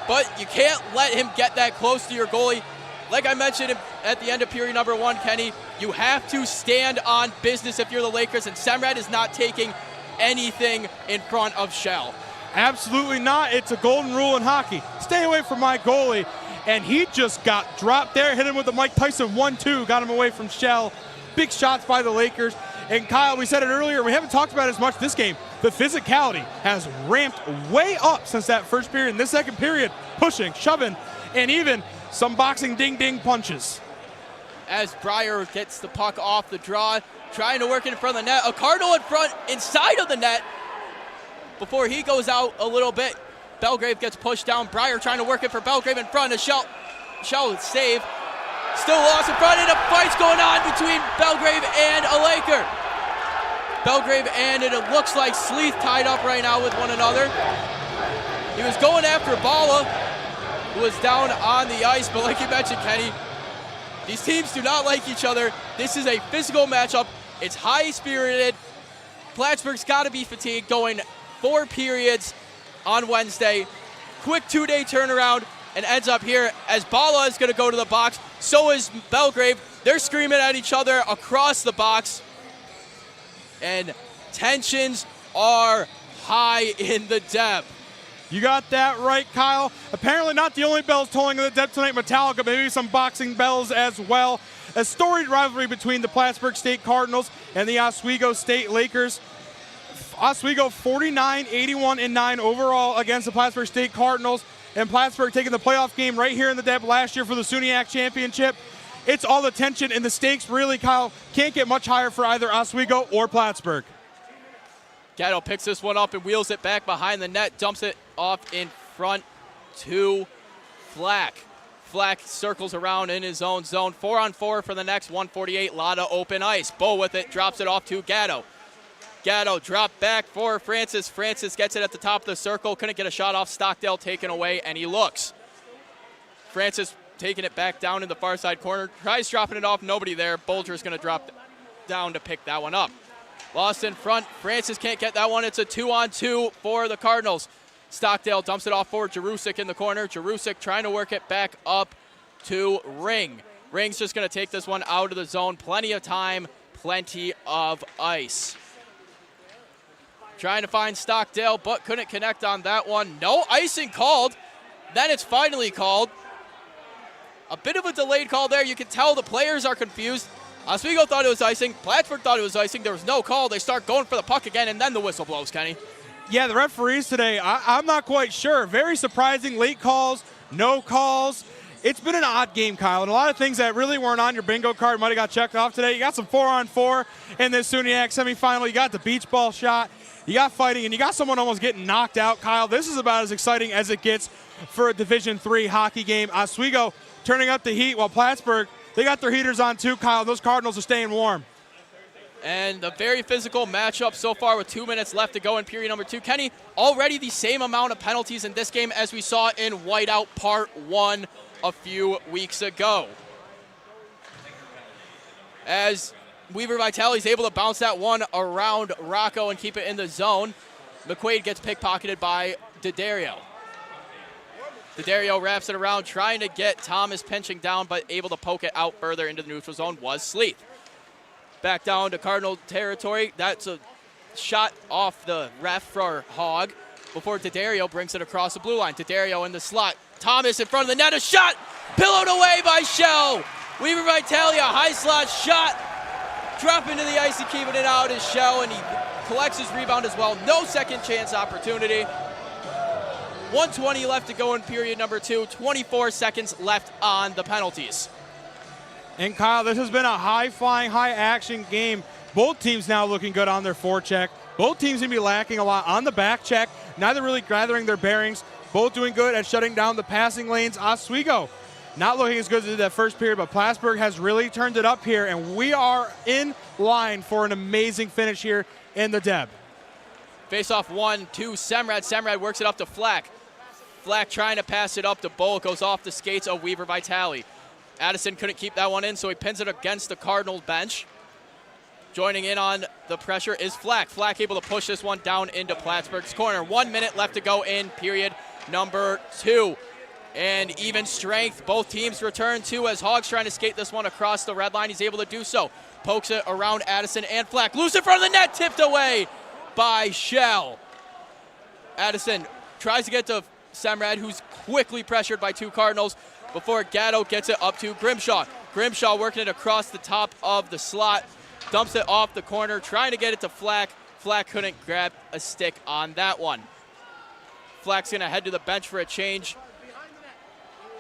but you can't let him get that close to your goalie. Like I mentioned at the end of period number 1, Kenny, you have to stand on business if you're the Lakers, and Semrad is not taking anything in front of Shell. Absolutely not. It's a golden rule in hockey. Stay away from my goalie. And he just got dropped there, hit him with the Mike Tyson 1-2, got him away from Shell. Big shots by the Lakers. And Kyle, we said it earlier, we haven't talked about it as much this game. The physicality has ramped way up since that first period. In this second period, pushing, shoving, and even some boxing ding-ding punches. As Breyer gets the puck off the draw, trying to work in front of the net. A Cardinal in front, inside of the net, before he goes out a little bit. Belgrave gets pushed down. Breyer trying to work it for Belgrave in front. A Shell save. Still lost in front, and a fight's going on between Belgrave and a Laker. Belgrave and it looks like Sleeth tied up right now with one another. He was going after Bala, who was down on the ice, but like you mentioned, Kenny, these teams do not like each other. This is a physical matchup. It's high-spirited. Plattsburgh's got to be fatigued, going 4 periods on Wednesday. Quick 2-day turnaround, and ends up here as Bala is going to go to the box. So is Belgrave. They're screaming at each other across the box. And tensions are high in the Deb. You got that right, Kyle. Apparently not the only bells tolling in the Deb tonight. Metallica, maybe some boxing bells as well. A storied rivalry between the Plattsburgh State Cardinals and the Oswego State Lakers. Oswego 49-81-9 overall against the Plattsburgh State Cardinals. And Plattsburgh taking the playoff game right here in the Deb last year for the SUNYAC championship. It's all the tension, and the stakes really, Kyle, can't get much higher for either Oswego or Plattsburgh. Gatto picks this one up and wheels it back behind the net, dumps it off in front to Flack. Flack circles around in his own zone. 4-on-4 for the next 148. Lotta open ice. Bo with it, drops it off to Gatto. Gatto drop back for Francis. Francis gets it at the top of the circle. Couldn't get a shot off. Stockdale taken away, and he looks. Francis taking it back down in the far side corner. Tries dropping it off. Nobody there. Bolger's going to drop down to pick that one up. Lost in front. Francis can't get that one. It's a 2-on-2 for the Cardinals. Stockdale dumps it off for Jarusic in the corner. Jarusic trying to work it back up to Ring. Ring's just going to take this one out of the zone. Plenty of time. Plenty of ice. Trying to find Stockdale, but couldn't connect on that one. No icing called. Then it's finally called. A bit of a delayed call there. You can tell the players are confused. Oswego thought it was icing. Plattsburgh thought it was icing. There was no call. They start going for the puck again, and then the whistle blows, Kenny. Yeah, the referees today, I'm not quite sure. Very surprising. Late calls, no calls. It's been an odd game, Kyle, and a lot of things that really weren't on your bingo card might have got checked off today. You got some 4-on-4 in this SUNYAC semifinal. You got the beach ball shot. You got fighting, and you got someone almost getting knocked out. Kyle, this is about as exciting as it gets for a Division III hockey game. Oswego turning up the heat while Plattsburgh they got their heaters on too, Kyle. Those Cardinals are staying warm. And a very physical matchup so far with 2 minutes left to go in period number 2. Kenny, already the same amount of penalties in this game as we saw in Whiteout Part 1 a few weeks ago. As Weaver Vitale is able to bounce that one around Rocco and keep it in the zone, McQuaid gets pickpocketed by D'Addario. D'Addario wraps it around, trying to get Thomas pinching down, but able to poke it out further into the neutral zone was Sleeth. Back down to Cardinal territory. That's a shot off the ref for Hogg before D'Addario brings it across the blue line. D'Addario in the slot. Thomas in front of the net. A shot pillowed away by Shell. Weaver Vitale, a high slot shot. Drop into the ice, keeping it out is Shell, and he collects his rebound as well. No second chance opportunity. 1:20 left to go in period number 2. 24 seconds left on the penalties. And Kyle, this has been a high-flying, high-action game. Both teams now looking good on their forecheck. Both teams going to be lacking a lot on the back check. Neither really gathering their bearings. Both doing good at shutting down the passing lanes. Oswego not looking as good as they did that first period, but Plattsburgh has really turned it up here, and we are in line for an amazing finish here in the Deb. Face-off 1-2, Semrad. Semrad works it up to Flack. Flack trying to pass it up to Bull. It goes off the skates of Weaver Vitale. Addison couldn't keep that one in, so he pins it against the Cardinals bench. Joining in on the pressure is Flack. Flack able to push this one down into Plattsburgh's corner. 1 minute left to go in period number 2. And even strength, both teams return to as Hogg's trying to skate this one across the red line. He's able to do so. Pokes it around Addison and Flack. Loose in front of the net, tipped away by Shell. Addison tries to get to Semrad, who's quickly pressured by 2 Cardinals before Gatto gets it up to Grimshaw. Grimshaw working it across the top of the slot. Dumps it off the corner, trying to get it to Flack. Flack couldn't grab a stick on that one. Flack's going to head to the bench for a change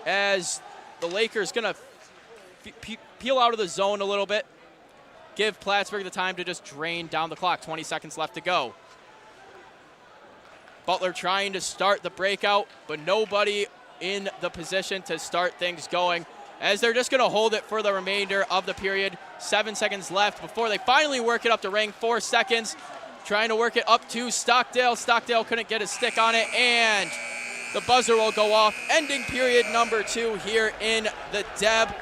as the Lakers going to peel out of the zone a little bit. Give Plattsburgh the time to just drain down the clock. 20 seconds left to go. Butler trying to start the breakout, but nobody in the position to start things going, as they're just going to hold it for the remainder of the period. 7 seconds left before they finally work it up to Ring. 4 seconds. Trying to work it up to Stockdale. Stockdale couldn't get a stick on it, and the buzzer will go off, ending period number 2 here in the Deb.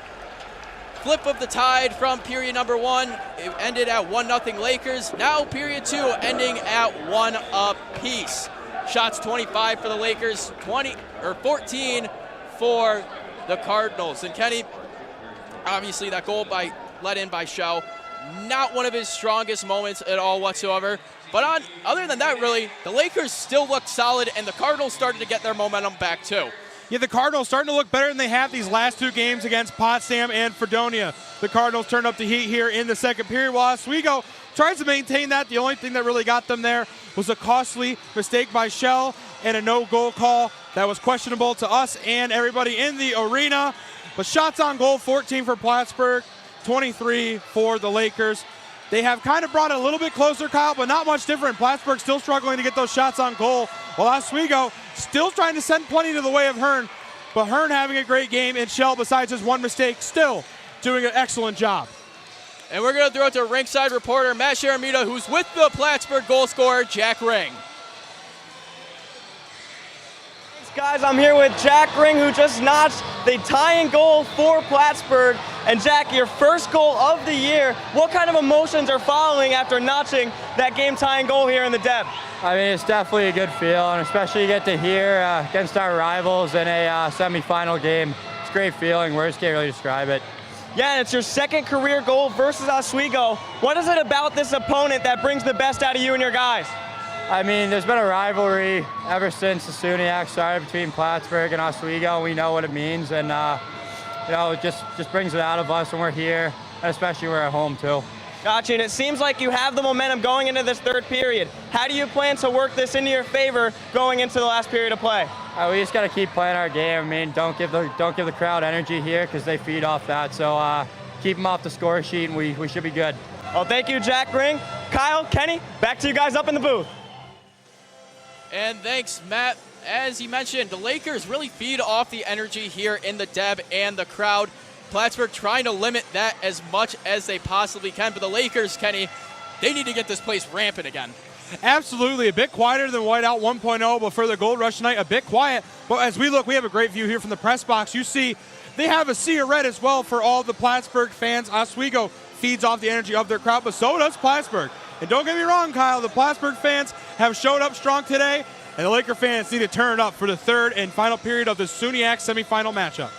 Flip of the tide from period number 1. It ended at 1-0 Lakers. Now period 2 ending at 1 apiece. Shots 25 for the Lakers, 14 for the Cardinals. And Kenny, obviously that goal let in by Shell, not one of his strongest moments at all whatsoever. But other than that, really, the Lakers still looked solid, and the Cardinals started to get their momentum back too. Yeah, the Cardinals starting to look better than they have these last 2 games against Potsdam and Fredonia. The Cardinals turned up the heat here in the second period, while Oswego tries to maintain that. The only thing that really got them there was a costly mistake by Shell and a no-goal call that was questionable to us and everybody in the arena. But shots on goal, 14 for Plattsburgh, 23 for the Lakers. They have kind of brought it a little bit closer, Kyle, but not much different. Plattsburgh still struggling to get those shots on goal, while Oswego still trying to send plenty to the way of Hearn. But Hearn having a great game, and Shell, besides his one mistake, still doing an excellent job. And we're going to throw it to ringside reporter Matt Sharamita, who's with the Plattsburgh goal scorer, Jack Ring. Thanks, guys. I'm here with Jack Ring, who just notched the tying goal for Plattsburgh. And Jack, your first goal of the year, what kind of emotions are following after notching that game-tying goal here in the Deb? I mean, it's definitely a good feel, and especially you get to hear against our rivals in a semifinal game. It's a great feeling. Words can't really describe it. Yeah, and it's your second career goal versus Oswego. What is it about this opponent that brings the best out of you and your guys? I mean, there's been a rivalry ever since the SUNYAC started between Plattsburgh and Oswego. We know what it means, and you know, it just brings it out of us when we're here, and especially when we're at home too. Gotcha, and it seems like you have the momentum going into this third period. How do you plan to work this into your favor going into the last period of play? We just got to keep playing our game. I mean, don't give the crowd energy here because they feed off that. So keep them off the score sheet, and we should be good. Well, thank you, Jack Ring. Kyle, Kenny, back to you guys up in the booth. And thanks, Matt. As you mentioned, the Lakers really feed off the energy here in the Deb and the crowd. Plattsburgh trying to limit that as much as they possibly can. But the Lakers, Kenny, they need to get this place rampant again. Absolutely. A bit quieter than Whiteout 1.0, but for the Gold Rush tonight, a bit quiet. But as we look, we have a great view here from the press box. You see they have a sea of red as well for all the Plattsburgh fans. Oswego feeds off the energy of their crowd, but so does Plattsburgh. And don't get me wrong, Kyle, the Plattsburgh fans have showed up strong today, and the Laker fans need to turn it up for the third and final period of the SUNYAC semifinal matchup.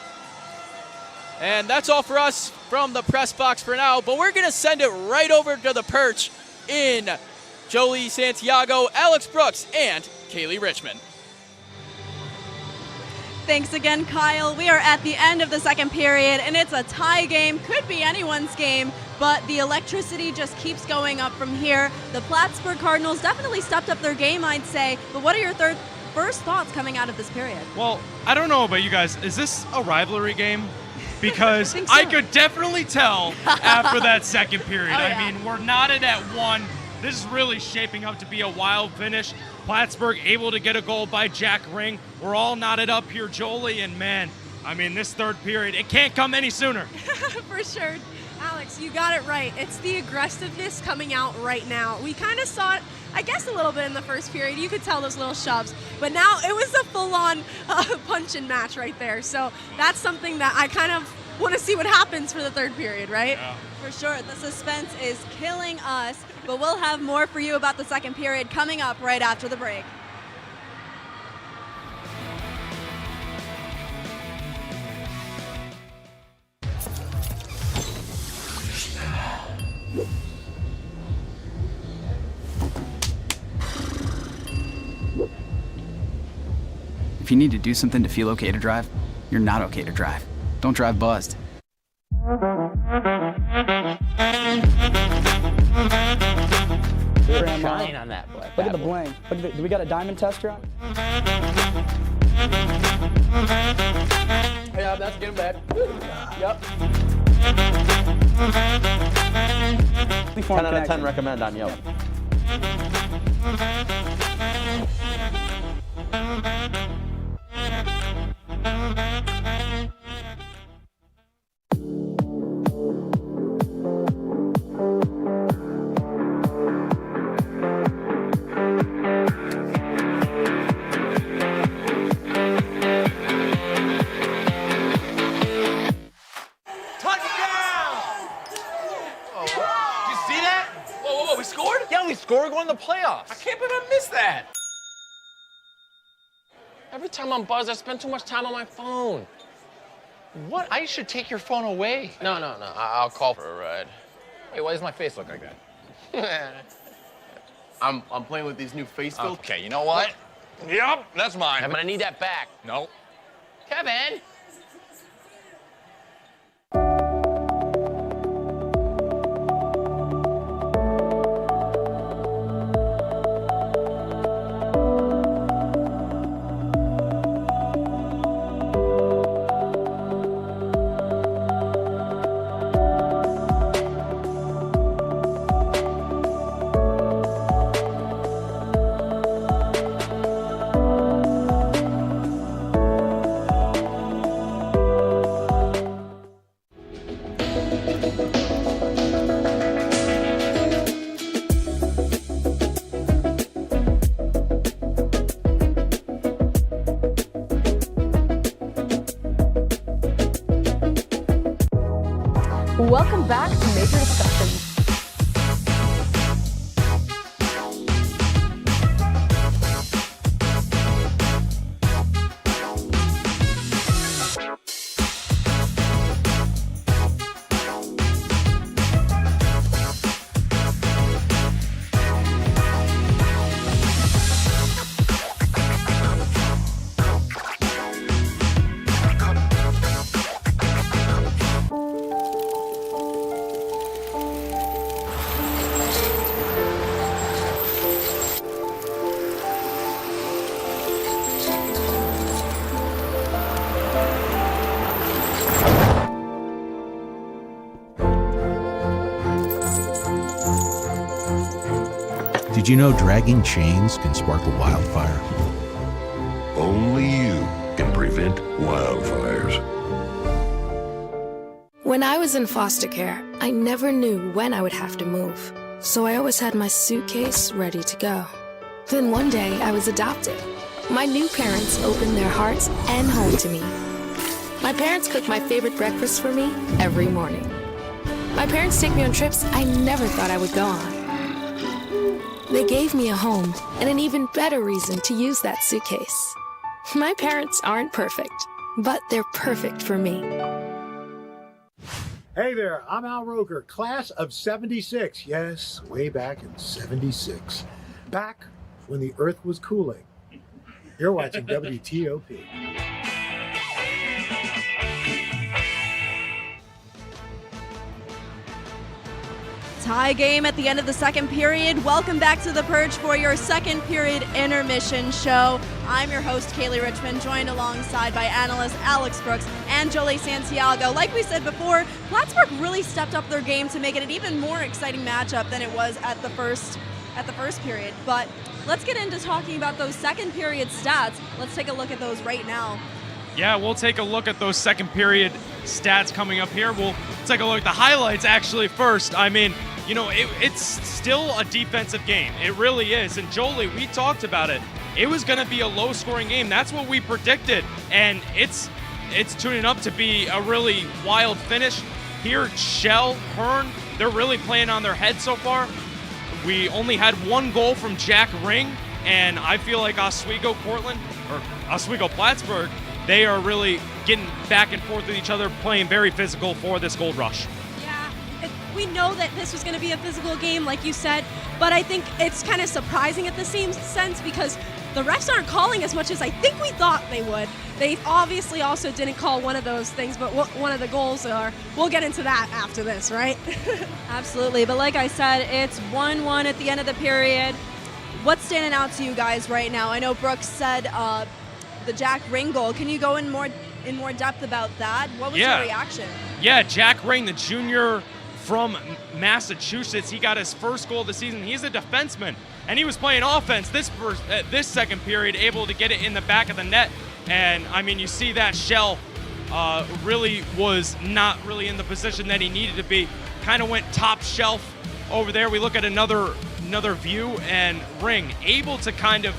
And that's all for us from the press box for now, but we're going to send it right over to the perch in Jolie Santiago, Alex Brooks, and Kaylee Richmond. Thanks again, Kyle. We are at the end of the second period, and it's a tie game. Could be anyone's game, but the electricity just keeps going up from here. The Plattsburgh Cardinals definitely stepped up their game, I'd say. But what are your first thoughts coming out of this period? Well, I don't know about you guys. Is this a rivalry game? Because I think so. I could definitely tell after that second period. Oh, yeah. I mean, we're knotted at 1. This is really shaping up to be a wild finish. Plattsburgh able to get a goal by Jack Ring. We're all knotted up here, Jolie, and man, I mean, this third period, it can't come any sooner. For sure. Alex, you got it right. It's the aggressiveness coming out right now. We kind of saw it, I guess, a little bit in the first period. You could tell those little shoves, but now it was a full-on punch-and match right there. So that's something that I kind of want to see what happens for the third period, right? Yeah. For sure. The suspense is killing us, but we'll have more for you about the second period coming up right after the break. If you need to do something to feel okay to drive, you're not okay to drive. Don't drive buzzed. Shine on that boy. Look at the bling. Do we got a diamond tester on? Yeah, that's getting bad. Yep. 10 out of 10 recommend on Yelp. We're going to the playoffs. I can't believe I missed that. Every time I'm buzzed, I spend too much time on my phone. What? I should take your phone away. No. I'll call for a ride. Hey, why does my face look like that? I'm playing with these new face filters. Okay, you know what? Yep, that's mine. I'm gonna need that back. No. Kevin. Welcome back to Major Discussions. Did you know dragging chains can spark a wildfire? Only you can prevent wildfires. When I was in foster care, I never knew when I would have to move, so I always had my suitcase ready to go. Then one day, I was adopted. My new parents opened their hearts and home to me. My parents cook my favorite breakfast for me every morning. My parents take me on trips I never thought I would go on. They gave me a home and an even better reason to use that suitcase. My parents aren't perfect, but they're perfect for me. Hey there, I'm Al Roker, class of 76. Yes, way back in 76. Back when the earth was cooling. You're watching WTOP. Tie game at the end of the second period. Welcome back to The Purge for your second period intermission show. I'm your host, Kaylee Richmond, joined alongside by analyst Alex Brooks and Jolie Santiago. Like we said before, Plattsburgh really stepped up their game to make it an even more exciting matchup than it was at the first period. But let's get into talking about those second period stats. Let's take a look at those right now. Yeah, we'll take a look at those second period stats coming up here. We'll take a look at the highlights actually first. I mean, you know, it's still a defensive game. It really is. And Jolie, we talked about it. It was going to be a low-scoring game. That's what we predicted. And it's tuning up to be a really wild finish. Here, Shell, Hearn, they're really playing on their head so far. We only had one goal from Jack Ring, and I feel like Oswego Plattsburgh, they are really getting back and forth with each other, playing very physical for this gold rush. We know that this was going to be a physical game, like you said, but I think it's kind of surprising at the same sense because the refs aren't calling as much as I think we thought they would. They obviously also didn't call one of those things, but one of the goals are. We'll get into that after this, right? Absolutely, but like I said, it's 1-1 at the end of the period. What's standing out to you guys right now? I know Brooks said the Jack Ring goal. Can you go in more depth about that? What was your reaction? Yeah, Jack Ring, the junior from Massachusetts. He got his first goal of the season. He's a defenseman, and he was playing offense this second period, able to get it in the back of the net. And, I mean, you see that Shell really was not really in the position that he needed to be. Kind of went top shelf over there. We look at another view, and Ring able to kind of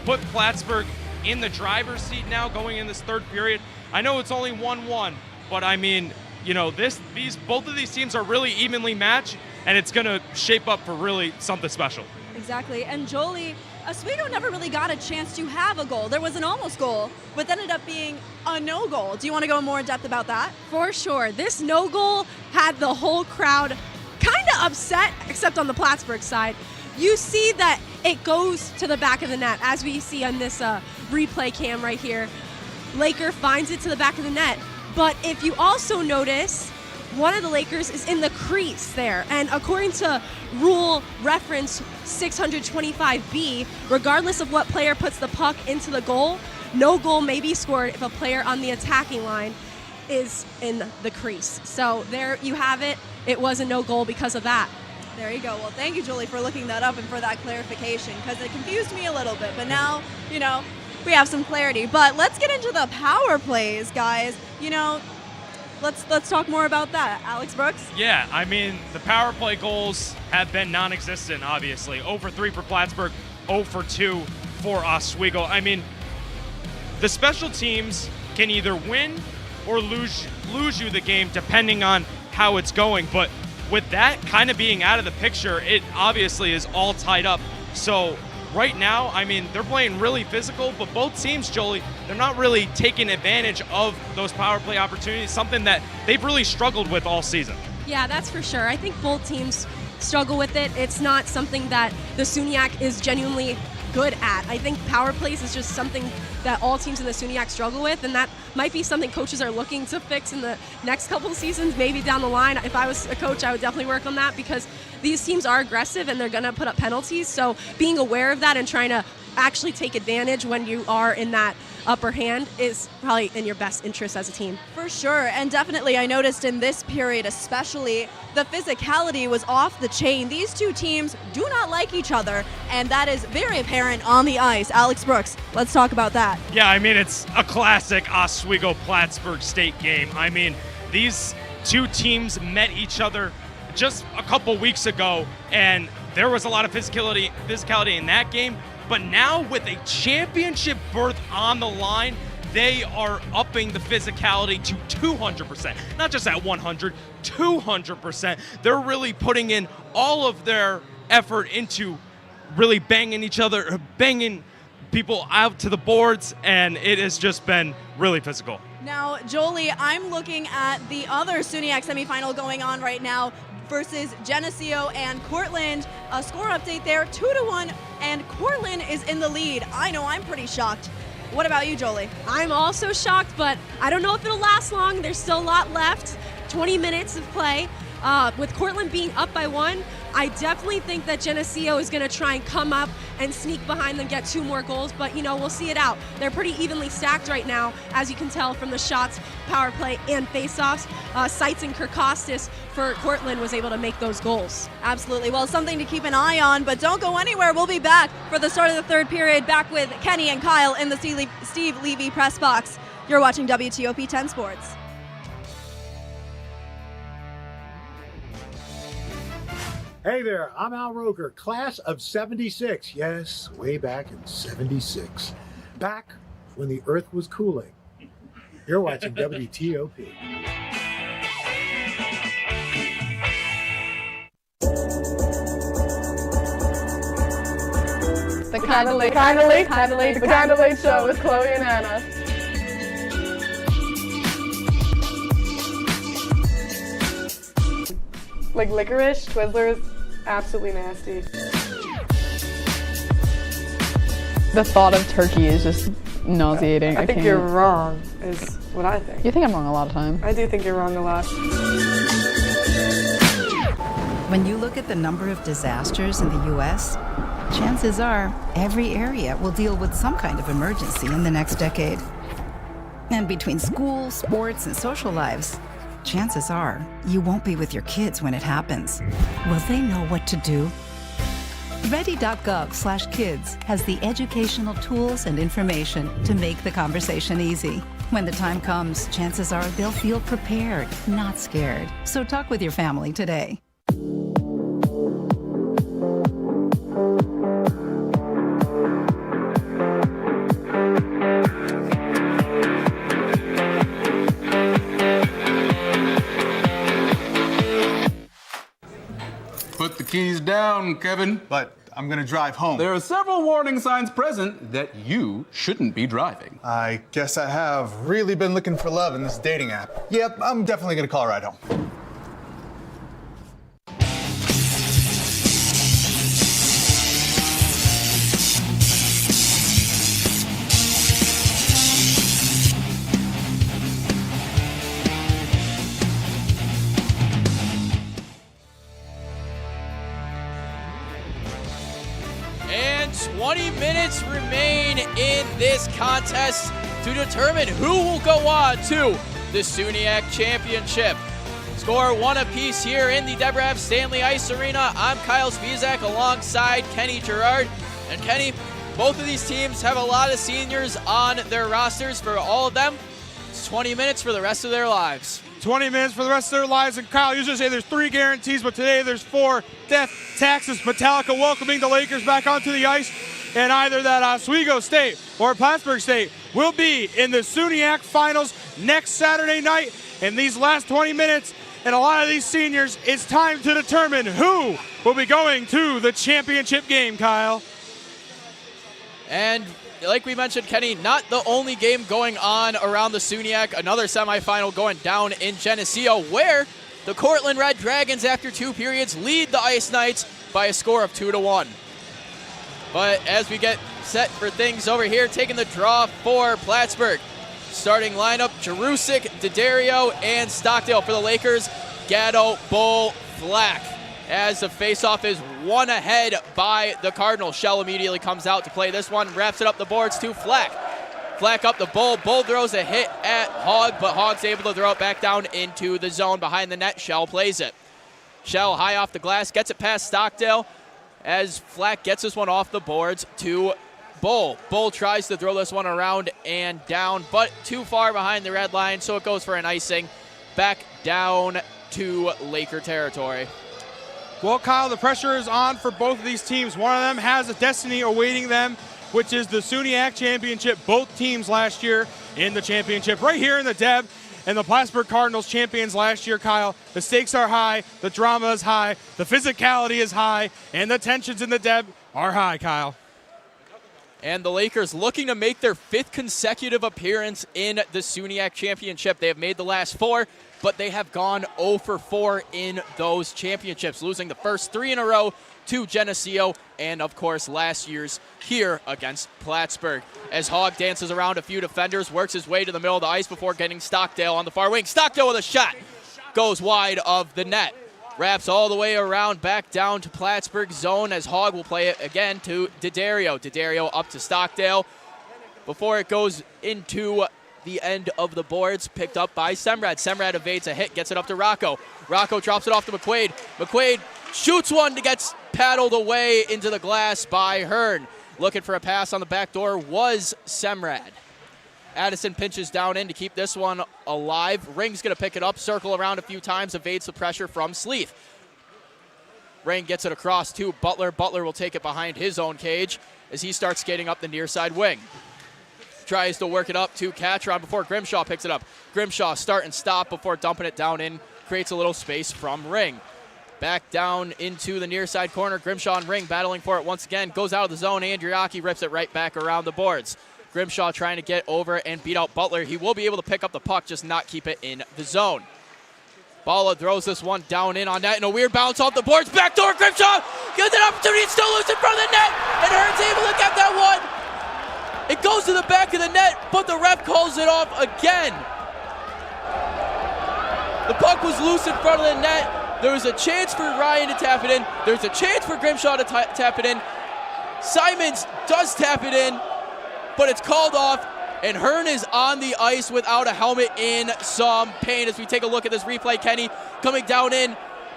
put Plattsburgh in the driver's seat now going in this third period. I know it's only 1-1, but, I mean, you know, both of these teams are really evenly matched, and it's going to shape up for really something special. Exactly. And Jolie, Oswego never really got a chance to have a goal. There was an almost goal, but ended up being a no goal. Do you want to go more in depth about that? For sure. This no goal had the whole crowd kind of upset, except on the Plattsburgh side. You see that it goes to the back of the net, as we see on this replay cam right here. Laker finds it to the back of the net. But if you also notice, one of the Lakers is in the crease there. And according to rule reference 625B, regardless of what player puts the puck into the goal, no goal may be scored if a player on the attacking line is in the crease. So there you have it. It was a no goal because of that. There you go. Well, thank you, Jolie, for looking that up and for that clarification, because it confused me a little bit. But now, you know, we have some clarity. But let's get into the power plays, guys. You know, let's talk more about that. Alex Brooks? Yeah, I mean, the power play goals have been non-existent, obviously. 0 for 3 for Plattsburgh, 0 for 2 for Oswego. I mean, the special teams can either win or lose you the game depending on how it's going. But with that kind of being out of the picture, it obviously is all tied up. So right now, I mean, they're playing really physical, but both teams, Jolie, they're not really taking advantage of those power play opportunities, something that they've really struggled with all season. Yeah, that's for sure. I think both teams struggle with it. It's not something that the SUNYAC is genuinely good at. I think power plays is just something that all teams in the SUNYAC struggle with, and that might be something coaches are looking to fix in the next couple seasons, maybe down the line. If I was a coach, I would definitely work on that, because these teams are aggressive and they're going to put up penalties. So being aware of that and trying to actually take advantage when you are in that upper hand is probably in your best interest as a team. For sure, and definitely I noticed in this period especially, the physicality was off the chain. These two teams do not like each other, and that is very apparent on the ice. Alex Brooks, let's talk about that. Yeah, I mean, it's a classic Oswego-Plattsburgh State game. I mean, these two teams met each other just a couple weeks ago, and there was a lot of physicality in that game. But now with a championship berth on the line, they are upping the physicality to 200%. Not just at 100, 200%. They're really putting in all of their effort into really banging each other, banging people out to the boards, and it has just been really physical. Now, Jolie, I'm looking at the other SUNYAC semifinal going on right now versus Geneseo and Cortland. A score update there, 2-1, and Cortland is in the lead. I know I'm pretty shocked. What about you, Jolie? I'm also shocked, but I don't know if it'll last long. There's still a lot left, 20 minutes of play. With Cortland being up by 1, I definitely think that Geneseo is going to try and come up and sneak behind them, get 2 more goals, but we'll see it out. They're pretty evenly stacked right now, as you can tell from the shots, power play, and faceoffs. Seitz and Kirkostas for Cortland was able to make those goals. Absolutely. Well, something to keep an eye on, but don't go anywhere. We'll be back for the start of the third period, back with Kenny and Kyle in the Steve Levy press box. You're watching WTOP 10 Sports. Hey there, I'm Al Roker, class of 76. Yes, way back in 76. Back when the earth was cooling. You're watching WTOP. The Kinda Late Show with Chloe and Anna. Like licorice, Twizzlers, absolutely nasty. The thought of turkey is just nauseating. I think you're wrong, is what I think. You think I'm wrong a lot of time. I do think you're wrong a lot. When you look at the number of disasters in the U.S., chances are every area will deal with some kind of emergency in the next decade. And between school, sports, and social lives, chances are you won't be with your kids when it happens. Will they know what to do? Ready.gov/kids has the educational tools and information to make the conversation easy. When the time comes, chances are they'll feel prepared, not scared. So talk with your family today. Put the keys down, Kevin. But I'm gonna drive home. There are several warning signs present that you shouldn't be driving. I guess I have really been looking for love in this dating app. Yep, I'm definitely gonna call a ride home. And 20 minutes remain in this contest to determine who will go on to the SUNYAC Championship. Score 1 apiece here in the Deborah F. Stanley Ice Arena. I'm Kyle Spizak alongside Kenny Gerard. And Kenny, both of these teams have a lot of seniors on their rosters. For all of them, it's 20 minutes for the rest of their lives. 20 minutes for the rest of their lives. And Kyle, usually say there's 3 guarantees, but today there's 4. Death, taxes, Metallica welcoming the Lakers back onto the ice. And either that Oswego State or Plattsburgh State will be in the SUNYAC finals next Saturday night. In these last 20 minutes, and a lot of these seniors, it's time to determine who will be going to the championship game, Kyle. And like we mentioned, Kenny, not the only game going on around the SUNYAC. Another semifinal going down in Geneseo, where the Cortland Red Dragons, after 2 periods, lead the Ice Knights by a score of 2-1. But as we get set for things over here, taking the draw for Plattsburgh. Starting lineup, Jerusik, D'Addario, and Stockdale for the Lakers. Gatto, Bull, Flack. As the faceoff is 1 ahead by the Cardinals. Shell immediately comes out to play this one, wraps it up the boards to Flack. Flack up the Bull. Bull throws a hit at Hogg, but Hogg's able to throw it back down into the zone behind the net. Shell plays it. Shell high off the glass, gets it past Stockdale as Flack gets this one off the boards to Bull. Bull tries to throw this one around and down, but too far behind the red line, so it goes for an icing. Back down to Laker territory. Well, Kyle, the pressure is on for both of these teams. One of them has a destiny awaiting them, which is the SUNYAC championship. Both teams last year in the championship right here in the Deb, and the Plattsburgh Cardinals champions last year, Kyle. The stakes are high, the drama is high, the physicality is high, and the tensions in the Deb are high, Kyle. And the Lakers looking to make their 5th consecutive appearance in the SUNYAC championship. They have made the last 4, but they have gone 0 for 4 in those championships, losing the first 3 in a row to Geneseo and, of course, last year's here against Plattsburgh. As Hogg dances around a few defenders, works his way to the middle of the ice before getting Stockdale on the far wing. Stockdale with a shot. Goes wide of the net. Wraps all the way around back down to Plattsburgh zone as Hogg will play it again to D'Addario. D'Addario up to Stockdale before it goes into the end of the boards, picked up by Semrad. Semrad evades a hit, gets it up to Rocco. Rocco drops it off to McQuaid. McQuaid shoots one that gets paddled away into the glass by Hearn. Looking for a pass on the back door was Semrad. Addison pinches down in to keep this one alive. Ring's going to pick it up, circle around a few times, evades the pressure from Sleeth. Ring gets it across to Butler. Butler will take it behind his own cage as he starts skating up the near side wing. Tries to work it up to Catron before Grimshaw picks it up. Grimshaw start and stop before dumping it down in. Creates a little space from Ring. Back down into the near side corner. Grimshaw and Ring battling for it once again. Goes out of the zone. Andriaki rips it right back around the boards. Grimshaw trying to get over and beat out Butler. He will be able to pick up the puck, just not keep it in the zone. Bala throws this one down in on net, and a weird bounce off the boards. Backdoor, Grimshaw gets an opportunity, it's still loose in front of the net, and Hearn's able to get that one. It goes to the back of the net, but the ref calls it off again. The puck was loose in front of the net. There was a chance for Ryan to tap it in. There's a chance for Grimshaw to tap it in. Simons does tap it in, but it's called off, and Hearn is on the ice without a helmet in some pain. As we take a look at this replay, Kenny coming down in.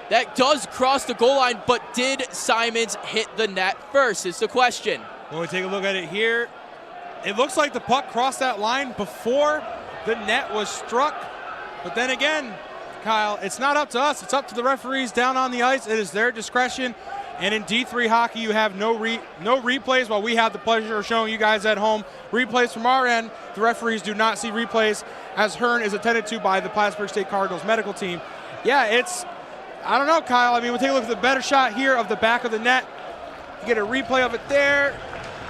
That does cross the goal line, but did Simons hit the net first is the question. When we take a look at it here, it looks like the puck crossed that line before the net was struck. But then again, Kyle, it's not up to us. It's up to the referees down on the ice. It is their discretion. And in D3 hockey, you have no replays, while we have the pleasure of showing you guys at home replays from our end. The referees do not see replays, as Hearn is attended to by the Plattsburgh State Cardinals medical team. Yeah, I don't know, Kyle. I mean, we'll take a look at the better shot here of the back of the net. You get a replay of it there.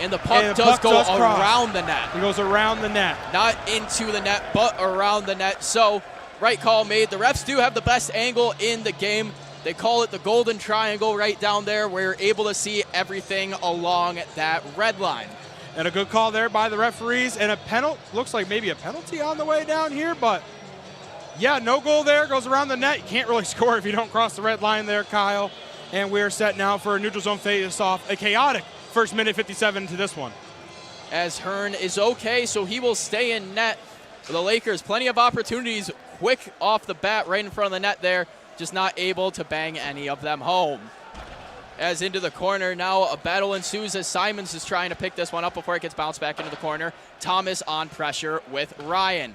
And the puck does go around the net. It goes around the net. Not into the net, but around the net. So, right call made. The refs do have the best angle in the game. They call it the golden triangle right down there. We're able to see everything along that red line. And a good call there by the referees. And a penalty, looks like maybe a penalty on the way down here, but yeah, no goal there. Goes around the net. You can't really score if you don't cross the red line there, Kyle. And we're set now for a neutral zone face-off. A chaotic first minute 57 to this one. As Hearn is okay, so he will stay in net for the Lakers. Plenty of opportunities quick off the bat right in front of the net there. Just not able to bang any of them home. As into the corner now, a battle ensues as Simons is trying to pick this one up before it gets bounced back into the corner. Thomas on pressure with Ryan.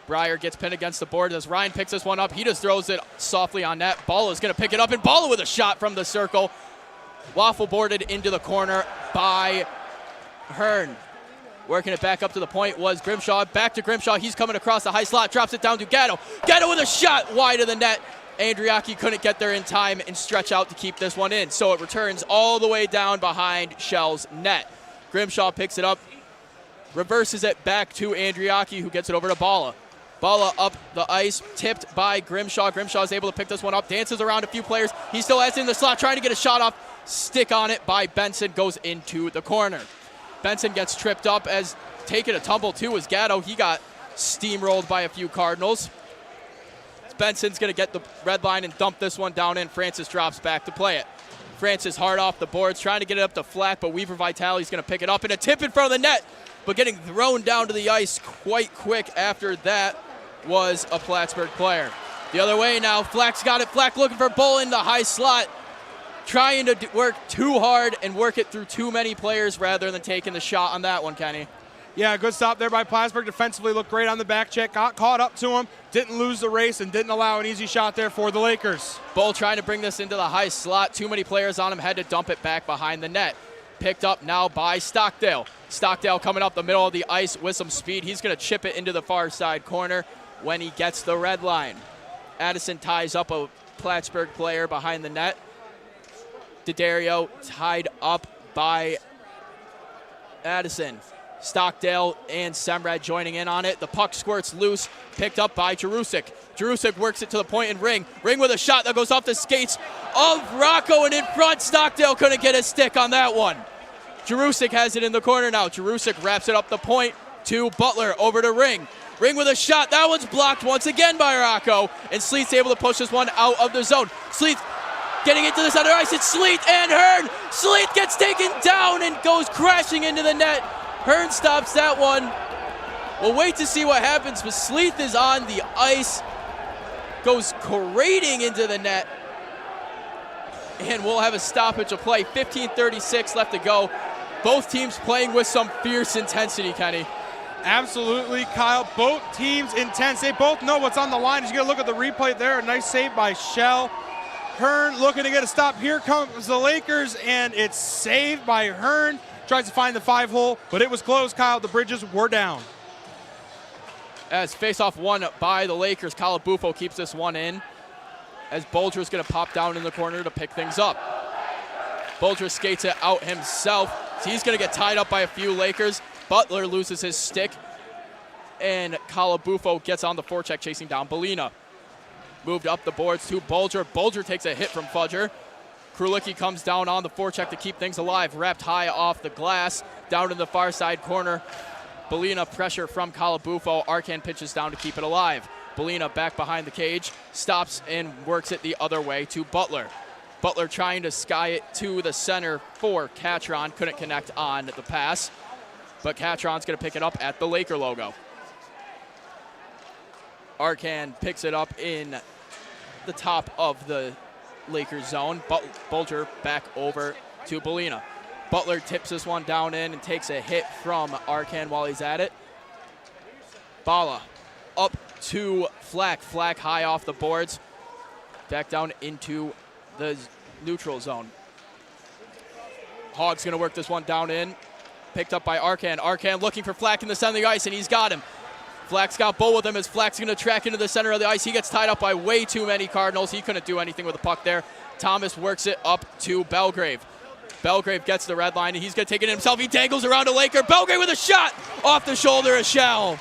Breyer gets pinned against the board as Ryan picks this one up. He just throws it softly on net. Balla is going to pick it up, and Balla with a shot from the circle. Waffle boarded into the corner by Hearn. Working it back up to the point was Grimshaw. Back to Grimshaw. He's coming across the high slot. Drops it down to Gatto. Gatto with a shot wide of the net. Andriaki couldn't get there in time and stretch out to keep this one in. So it returns all the way down behind Shell's net. Grimshaw picks it up. Reverses it back to Andriaki, who gets it over to Balla. Balla up the ice, tipped by Grimshaw. Grimshaw is able to pick this one up. Dances around a few players. He still has it in the slot, trying to get a shot off. Stick on it by Benson. Goes into the corner. Benson gets tripped up as taking a tumble too as Gatto. He got steamrolled by a few Cardinals. Benson's going to get the red line and dump this one down in. Francis drops back to play it. Francis hard off the boards, trying to get it up to Flack, but Weaver Vitale's going to pick it up, and a tip in front of the net, but getting thrown down to the ice quite quick after that was a Plattsburgh player. The other way now, Flack's got it. Flack looking for Bull in the high slot. Trying to work too hard and work it through too many players rather than taking the shot on that one, Kenny. Yeah, good stop there by Plattsburgh. Defensively looked great on the back check. Got caught up to him. Didn't lose the race and didn't allow an easy shot there for the Lakers. Bull trying to bring this into the high slot. Too many players on him. Had to dump it back behind the net. Picked up now by Stockdale. Stockdale coming up the middle of the ice with some speed. He's going to chip it into the far side corner when he gets the red line. Addison ties up a Plattsburgh player behind the net. D'Addario tied up by Addison. Stockdale and Semrad joining in on it. The puck squirts loose, picked up by Jerusik. Jerusik works it to the point and Ring. Ring with a shot that goes off the skates of Rocco and in front. Stockdale couldn't get a stick on that one. Jerusik has it in the corner now. Jerusik wraps it up the point to Butler, over to Ring. Ring with a shot. That one's blocked once again by Rocco, and Sleeth's able to push this one out of the zone. Sleeth getting into the center ice. It's Sleeth and Hearn. Sleeth gets taken down and goes crashing into the net. Hearn stops that one. We'll wait to see what happens, but Sleeth is on the ice, goes crating into the net, and we'll have a stoppage of play. 15:36 left to go. Both teams playing with some fierce intensity, Kenny. Absolutely, Kyle. Both teams intense. They both know what's on the line. As you get a look at the replay there, a nice save by Shell. Hearn looking to get a stop. Here comes the Lakers, and it's saved by Hearn. Tries to find the 5-hole, but it was close, Kyle. The Bridges were down. As face-off won by the Lakers, Calabufo keeps this one in, as Bolger's going to pop down in the corner to pick things up. Bolger skates it out himself. So he's going to get tied up by a few Lakers. Butler loses his stick, and Calabufo gets on the forecheck, chasing down Belina. Moved up the boards to Bolger. Bolger takes a hit from Fudger. Krulicki comes down on the forecheck to keep things alive, wrapped high off the glass, down in the far side corner. Belina pressure from Calabufo. Arcan pitches down to keep it alive. Belina back behind the cage, stops and works it the other way to Butler. Butler trying to sky it to the center for Catron. Couldn't connect on the pass, but Catron's going to pick it up at the Laker logo. Arcan picks it up in the top of the Lakers zone. Bulger back over to Belina. Butler tips this one down in and takes a hit from Arcan while he's at it. Bala up to Flack. Flack high off the boards. Back down into the neutral zone. Hogg's going to work this one down in. Picked up by Arcan. Arcan looking for Flack in the center of the ice, and he's got him. Flack's got Bull with him as Flack's going to track into the center of the ice. He gets tied up by way too many Cardinals. He couldn't do anything with the puck there. Thomas works it up to Belgrave. Belgrave gets the red line, and he's going to take it himself. He dangles around a Laker. Belgrave with a shot off the shoulder of Shell.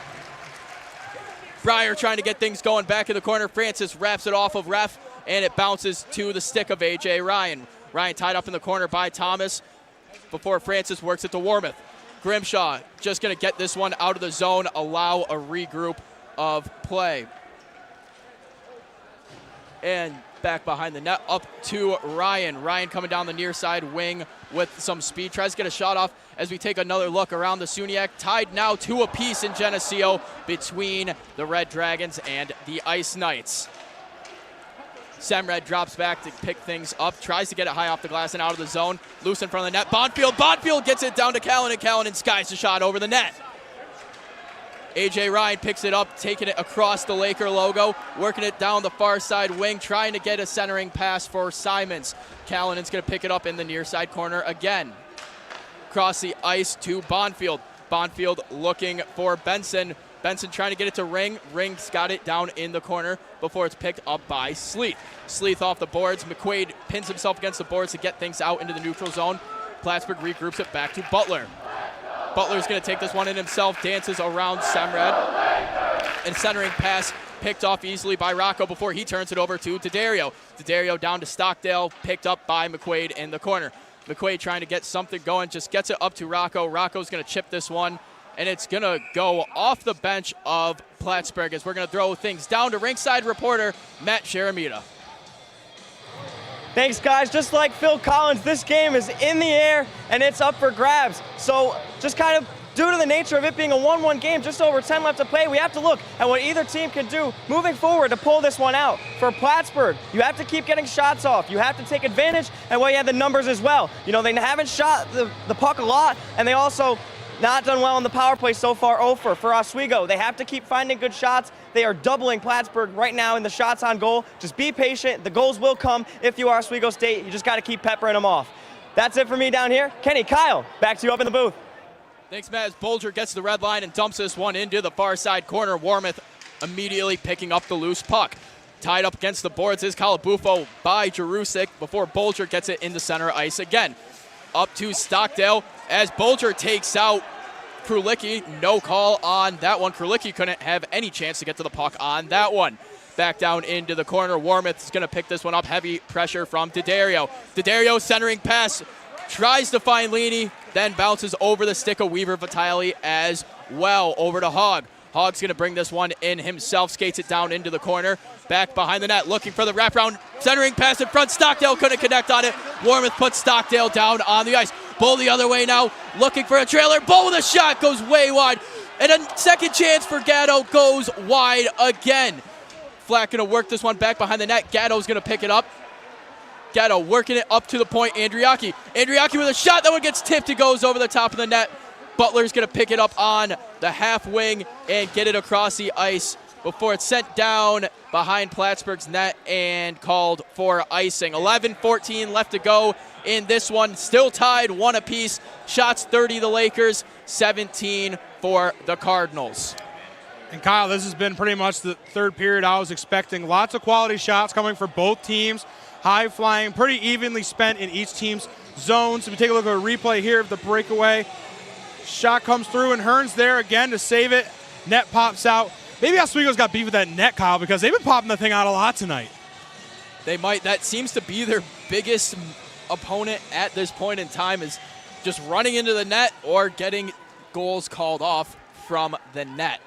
Fryer trying to get things going back in the corner. Francis wraps it off of Ref, and it bounces to the stick of A.J. Ryan. Ryan tied up in the corner by Thomas before Francis works it to Warmouth. Grimshaw just going to get this one out of the zone, allow a regroup of play. And back behind the net, up to Ryan. Ryan coming down the near side wing with some speed. Tries to get a shot off as we take another look around the SUNYAC. Tied now 2 apiece in Geneseo between the Red Dragons and the Ice Knights. Semrad drops back to pick things up, tries to get it high off the glass and out of the zone. Loose in front of the net. Bonfield gets it down to Callan, and Callan skies the shot over the net. A.J. Ryan picks it up, taking it across the Laker logo, working it down the far side wing, trying to get a centering pass for Simons. Callan's going to pick it up in the near side corner again. Across the ice to Bonfield. Bonfield looking for Benson. Benson trying to get it to Ring. Ring's got it down in the corner before it's picked up by Sleeth. Sleeth off the boards. McQuaid pins himself against the boards to get things out into the neutral zone. Plattsburgh regroups it back to Butler. Butler's going to take this one in himself, dances around Semrad, and centering pass picked off easily by Rocco before he turns it over to D'Addario. D'Addario down to Stockdale, picked up by McQuaid in the corner. McQuaid trying to get something going, just gets it up to Rocco. Rocco's going to chip this one, and it's going to go off the bench of Plattsburgh as we're going to throw things down to rinkside reporter Matt Sharamita. Thanks, guys. Just like Phil Collins, this game is in the air and it's up for grabs. So just kind of due to the nature of it being a 1-1 game, just over 10 left to play, we have to look at what either team can do moving forward to pull this one out. For Plattsburgh, you have to keep getting shots off. You have to take advantage, and well, you have the numbers as well. You know, they haven't shot the puck a lot, and they also not done well in the power play so far. For Oswego, they have to keep finding good shots. They are doubling Plattsburgh right now in the shots on goal. Just be patient. The goals will come if you are Oswego State. You just got to keep peppering them off. That's it for me down here. Kenny, Kyle, back to you up in the booth. Thanks, Matt. As Bolger gets to the red line and dumps this one into the far side corner. Warmouth immediately picking up the loose puck. Tied up against the boards is Kalabufo by Jerusik before Bolger gets it into center ice again. Up to Stockdale as Bolger takes out Krulicki. No call on that one. Krulicki couldn't have any chance to get to the puck on that one. Back down into the corner. Warmouth is going to pick this one up. Heavy pressure from D'Addario. D'Addario centering pass. Tries to find Leany, then bounces over the stick of Weaver Vitale as well. Over to Hogg. Hogg's going to bring this one in himself. Skates it down into the corner. Back behind the net, looking for the wraparound. Centering pass in front. Stockdale couldn't connect on it. Warmouth puts Stockdale down on the ice. Bull the other way now, looking for a trailer. Bull with a shot goes way wide. And a second chance for Gatto goes wide again. Flack going to work this one back behind the net. Gatto's going to pick it up. Gatto working it up to the point. Andriaki with a shot. That one gets tipped. It goes over the top of the net. Butler's going to pick it up on the half wing and get it across the ice before it's sent down behind Plattsburgh's net and called for icing. 11-14 left to go in this one. Still tied, one apiece. Shots 30 the Lakers, 17 for the Cardinals. And Kyle, this has been pretty much the third period I was expecting. Lots of quality shots coming for both teams. High flying, pretty evenly spent in each team's zone. So we take a look at a replay here of the breakaway. Shot comes through and Hearn's there again to save it. Net pops out. Maybe Oswego's got beef with that net, Kyle, because they've been popping the thing out a lot tonight. They might. That seems to be their biggest opponent at this point in time, is just running into the net or getting goals called off from the net.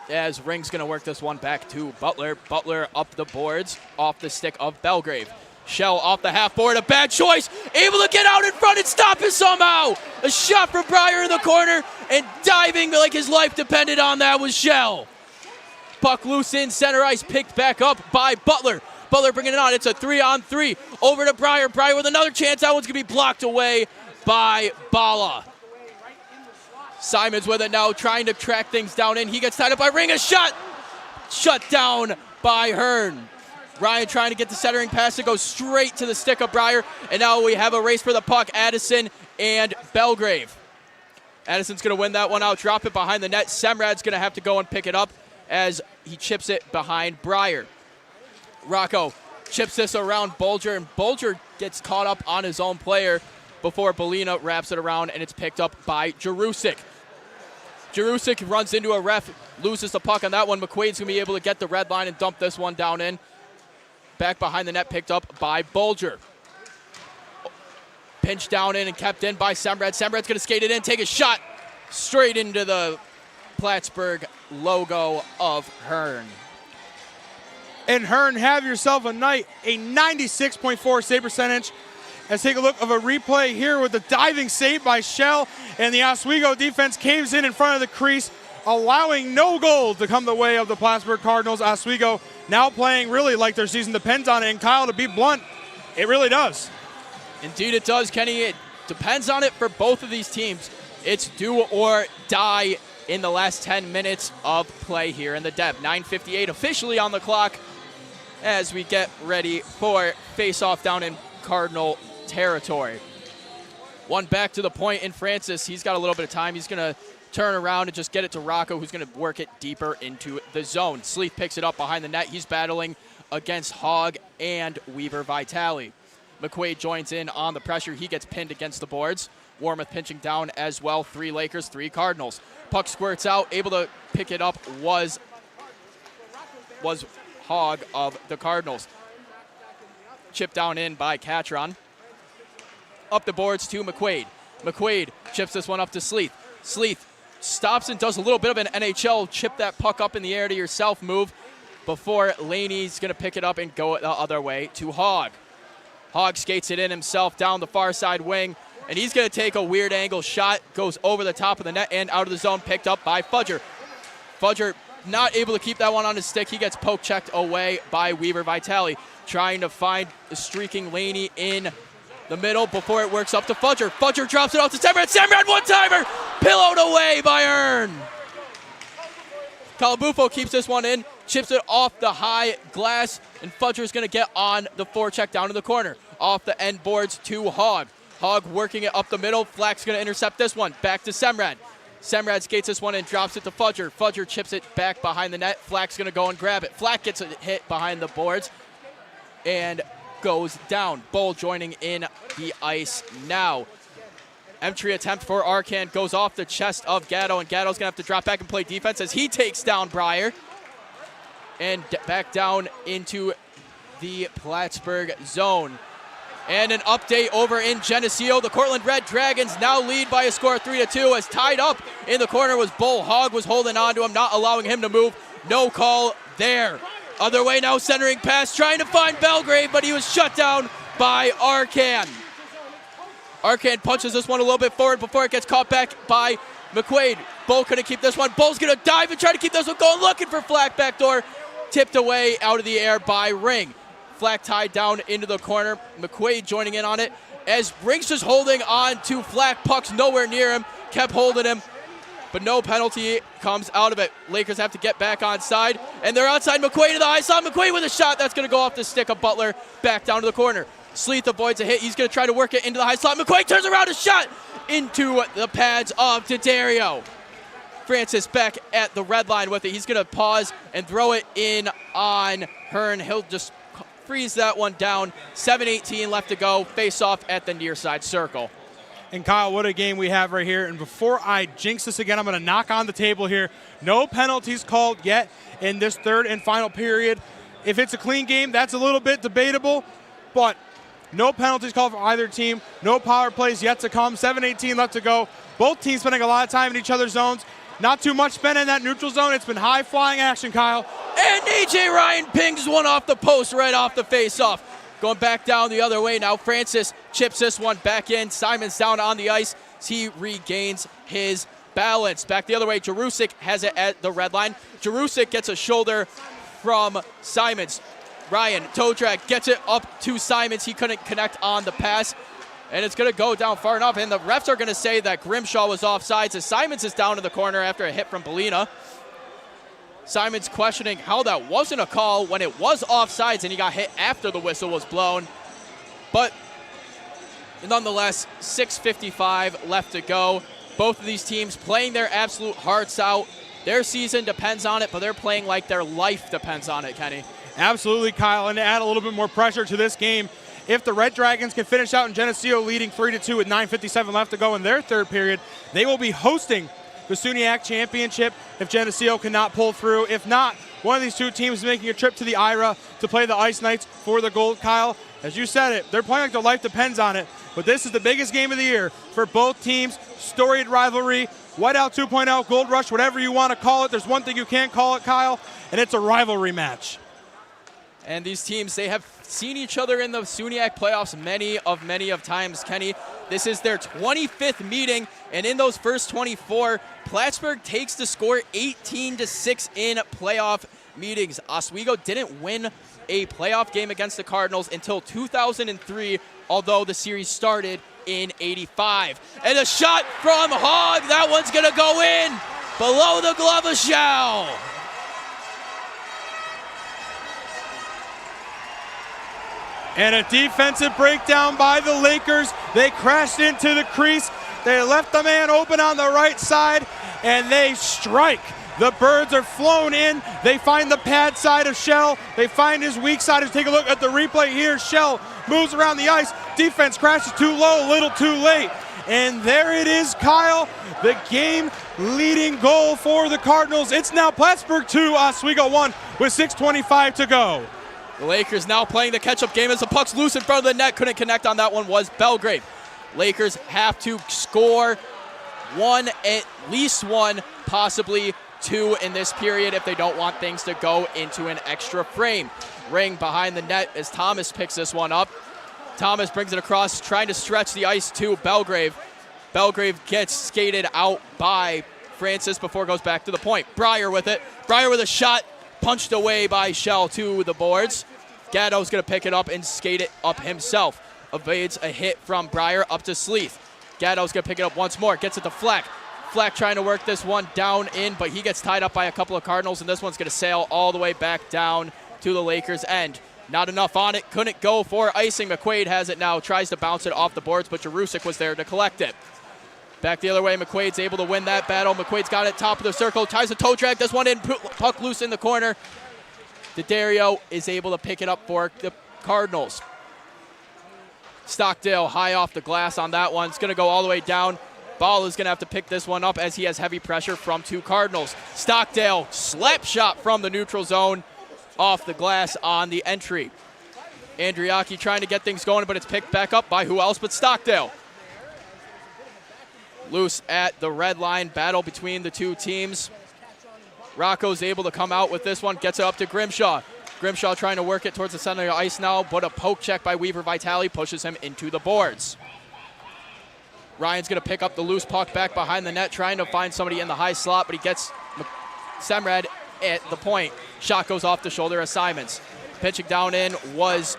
As Ring's going to work this one back to Butler. Butler up the boards, off the stick of Belgrave. Shell off the half board, a bad choice. Able to get out in front and stop it somehow. A shot from Breyer in the corner, and diving like his life depended on that was Shell. Puck loose in center ice, picked back up by Butler. Butler bringing it on. It's a 3-on-3. Over to Breyer. Breyer with another chance. That one's going to be blocked away by Bala. Simons with it now, trying to track things down in. He gets tied up by Ring. A shot shut down by Hearn. Ryan trying to get the centering pass to go straight to the stick of Breyer. And now we have a race for the puck. Addison and Belgrave. Addison's going to win that one out, drop it behind the net. Semrad's going to have to go and pick it up as he chips it behind Breyer. Rocco chips this around Bolger, and Bolger gets caught up on his own player before Belina wraps it around, and it's picked up by Jerusik. Jerusik runs into a ref, loses the puck on that one. McQuaid's going to be able to get the red line and dump this one down in. Back behind the net, picked up by Bolger. Pinched down in and kept in by Semrad. Semrad's going to skate it in, take a shot straight into the Plattsburgh logo of Hearn. And Hearn, have yourself a night, a 96.4 save percentage. Let's take a look of a replay here with the diving save by Shell, and the Oswego defense caves in front of the crease, allowing no goal to come the way of the Plattsburgh Cardinals. Oswego now playing really like their season depends on it, and Kyle, to be blunt, it really does. Indeed it does, Kenny. It depends on it for both of these teams. It's do or die in the last 10 minutes of play here in the Deb. 9:58 officially on the clock as we get ready for face-off down in Cardinal territory. One back to the point in Francis. He's got a little bit of time. He's going to turn around and just get it to Rocco, who's going to work it deeper into the zone. Sleeth picks it up behind the net. He's battling against Hogg and Weaver Vitale. McQuaid joins in on the pressure. He gets pinned against the boards. Warmouth pinching down as well. 3 Lakers, 3 Cardinals. Puck squirts out. Able to pick it up was Hogg of the Cardinals. Chipped down in by Catron. Up the boards to McQuaid. McQuaid chips this one up to Sleeth. Sleeth stops and does a little bit of an NHL chip that puck up in the air to yourself move before Laney's going to pick it up and go the other way to Hogg. Hogg skates it in himself down the far side wing, and he's going to take a weird angle shot, goes over the top of the net and out of the zone, picked up by Fudger. Fudger not able to keep that one on his stick. He gets poke checked away by Weaver Vitale, trying to find the streaking Laney in the middle before it works up to Fudger. Fudger drops it off to Semrad. Semrad one-timer Pillowed away by Earn. Calabufo keeps this one in, chips it off the high glass, and Fudger's going to get on the forecheck down to the corner. Off the end boards to Hogg. Hogg working it up the middle. Flack's going to intercept this one. Back to Semrad. Semrad skates this one and drops it to Fudger. Fudger chips it back behind the net. Flack's going to go and grab it. Flack gets a hit behind the boards and goes down. Bull joining in the ice now. Entry attempt for Arcan goes off the chest of Gatto, and Gatto's going to have to drop back and play defense as he takes down Breyer. And back down into the Plattsburgh zone. And an update over in Geneseo. The Cortland Red Dragons now lead by a score of 3-2 as tied up in the corner was Bull. Hogg was holding on to him, not allowing him to move. No call there. Other way now, centering pass, trying to find Belgrave, but he was shut down by Arcan. Arcan punches this one a little bit forward before it gets caught back by McQuaid. Bull couldn't keep this one. Bull's going to dive and try to keep this one going, looking for Flack backdoor. Tipped away out of the air by Ring. Flack tied down into the corner. McQuaid joining in on it as Ring's just holding on to Flack. Puck's nowhere near him. Kept holding him, but no penalty comes out of it. Lakers have to get back on side, and they're outside McQuaid to the high slot. McQuaid with a shot. That's going to go off the stick of Butler. Back down to the corner. Sleeth avoids a hit. He's going to try to work it into the high slot. McQuaid turns around, a shot into the pads of D'Addario. Francis back at the red line with it. He's going to pause and throw it in on Hearn. He'll just freeze that one down. 7:18 left to go. Face off at the near side circle. And Kyle, what a game we have right here. And before I jinx this again, I'm going to knock on the table here. No penalties called yet in this third and final period. If it's a clean game, that's a little bit debatable, but no penalties called for either team. No power plays yet to come. 7:18 left to go. Both teams spending a lot of time in each other's zones. Not too much spent in that neutral zone. It's been high-flying action, Kyle. And A.J. Ryan pings one off the post right off the face-off. Going back down the other way now. Francis chips this one back in. Simon's down on the ice as he regains his balance. Back the other way. Jarusic has it at the red line. Jarusic gets a shoulder from Simons. Ryan, toe drag, gets it up to Simons. He couldn't connect on the pass. And it's going to go down far enough. And the refs are going to say that Grimshaw was offsides as Simons is down in the corner after a hit from Belina. Simons questioning how that wasn't a call when it was offsides and he got hit after the whistle was blown. But nonetheless, 6:55 left to go. Both of these teams playing their absolute hearts out. Their season depends on it, but they're playing like their life depends on it, Kenny. Absolutely, Kyle. And to add a little bit more pressure to this game, if the Red Dragons can finish out in Geneseo leading 3-2 with 9:57 left to go in their third period, they will be hosting the SUNYAC championship if Geneseo cannot pull through. If not, one of these two teams is making a trip to the IRA to play the Ice Knights for the gold. Kyle, as you said it, they're playing like their life depends on it, but this is the biggest game of the year for both teams. Storied rivalry, Whiteout 2.0, Gold Rush, whatever you want to call it. There's one thing you can't call it, Kyle, and it's a rivalry match. And these teams, they have seen each other in the SUNYAC playoffs many of times, Kenny. This is their 25th meeting, and in those first 24, Plattsburgh takes the score 18-6 in playoff meetings. Oswego didn't win a playoff game against the Cardinals until 2003, although the series started in '85. And a shot from Hogg, that one's gonna go in below the glove of Shell. And a defensive breakdown by the Lakers. They crashed into the crease. They left the man open on the right side, and they strike. The Birds are flown in. They find the pad side of Shell. They find his weak side. Take a look at the replay here. Shell moves around the ice. Defense crashes too low, a little too late. And there it is, Kyle. The game-leading goal for the Cardinals. It's now Plattsburgh 2, Oswego 1 with 6:25 to go. The Lakers now playing the catch-up game as the puck's loose in front of the net. Couldn't connect on that one was Belgrave. Lakers have to score one, at least one, possibly two in this period if they don't want things to go into an extra frame. Ring behind the net as Thomas picks this one up. Thomas brings it across, trying to stretch the ice to Belgrave. Belgrave gets skated out by Francis before it goes back to the point. Breyer with it. Breyer with a shot. Punched away by Shell to the boards. Gatto's going to pick it up and skate it up himself. Evades a hit from Breyer up to Sleeth. Gatto's going to pick it up once more. Gets it to Flack. Fleck trying to work this one down in, but he gets tied up by a couple of Cardinals, and this one's going to sail all the way back down to the Lakers' end. Not enough on it. Couldn't go for icing. McQuaid has it now. Tries to bounce it off the boards, but Jarusik was there to collect it. Back the other way. McQuaid's able to win that battle. McQuaid's got it top of the circle. Tries to toe drag this one in. Puck loose in the corner. D'Addario is able to pick it up for the Cardinals. Stockdale high off the glass on that one. It's going to go all the way down. Ball is going to have to pick this one up as he has heavy pressure from two Cardinals. Stockdale, slap shot from the neutral zone off the glass on the entry. Andriaki trying to get things going, but it's picked back up by who else but Stockdale. Loose at the red line, battle between the two teams. Rocco's able to come out with this one, gets it up to Grimshaw. Grimshaw trying to work it towards the center of the ice now, but a poke check by Weaver Vitale pushes him into the boards. Ryan's going to pick up the loose puck back behind the net, trying to find somebody in the high slot, but he gets Semrad at the point. Shot goes off the shoulder of Simons. Pitching down in was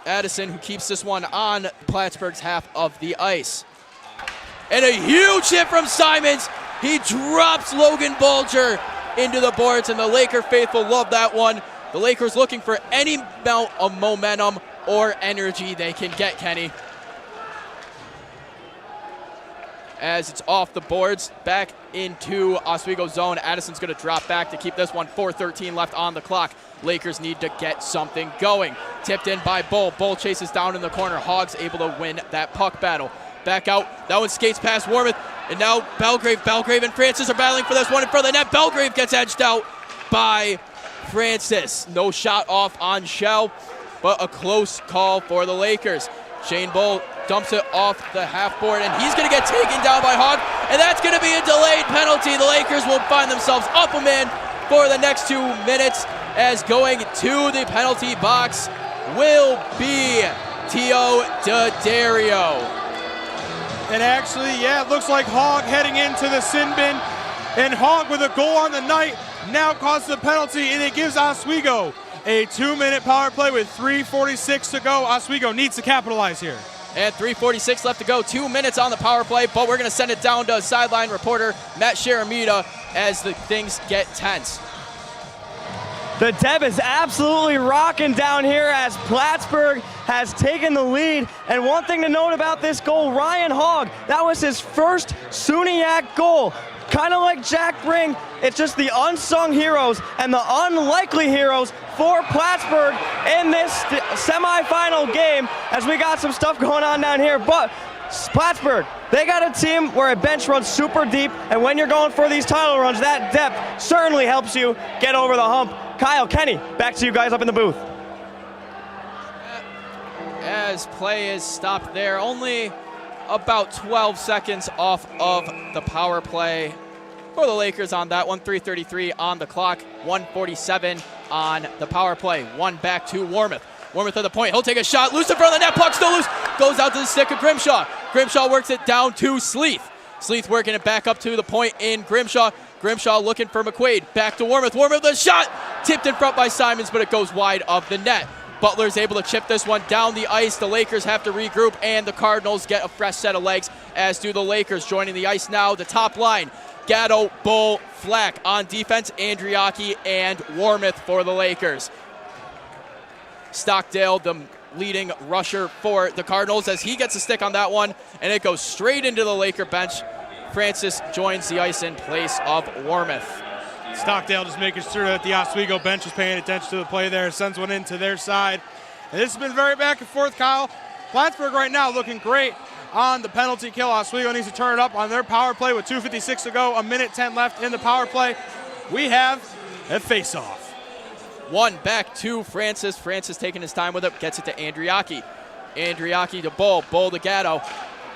Addison, who keeps this one on Plattsburgh's half of the ice. And a huge hit from Simons. He drops Logan Bulger into the boards, and the Laker faithful love that one. The Lakers looking for any amount of momentum or energy they can get, Kenny. As it's off the boards, back into Oswego zone. Addison's going to drop back to keep this one. 4:13 left on the clock. Lakers need to get something going. Tipped in by Bull. Bull chases down in the corner. Hogs able to win that puck battle. Back out. That one skates past Wormuth. And now Belgrave and Francis are battling for this one in front of the net. Belgrave gets edged out by Francis. No shot off on Shell, but a close call for the Lakers. Shane Bull dumps it off the half board, and he's going to get taken down by Hogg, and that's going to be a delayed penalty. The Lakers will find themselves up a man for the next 2 minutes, as going to the penalty box will be Tio D'Addario. And actually, yeah, it looks like Hogg heading into the sin bin, and Hogg with a goal on the night now causes the penalty, and it gives Oswego a 2-minute power play with 3:46 to go. Oswego needs to capitalize here. And 3:46 left to go. 2 minutes on the power play, but we're going to send it down to sideline reporter Matt Sharamita as the things get tense. The Deb is absolutely rocking down here as Plattsburgh has taken the lead. And one thing to note about this goal, Ryan Hogg, that was his first SUNYAC goal. Kind of like Jack Ring, it's just the unsung heroes and the unlikely heroes for Plattsburgh in this semifinal game, as we got some stuff going on down here. But Plattsburgh, they got a team where a bench runs super deep, and when you're going for these title runs, that depth certainly helps you get over the hump. Kyle, Kenny, back to you guys up in the booth. As play is stopped there, only about 12 seconds off of the power play for the Lakers on that one. 3:33 on the clock, 1:47 on the power play. One back to Wormuth. Wormuth at the point, he'll take a shot, loose in front of the net, puck still loose, goes out to the stick of Grimshaw. Grimshaw works it down to Sleeth. Sleeth working it back up to the point in Grimshaw. Grimshaw looking for McQuaid, back to Wormuth. Wormuth with a shot, tipped in front by Simons, but it goes wide of the net. Butler's able to chip this one down the ice. The Lakers have to regroup, and the Cardinals get a fresh set of legs, as do the Lakers. Joining the ice now, the top line, Gatto, Bull, Flack. On defense, Andriaki and Wormuth for the Lakers. Stockdale, the leading rusher for the Cardinals, as he gets a stick on that one, and it goes straight into the Laker bench. Francis joins the ice in place of Wormuth. Stockdale just making sure that the Oswego bench is paying attention to the play there, sends one into their side. And this has been very back and forth, Kyle. Plattsburgh right now looking great on the penalty kill. Oswego needs to turn it up on their power play with 2:56 to go, 1:10 left in the power play. We have a face-off. One back to Francis. Francis taking his time with it, gets it to Andriaki. Andriaki to Bull, Bull to Gatto.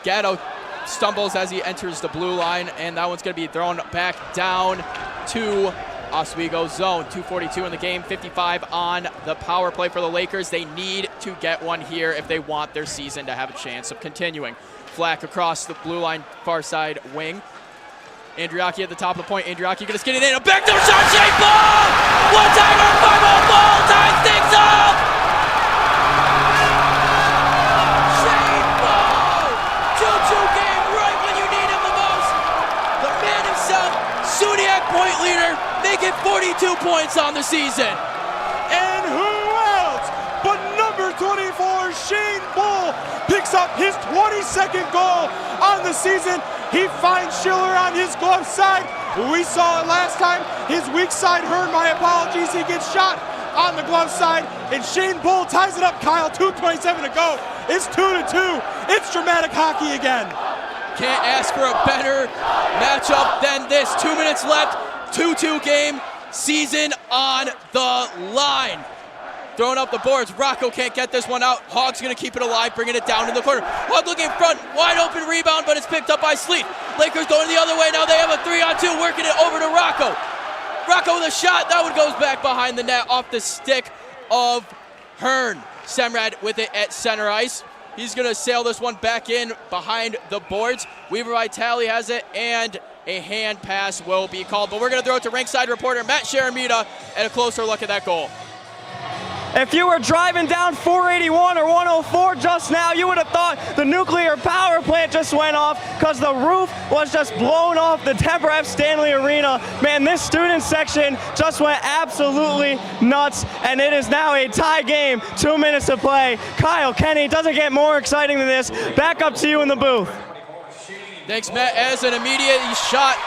Gatto stumbles as he enters the blue line, and that one's going to be thrown back down to Oswego zone. 2:42 in the game, 55 on the power play for the Lakers. They need to get one here if they want their season to have a chance of continuing. Flack across the blue line, far side wing. Andriaki at the top of the point. Andriaki going to skid it in. A backdoor shot, Shane Ball! One-timer, 5-0 Ball ties things up! Shane Ball! 2-2 game right when you need him the most. The man 2 points on the season. And who else but number 24, Shane Bull, picks up his 22nd goal on the season. He finds Schiller on his glove side. We saw it last time. His weak side hurt, my apologies. He gets shot on the glove side, and Shane Bull ties it up, Kyle. 2:27 to go. It's 2-2. It's dramatic hockey again. Can't ask for a better matchup than this. 2 minutes left, 2-2 game, season on the line. Throwing up the boards, Rocco can't get this one out. Hog's gonna keep it alive, bringing it down in the corner. Hog looking in front, wide open rebound, but it's picked up by Sleet. Lakers going the other way, now they have a 3-on-2, working it over to Rocco. Rocco with a shot, that one goes back behind the net off the stick of Hearn. Semrad with it at center ice. He's gonna sail this one back in behind the boards. Weaver Vitale has it, and a hand pass will be called. But we're gonna throw it to rinkside reporter Matt Sharamita and a closer look at that goal. If you were driving down 481 or 104 just now, you would have thought the nuclear power plant just went off because the roof was just blown off the Deborah F. Stanley Arena. Man, this student section just went absolutely nuts, and it is now a tie game, 2 minutes to play. Kyle, Kenny, doesn't get more exciting than this. Back up to you in the booth. Thanks, Matt. As an immediate shot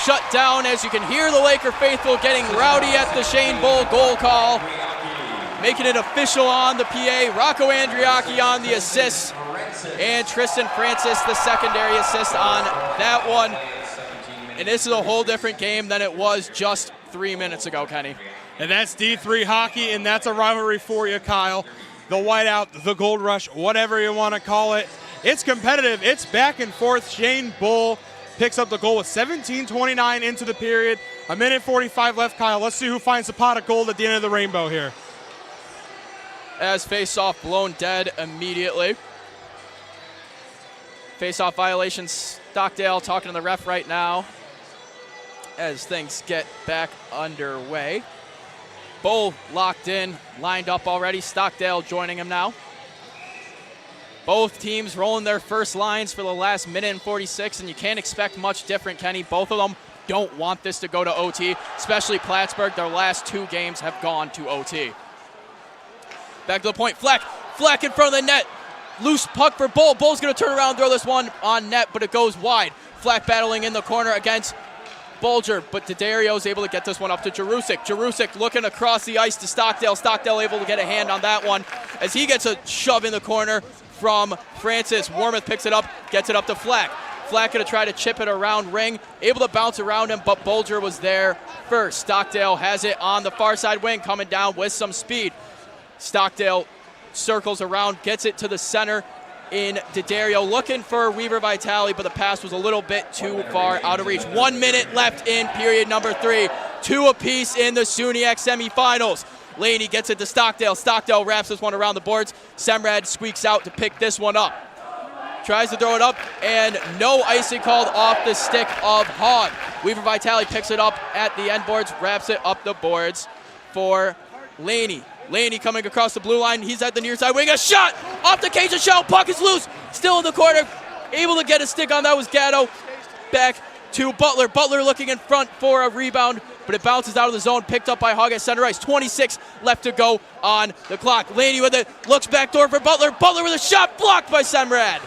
shut down, as you can hear the Laker faithful getting rowdy at the Shane Bull goal call. Making it official on the PA. Rocco Andriaki on the assist, and Tristan Francis the secondary assist on that one. And this is a whole different game than it was just 3 minutes ago, Kenny. And that's D3 hockey, and that's a rivalry for you, Kyle. The whiteout, the gold rush, whatever you want to call it. It's competitive. It's back and forth. Shane Bull picks up the goal with 17:29 into the period. 1:45 left, Kyle. Let's see who finds the pot of gold at the end of the rainbow here. As face-off blown dead immediately. Face-off violations. Stockdale talking to the ref right now as things get back underway. Bull locked in, lined up already. Stockdale joining him now. Both teams rolling their first lines for the last minute and 46, and you can't expect much different, Kenny. Both of them don't want this to go to OT, especially Plattsburgh. Their last 2 games have gone to OT. Back to the point, Fleck in front of the net. Loose puck for Bull. Bull's gonna turn around and throw this one on net, but it goes wide. Fleck battling in the corner against Bulger, but D'Addario's able to get this one up to Jarusik. Jarusik looking across the ice to Stockdale. Stockdale able to get a hand on that one as he gets a shove in the corner from Francis. Wormuth picks it up, gets it up to Fleck. Fleck gonna try to chip it around Ring, able to bounce around him, but Bulger was there first. Stockdale has it on the far side wing, coming down with some speed. Stockdale circles around, gets it to the center in D'Addario, looking for Weaver Vitale, but the pass was a little bit too far out of reach. 1 minute left in period number 3. 2 apiece in the SUNYAC semifinals. Laney gets it to Stockdale. Stockdale wraps this one around the boards. Semrad squeaks out to pick this one up. Tries to throw it up, and no icing called off the stick of Hogg. Weaver Vitale picks it up at the end boards, wraps it up the boards for Laney. Laney coming across the blue line. He's at the near side wing. A shot off the cage of shell. Puck is loose. Still in the corner. Able to get a stick on that was Gatto. Back to Butler. Butler looking in front for a rebound, but it bounces out of the zone. Picked up by Hogg at center ice. 26 left to go on the clock. Laney with it. Looks back door for Butler. Butler with a shot blocked by Semrad.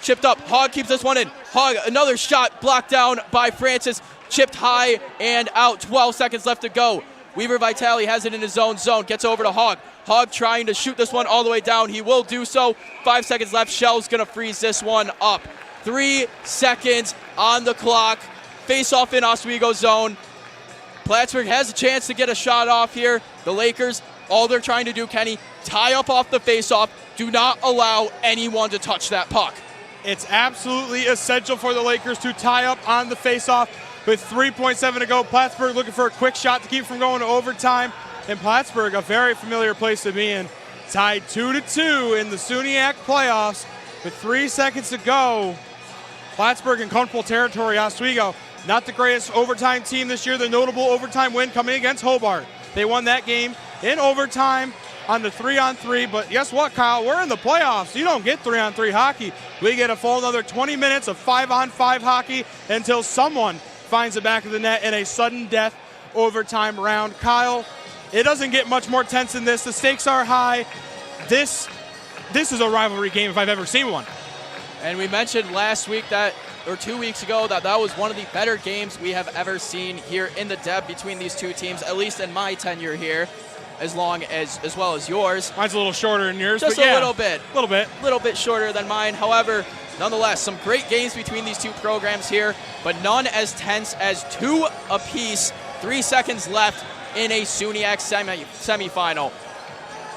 Chipped up. Hogg keeps this one in. Hogg, another shot blocked down by Francis. Chipped high and out. 12 seconds left to go. Weaver Vitale has it in his own zone, gets over to Hogg. Hogg trying to shoot this one all the way down. He will do so. 5 seconds left. Shell's going to freeze this one up. 3 seconds on the clock. Face off in Oswego zone. Plattsburgh has a chance to get a shot off here. The Lakers, all they're trying to do, Kenny, tie up off the face off. Do not allow anyone to touch that puck. It's absolutely essential for the Lakers to tie up on the face off. With 3.7 to go, Plattsburgh looking for a quick shot to keep from going to overtime. And Plattsburgh, a very familiar place to be in, tied 2-2 in the SUNYAC playoffs with 3 seconds to go. Plattsburgh in comfortable territory. Oswego, not the greatest overtime team this year. The notable overtime win coming against Hobart. They won that game in overtime on the 3-on-3, but guess what, Kyle? We're in the playoffs. You don't get 3-on-3 hockey. We get a full another 20 minutes of 5-on-5 hockey until someone finds the back of the net in a sudden death overtime round. Kyle, it doesn't get much more tense than this. The stakes are high. This is a rivalry game if I've ever seen one. And we mentioned last week or 2 weeks ago that was one of the better games we have ever seen here in the Deb between these two teams, at least in my tenure here, as well as yours. Mine's a little shorter than yours, just but yeah, a little bit. A little bit shorter than mine. However, nonetheless, some great games between these two programs here, but none as tense as 2 apiece. 3 seconds left in a SUNYAC semifinal.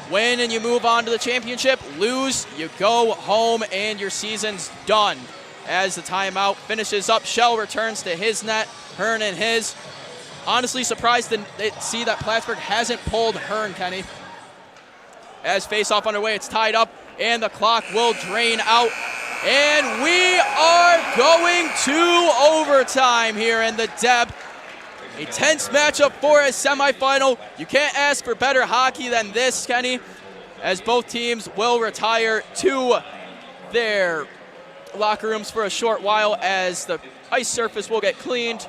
Win and you move on to the championship. Lose, you go home and your season's done. As the timeout finishes up, Shell returns to his net, Hearn and his. Honestly surprised to see that Plattsburgh hasn't pulled Hearn, Kenny. As face-off underway, it's tied up, and the clock will drain out. And we are going to overtime here in the Deb. A tense matchup for a semifinal. You can't ask for better hockey than this, Kenny, as both teams will retire to their locker rooms for a short while as the ice surface will get cleaned,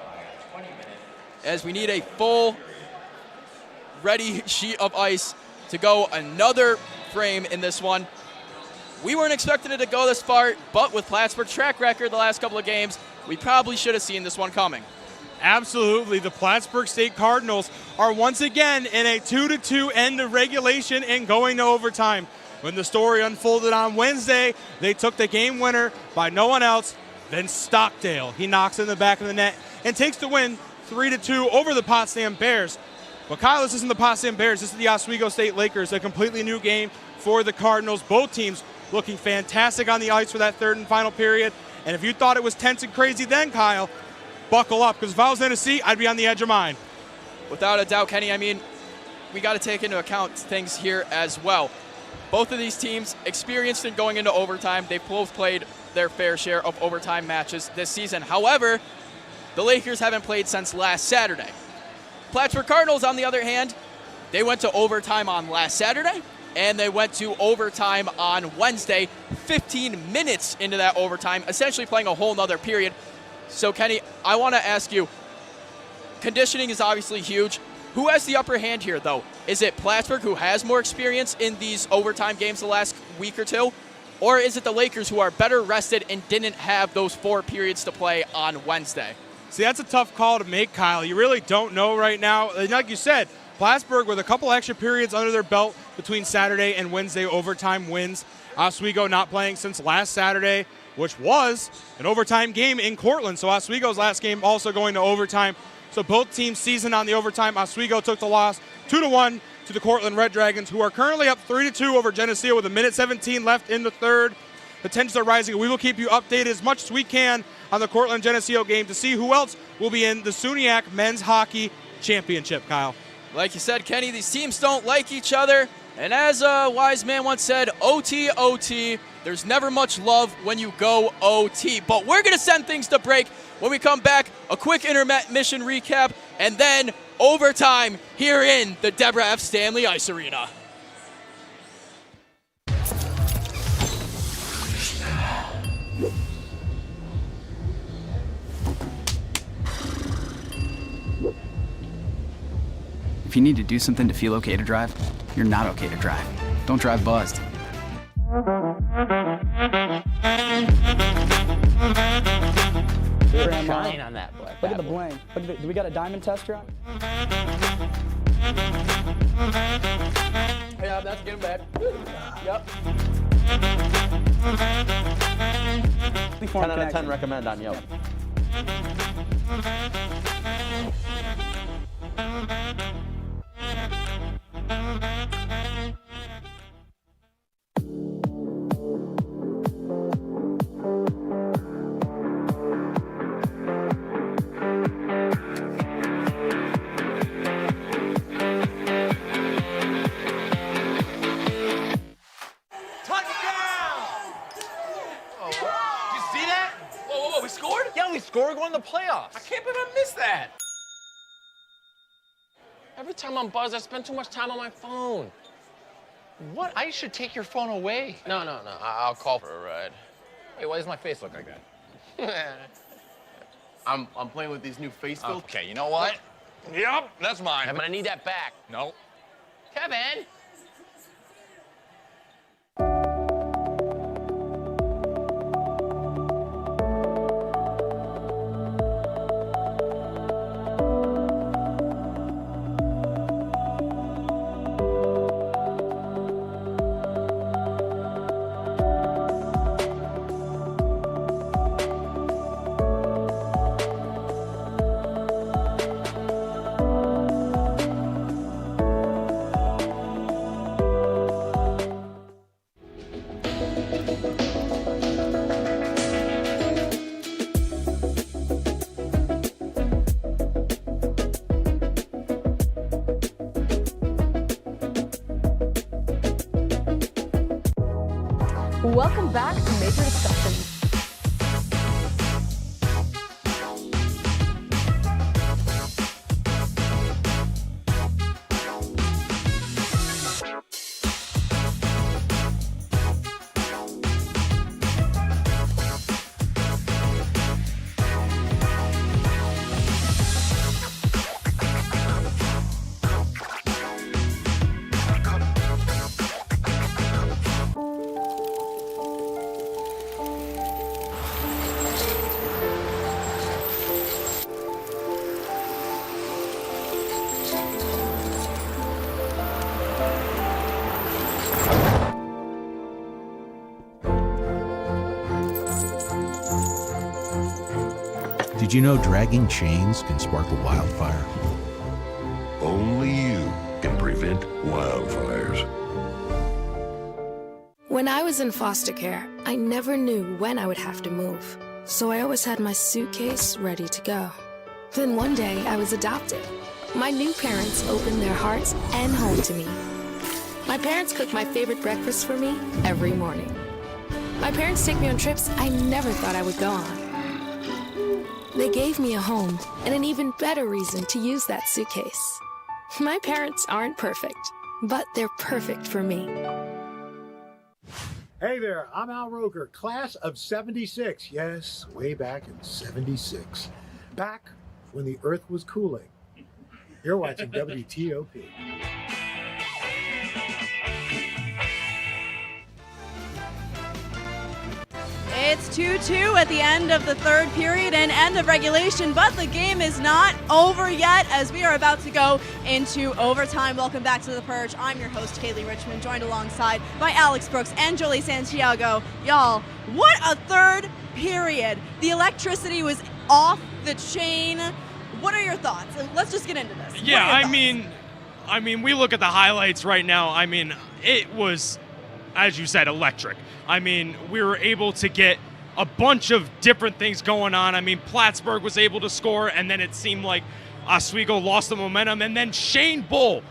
as we need a full ready sheet of ice to go another frame in this one. We weren't expecting it to go this far, but with Plattsburgh's track record the last couple of games, we probably should have seen this one coming. Absolutely. The Plattsburgh State Cardinals are once again in a 2-2 end of regulation and going to overtime. When the story unfolded on Wednesday, they took the game winner by no one else than Stockdale. He knocks in the back of the net and takes the win 3-2 over the Potsdam Bears. But Kyle, this isn't the Potsdam Bears. This is the Oswego State Lakers, a completely new game for the Cardinals. Both teams looking fantastic on the ice for that third and final period. And if you thought it was tense and crazy then, Kyle, buckle up, because if I was in a seat, I'd be on the edge of mine. Without a doubt, Kenny. I mean, we got to take into account things here as well. Both of these teams experienced in going into overtime. They've both played their fair share of overtime matches this season. However, the Lakers haven't played since last Saturday. Plattsburgh Cardinals, on the other hand, they went to overtime on last Saturday, and they went to overtime on Wednesday, 15 minutes into that overtime, essentially playing a whole nother period. So, Kenny, I want to ask you, conditioning is obviously huge. Who has the upper hand here, though? Is it Plattsburgh, who has more experience in these overtime games the last week or two? Or is it the Lakers, who are better rested and didn't have those 4 periods to play on Wednesday? See, that's a tough call to make, Kyle. You really don't know right now. Like you said, Plattsburgh with a couple extra periods under their belt between Saturday and Wednesday overtime wins. Oswego not playing since last Saturday, which was an overtime game in Cortland. So Oswego's last game also going to overtime. So both teams seasoned on the overtime. Oswego took the loss 2-1 to the Cortland Red Dragons, who are currently up 3-2 over Geneseo with 1:17 left in the third. The tensions are rising. We will keep you updated as much as we can on the Cortland Geneseo game to see who else will be in the SUNYAC Men's Hockey Championship, Kyle. Like you said, Kenny, these teams don't like each other. And as a wise man once said, OT, OT, there's never much love when you go OT. But we're going to send things to break. When we come back, a quick intermission recap, and then overtime here in the Deborah F. Stanley Ice Arena. If you need to do something to feel okay to drive, you're not okay to drive. Don't drive buzzed. Shine on that black. Look at the bling. Look at do we got a diamond tester on? Yeah, that's getting bad. Yep. 10 out of 10 recommend on Yelp. Score going to the playoffs. I can't believe I missed that. Every time I'm buzzed, I spend too much time on my phone. What? I should take your phone away. No. I'll call for a ride. Wait, why does my face look like that? I'm playing with these new face filters. Okay, you know what? Yep, that's mine. I'm gonna need that back. No. Kevin! Welcome back to Major Discussions. Did you know dragging chains can spark a wildfire? Only you can prevent wildfires. When I was in foster care, I never knew when I would have to move. So I always had my suitcase ready to go. Then one day I was adopted. My new parents opened their hearts and home to me. My parents cook my favorite breakfast for me every morning. My parents take me on trips I never thought I would go on. They gave me a home and an even better reason to use that suitcase. My parents aren't perfect, but they're perfect for me. Hey there, I'm Al Roker, class of 76. Yes, way back in 76. Back when the earth was cooling. You're watching WTOP. It's 2-2 at the end of the third period and end of regulation, but the game is not over yet as we are about to go into overtime. Welcome back to The Purge. I'm your host, Kaylee Richmond, joined alongside by Alex Brooks and Jolie Santiago. Y'all, what a third period. The electricity was off the chain. What are your thoughts? Let's just get into this. Yeah, I mean, we look at the highlights right now. I mean, it was, as you said, electric. I mean, we were able to get a bunch of different things going on. I mean, Plattsburgh was able to score, and then it seemed like Oswego lost the momentum. And then Shane Bull,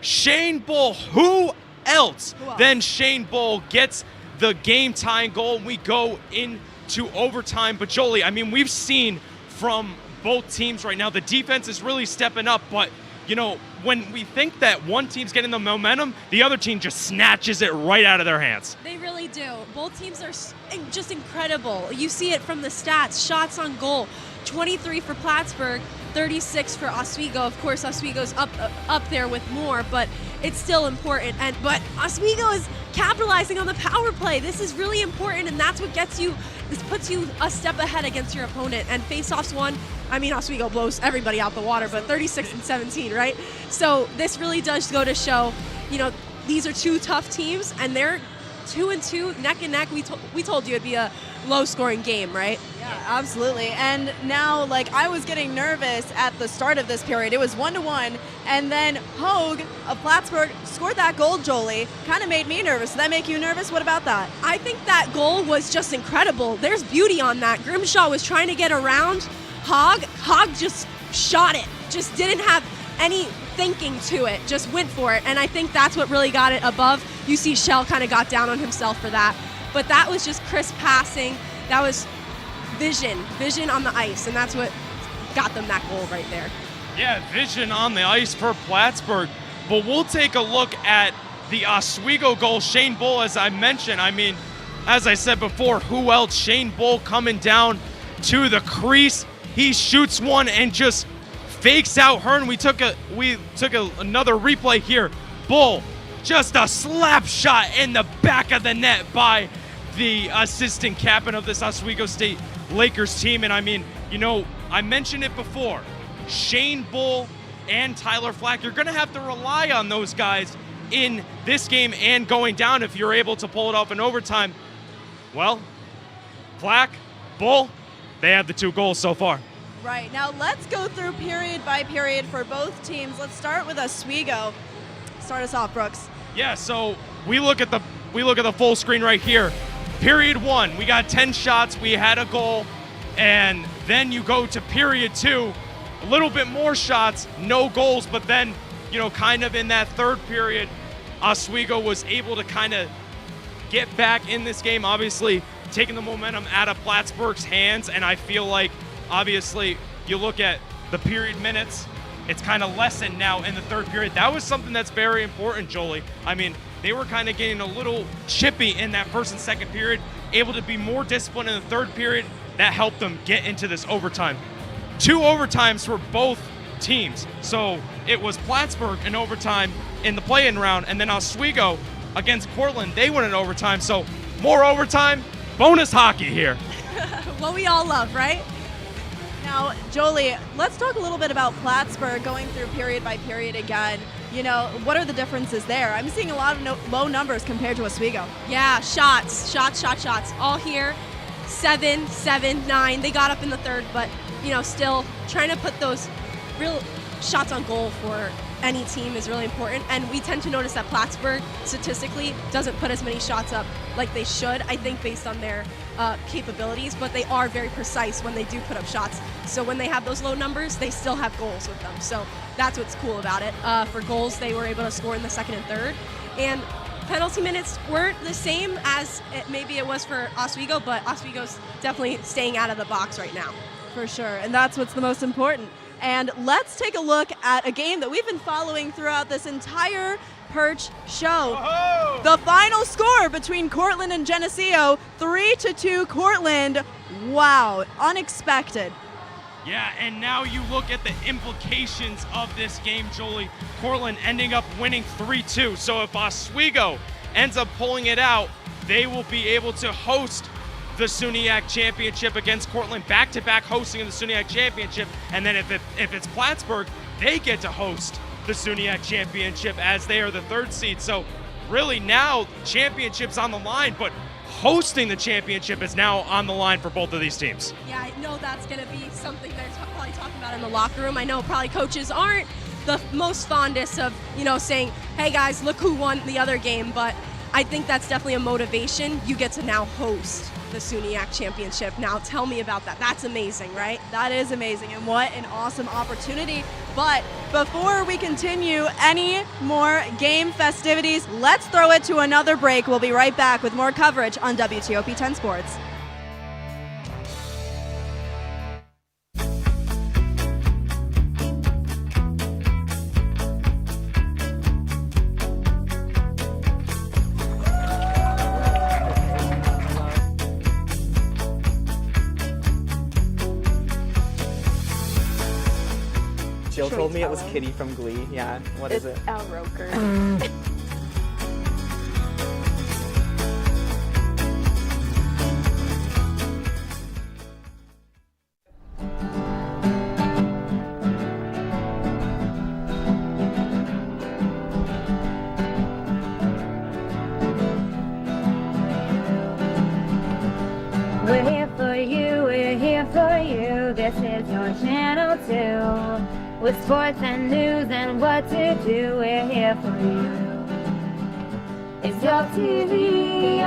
who else than Shane Bull gets the game-tying goal, and we go into overtime. But Jolie, I mean, we've seen from both teams right now, the defense is really stepping up, but you know, when we think that one team's getting the momentum, the other team just snatches it right out of their hands. They really do. Both teams are just incredible. You see it from the stats. Shots on goal, 23 for Plattsburgh, 36 for Oswego. Of course, Oswego's up there with more, but it's still important. But Oswego is capitalizing on the power play. This is really important, and that's what gets you. This puts you a step ahead against your opponent. And faceoffs won. I mean, Oswego blows everybody out the water, but 36-17, right? So this really does go to show, you know, these are two tough teams, and they're 2-2, neck and neck. We told you it'd be a low-scoring game, right? Yeah, absolutely. And now, like, I was getting nervous at the start of this period. It was 1-1, and then Hogue of Plattsburgh scored that goal, Jolie. Kind of made me nervous. Did that make you nervous? What about that? I think that goal was just incredible. There's beauty on that. Grimshaw was trying to get around Hogg just shot it, just didn't have any thinking to it, just went for it, and I think that's what really got it above. You see Shell kind of got down on himself for that, but that was just crisp passing. That was vision on the ice, and that's what got them that goal right there. Yeah, vision on the ice for Plattsburgh, but we'll take a look at the Oswego goal. Shane Bull, as I mentioned, I mean, as I said before, who else? Shane Bull coming down to the crease. He shoots one and just fakes out Hearn. We took another replay here. Bull, just a slap shot in the back of the net by the assistant captain of this Oswego State Lakers team. And I mean, you know, I mentioned it before. Shane Bull and Tyler Flack, you're going to have to rely on those guys in this game and going down if you're able to pull it off in overtime. Well, Flack, Bull, they have the 2 goals so far. Right, now let's go through period by period for both teams. Let's start with Oswego. Start us off, Brooks. Yeah, so we look at the full screen right here. Period 1, we got 10 shots, we had a goal, and then you go to period 2, a little bit more shots, no goals, but then, you know, kind of in that third period, Oswego was able to kind of get back in this game, obviously taking the momentum out of Plattsburgh's hands, and I feel like, obviously, you look at the period minutes, it's kind of lessened now in the third period. That was something that's very important, Jolie. I mean, they were kind of getting a little chippy in that first and second period, able to be more disciplined in the third period. That helped them get into this overtime. 2 overtimes for both teams. So it was Plattsburgh in overtime in the play-in round, and then Oswego against Cortland, they went in overtime. So more overtime, bonus hockey here. What we all love, right? Now, Jolie, let's talk a little bit about Plattsburgh going through period by period again. You know, what are the differences there? I'm seeing a lot of low numbers compared to Oswego. Yeah, shots, all here. 7, 9. They got up in the third, but, you know, still trying to put those real shots on goal for any team is really important. And we tend to notice that Plattsburgh, statistically, doesn't put as many shots up like they should, I think, based on their capabilities, but they are very precise when they do put up shots. So when they have those low numbers, they still have goals with them. So that's what's cool about it. For goals, they were able to score in the second and third. And penalty minutes weren't the same as maybe it was for Oswego, but Oswego's definitely staying out of the box right now. For sure, and that's what's the most important. And let's take a look at a game that we've been following throughout this entire Perch show. Oh! The final score between Cortland and Geneseo, 3-2 Cortland. Wow, unexpected. Yeah, and now you look at the implications of this game, Jolie. Cortland ending up winning 3-2. So if Oswego ends up pulling it out, they will be able to host the SUNYAC championship against Cortland, back-to-back hosting of the SUNYAC championship. And then if it's Plattsburgh, they get to host the SUNYAC championship as they are the 3rd seed. So really now championship's on the line, but hosting the championship is now on the line for both of these teams. Yeah, I know that's going to be something they're probably talking about in the locker room. I know probably coaches aren't the most fondest of, you know, saying, hey guys, look who won the other game, but I think that's definitely a motivation. You get to now host the SUNYAC championship. Now tell me about that. That's amazing, right? That is amazing, and what an awesome opportunity. But before we continue any more game festivities, let's throw it to another break. We'll be right back with more coverage on WTOP 10 Sports. Jill told me it was Kitty from Glee. Yeah, what is it? It's Al Roker. We're here for you, we're here for you. This is your channel 2. With sports and news and what to do, we're here for you. It's your TV,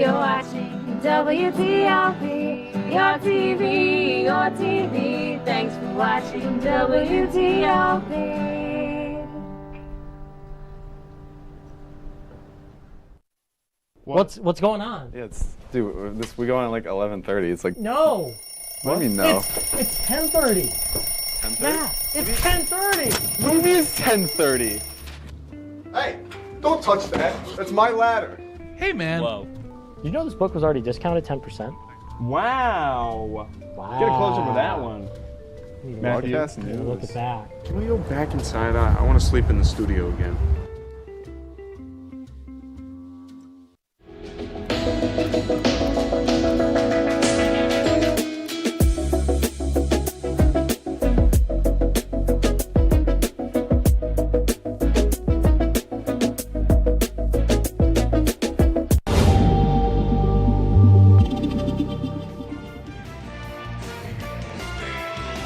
you're watching WTOP. Your TV, thanks for watching WTOP. What's going on? Yeah, we go on at like 11:30. It's like No. What do you mean no? It's 10:30. 10:30? Yeah, it's 10:30. What do you mean it's 10:30? Hey, don't touch that. That's my ladder. Hey, man. Whoa. You know this book was already discounted 10%? Wow. Wow. Get a close up with that one. Broadcast news. Look at that. Can we go back inside? I want to sleep in the studio again.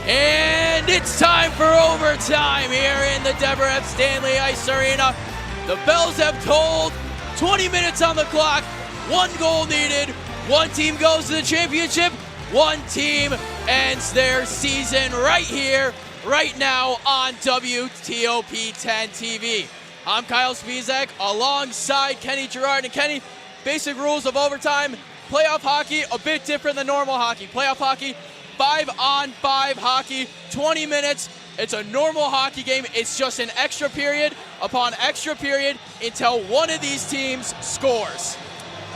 And it's time for overtime here in the Deborah F. Stanley Ice Arena. The bells have tolled, 20 minutes on the clock, 1 goal needed, 1 team goes to the championship, 1 team ends their season right here, right now on WTOP 10 TV. I'm Kyle Spizak alongside Kenny Gerard. And Kenny, basic rules of overtime, playoff hockey, a bit different than normal hockey. Playoff hockey, 5-on-5 hockey, 20 minutes. It's a normal hockey game. It's just an extra period upon extra period until one of these teams scores.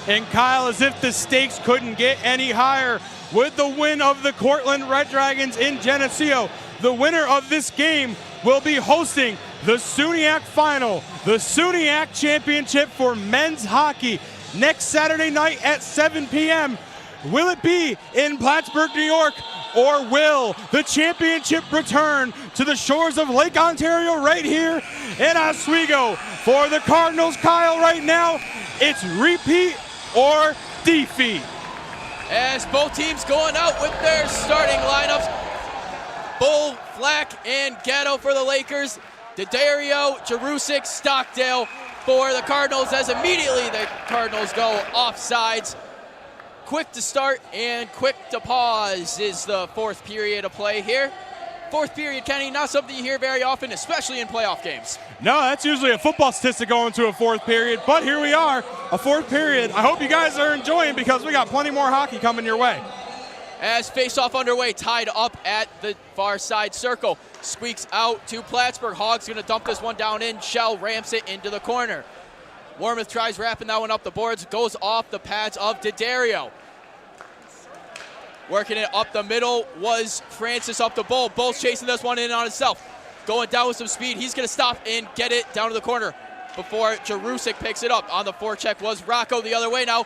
And Kyle, as if the stakes couldn't get any higher, with the win of the Cortland Red Dragons in Geneseo, the winner of this game will be hosting the SUNYAC final, the SUNYAC championship for men's hockey, next Saturday night at 7 p.m. Will it be in Plattsburgh, New York, or will the championship return to the shores of Lake Ontario right here in Oswego? For the Cardinals, Kyle, right now, it's repeat or defeat. As both teams going out with their starting lineups, Bull, Flack, and Gatto for the Lakers, D'Addario, Jerusik, Stockdale for the Cardinals, as immediately the Cardinals go offsides. Quick to start and quick to pause is the 4th period of play here. 4th period, Kenny, not something you hear very often, especially in playoff games. No, that's usually a football statistic going to a 4th period, but here we are, a 4th period. I hope you guys are enjoying because we got plenty more hockey coming your way. As face-off underway, tied up at the far side circle. Squeaks out to Plattsburgh. Hog's gonna dump this one down in. Shell ramps it into the corner. Warmouth tries wrapping that one up the boards, goes off the pads of D'Addario. Working it up the middle was Francis up the Bull. Bull's chasing this one in on himself. Going down with some speed. He's going to stop and get it down to the corner before Jerusik picks it up. On the forecheck was Rocco the other way now.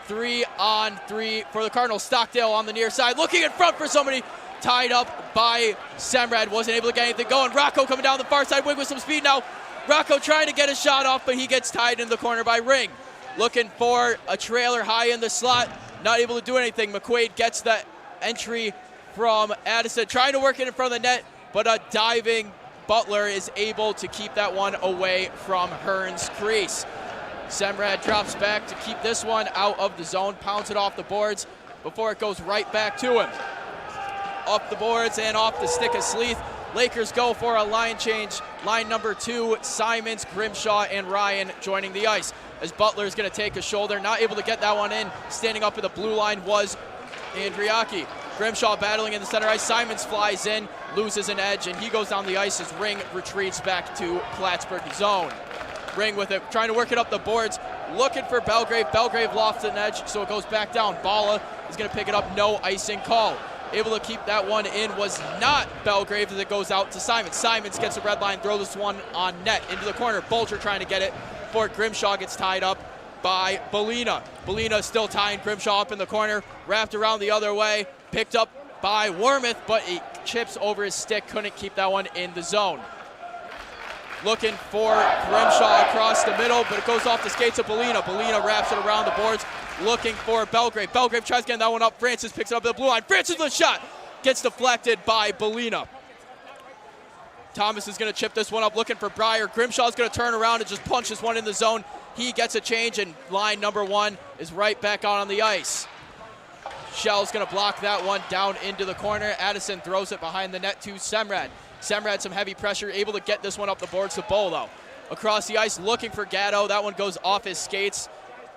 3-on-3 for the Cardinals. Stockdale on the near side. Looking in front for somebody. Tied up by Semrad. Wasn't able to get anything going. Rocco coming down the far side wing with some speed now. Rocco trying to get a shot off, but he gets tied in the corner by Ring. Looking for a trailer high in the slot. Not able to do anything. McQuaid gets the entry from Addison, trying to work it in front of the net, but a diving Butler is able to keep that one away from Hearn's crease. Semrad drops back to keep this one out of the zone, pounds it off the boards before it goes right back to him. Off the boards and off the stick of Sleeth. Lakers go for a line change. Line number 2, Simons, Grimshaw, and Ryan joining the ice. As Butler is going to take a shoulder, not able to get that one in. Standing up at the blue line was Andriaki. Grimshaw battling in the center ice. Simons flies in, loses an edge, and he goes down the ice as Ring retreats back to Plattsburgh zone. Ring with it, trying to work it up the boards, looking for Belgrave. Belgrave lofts an edge, so it goes back down. Bala is going to pick it up, no icing call. Able to keep that one in was not Belgrave as it goes out to Simons. Simons gets a red line, throw this one on net into the corner. Bulger trying to get it before Grimshaw gets tied up by Belina. Belina still tying Grimshaw up in the corner, wrapped around the other way, picked up by Warmouth, but he chips over his stick, couldn't keep that one in the zone. Looking for Grimshaw across the middle, but it goes off the skates of Belina. Belina wraps it around the boards, looking for Belgrave. Belgrave tries getting that one up. Francis picks it up at the blue line. Francis with a shot. Gets deflected by Belina. Thomas is going to chip this one up, looking for Breyer. Grimshaw's going to turn around and just punch this one in the zone. He gets a change, and line number 1 is right back out on the ice. Shell's going to block that one down into the corner. Addison throws it behind the net to Semrad. Semrad some heavy pressure, able to get this one up the boards to Bull, though. Across the ice, looking for Gatto. That one goes off his skates,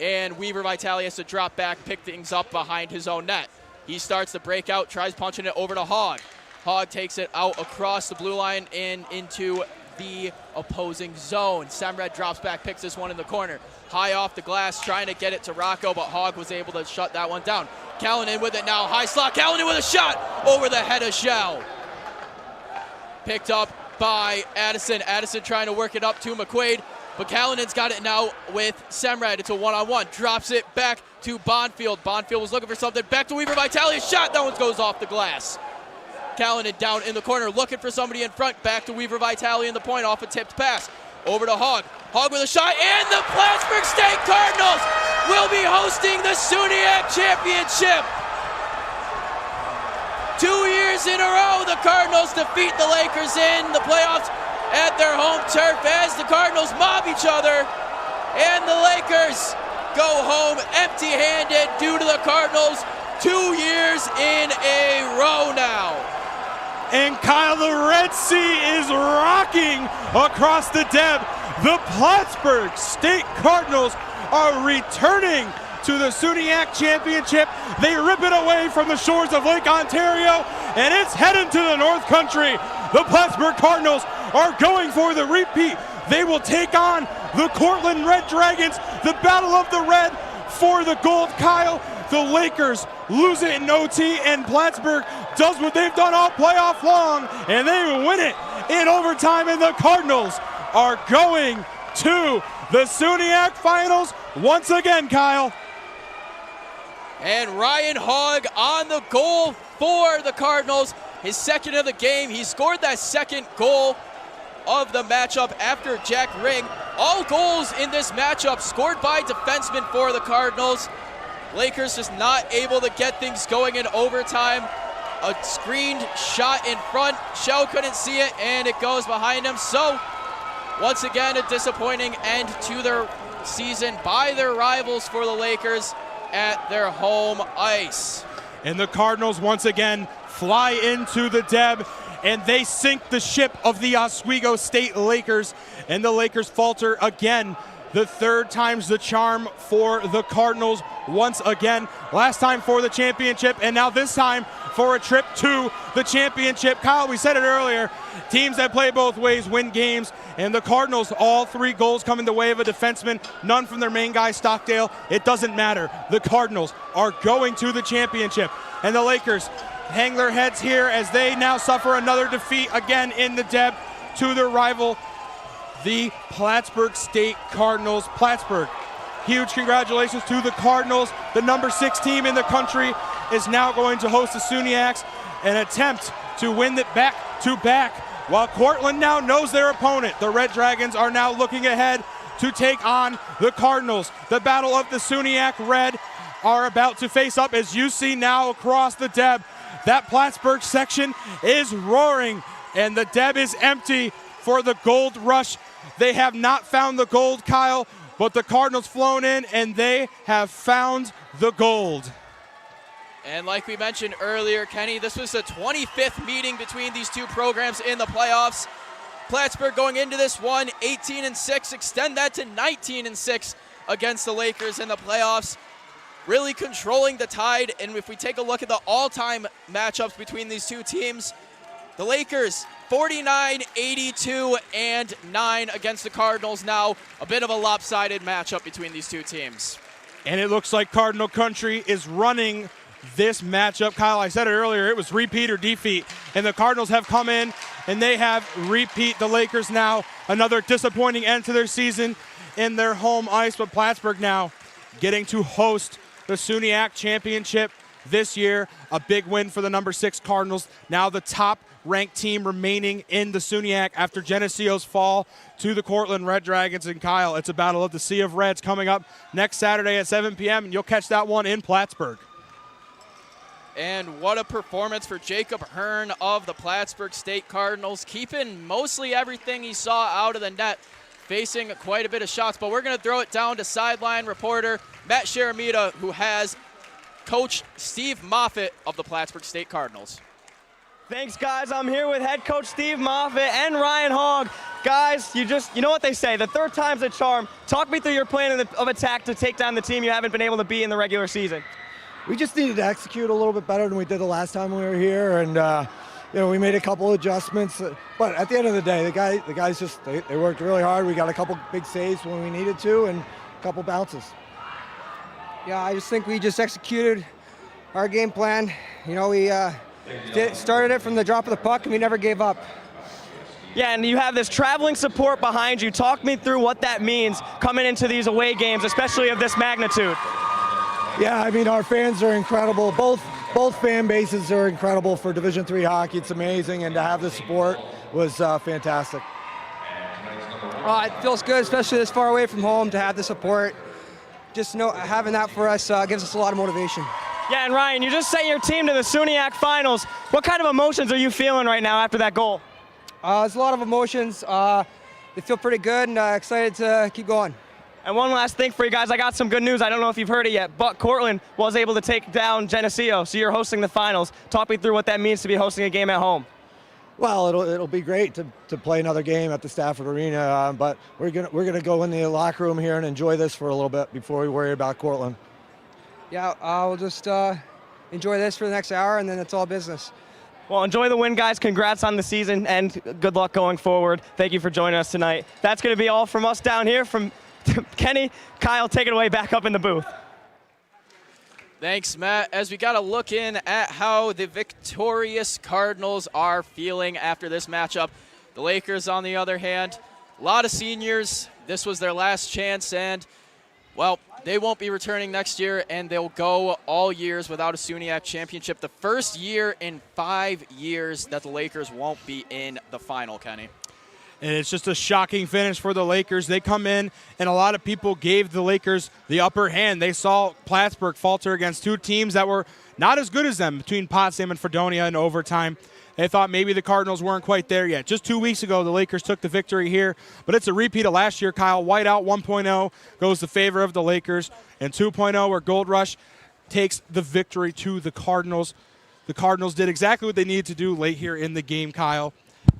and Weaver Vitale has to drop back, pick things up behind his own net. He starts the breakout, tries punching it over to Hogg. Hogg takes it out across the blue line and into the opposing zone. Semrad drops back, picks this one in the corner. High off the glass, trying to get it to Rocco, but Hogg was able to shut that one down. Callanan with it now, high slot. Callanan with a shot over the head of Shell. Picked up by Addison. Addison trying to work it up to McQuaid, but Callanan's got it now with Semrad. It's a one-on-one. Drops it back to Bonfield. Bonfield was looking for something. Back to Weaver Vitale. A shot. That one goes off the glass. Callanan down in the corner looking for somebody in front. Back to Weaver Vitale in the point off a tipped pass. Over to Hogg. Hogg with a shot, and the Plattsburgh State Cardinals will be hosting the SUNYAC Championship. 2 years in a row, the Cardinals defeat the Lakers in the playoffs at their home turf as the Cardinals mob each other, and the Lakers go home empty-handed due to the Cardinals 2 years in a row now. And Kyle, the Red Sea is rocking across the Deb. The Plattsburgh State Cardinals are returning to the SUNYAC Championship. They rip it away from the shores of Lake Ontario, and it's heading to the North Country. The Plattsburgh Cardinals are going for the repeat. They will take on the Cortland Red Dragons, the Battle of the Red for the gold. Kyle, the Lakers lose it in OT, and Plattsburgh does what they've done all playoff long, and they win it in overtime, and the Cardinals are going to the SUNYAC Finals once again, Kyle. And Ryan Hogg on the goal for the Cardinals, his second of the game. He scored that second goal of the matchup after Jack Ring. All goals in this matchup scored by defensemen for the Cardinals. Lakers just not able to get things going in overtime. A screened shot in front. Shell couldn't see it, and it goes behind him. So, once again, a disappointing end to their season by their rivals for the Lakers at their home ice. And the Cardinals once again fly into the Deb, and they sink the ship of the Oswego State Lakers, and the Lakers falter again. The third time's the charm for the Cardinals once again. Last time for the championship, and now this time for a trip to the championship. Kyle, we said it earlier, teams that play both ways win games, and the Cardinals, all 3 goals coming the way of a defenseman, none from their main guy, Stockdale. It doesn't matter. The Cardinals are going to the championship, and the Lakers hang their heads here as they now suffer another defeat again in the Deb to their rival, the Plattsburgh State Cardinals. Plattsburgh, huge congratulations to the Cardinals. The number 6 team in the country is now going to host the SUNYACs, an attempt to win it back-to-back, while Cortland now knows their opponent. The Red Dragons are now looking ahead to take on the Cardinals. The battle of the SUNYAC Red are about to face up, as you see now across the Deb. That Plattsburgh section is roaring, and the Deb is empty for the gold rush. They have not found the gold, Kyle, but the Cardinals flown in, and they have found the gold. And like we mentioned earlier, Kenny, this was the 25th meeting between these two programs in the playoffs. Plattsburgh going into this one 18-6, extend that to 19-6 against the Lakers in the playoffs, really controlling the tide. And if we take a look at the all-time matchups between these two teams, the Lakers 49-82-9 against the Cardinals. Now a bit of a lopsided matchup between these two teams. And it looks like Cardinal Country is running this matchup. Kyle, I said it earlier, it was repeat or defeat, and the Cardinals have come in and they have repeat the Lakers now. Another disappointing end to their season in their home ice, but Plattsburgh now getting to host the SUNYAC Championship this year. A big win for the number 6 Cardinals, now the top ranked team remaining in the SUNYAC after Geneseo's fall to the Cortland Red Dragons. And Kyle, it's a battle of the Sea of Reds coming up next Saturday at 7 p.m., and you'll catch that one in Plattsburgh. And what a performance for Jacob Hearn of the Plattsburgh State Cardinals, keeping mostly everything he saw out of the net, facing quite a bit of shots. But we're going to throw it down to sideline reporter Matt Sharamita, who has Coach Steve Moffitt of the Plattsburgh State Cardinals. Thanks, guys. I'm here with head coach Steve Moffitt and Ryan Hogg. Guys, you know what they say, the third time's a charm. Talk me through your plan of attack to take down the team you haven't been able to beat in the regular season. We just needed to execute a little bit better than we did the last time we were here, and we made a couple adjustments. But at the end of the day, the guys just they worked really hard. We got a couple big saves when we needed to, and a couple bounces. Yeah, I just think we just executed our game plan. We started it from the drop of the puck, and we never gave up. Yeah, and you have this traveling support behind you. Talk me through what that means coming into these away games, especially of this magnitude. Yeah, I mean, our fans are incredible. Both fan bases are incredible for Division III hockey. It's amazing, and to have the support was fantastic. It feels good, especially this far away from home, to have the support. Just having that for us gives us a lot of motivation. Yeah, and Ryan, you just sent your team to the SUNYAC finals. What kind of emotions are you feeling right now after that goal? There's a lot of emotions. They feel pretty good, and excited to keep going. And one last thing for you guys, I got some good news. I don't know if you've heard it yet, but Cortland was able to take down Geneseo, so you're hosting the finals. Talk me through what that means to be hosting a game at home. Well, it'll be great to play another game at the Stafford Arena, but we're gonna go in the locker room here and enjoy this for a little bit before we worry about Cortland. Yeah, we'll just enjoy this for the next hour, and then it's all business. Well, enjoy the win, guys. Congrats on the season, and good luck going forward. Thank you for joining us tonight. That's going to be all from us down here. From Kenny, Kyle, take it away back up in the booth. Thanks, Matt. As we got to look in at how the victorious Cardinals are feeling after this matchup. The Lakers, on the other hand, a lot of seniors. This was their last chance, and, well, they won't be returning next year, and they'll go all years without a SUNYAC championship. The first year in 5 years that the Lakers won't be in the final, Kenny. And it's just a shocking finish for the Lakers. They come in, and a lot of people gave the Lakers the upper hand. They saw Plattsburgh falter against two teams that were not as good as them, between Potsdam and Fredonia in overtime. They thought maybe the Cardinals weren't quite there yet. Just 2 weeks ago, the Lakers took the victory here, but it's a repeat of last year. Kyle, Whiteout 1.0 goes in favor of the Lakers, and 2.0 where Gold Rush takes the victory to the Cardinals. The Cardinals did exactly what they needed to do late here in the game, Kyle,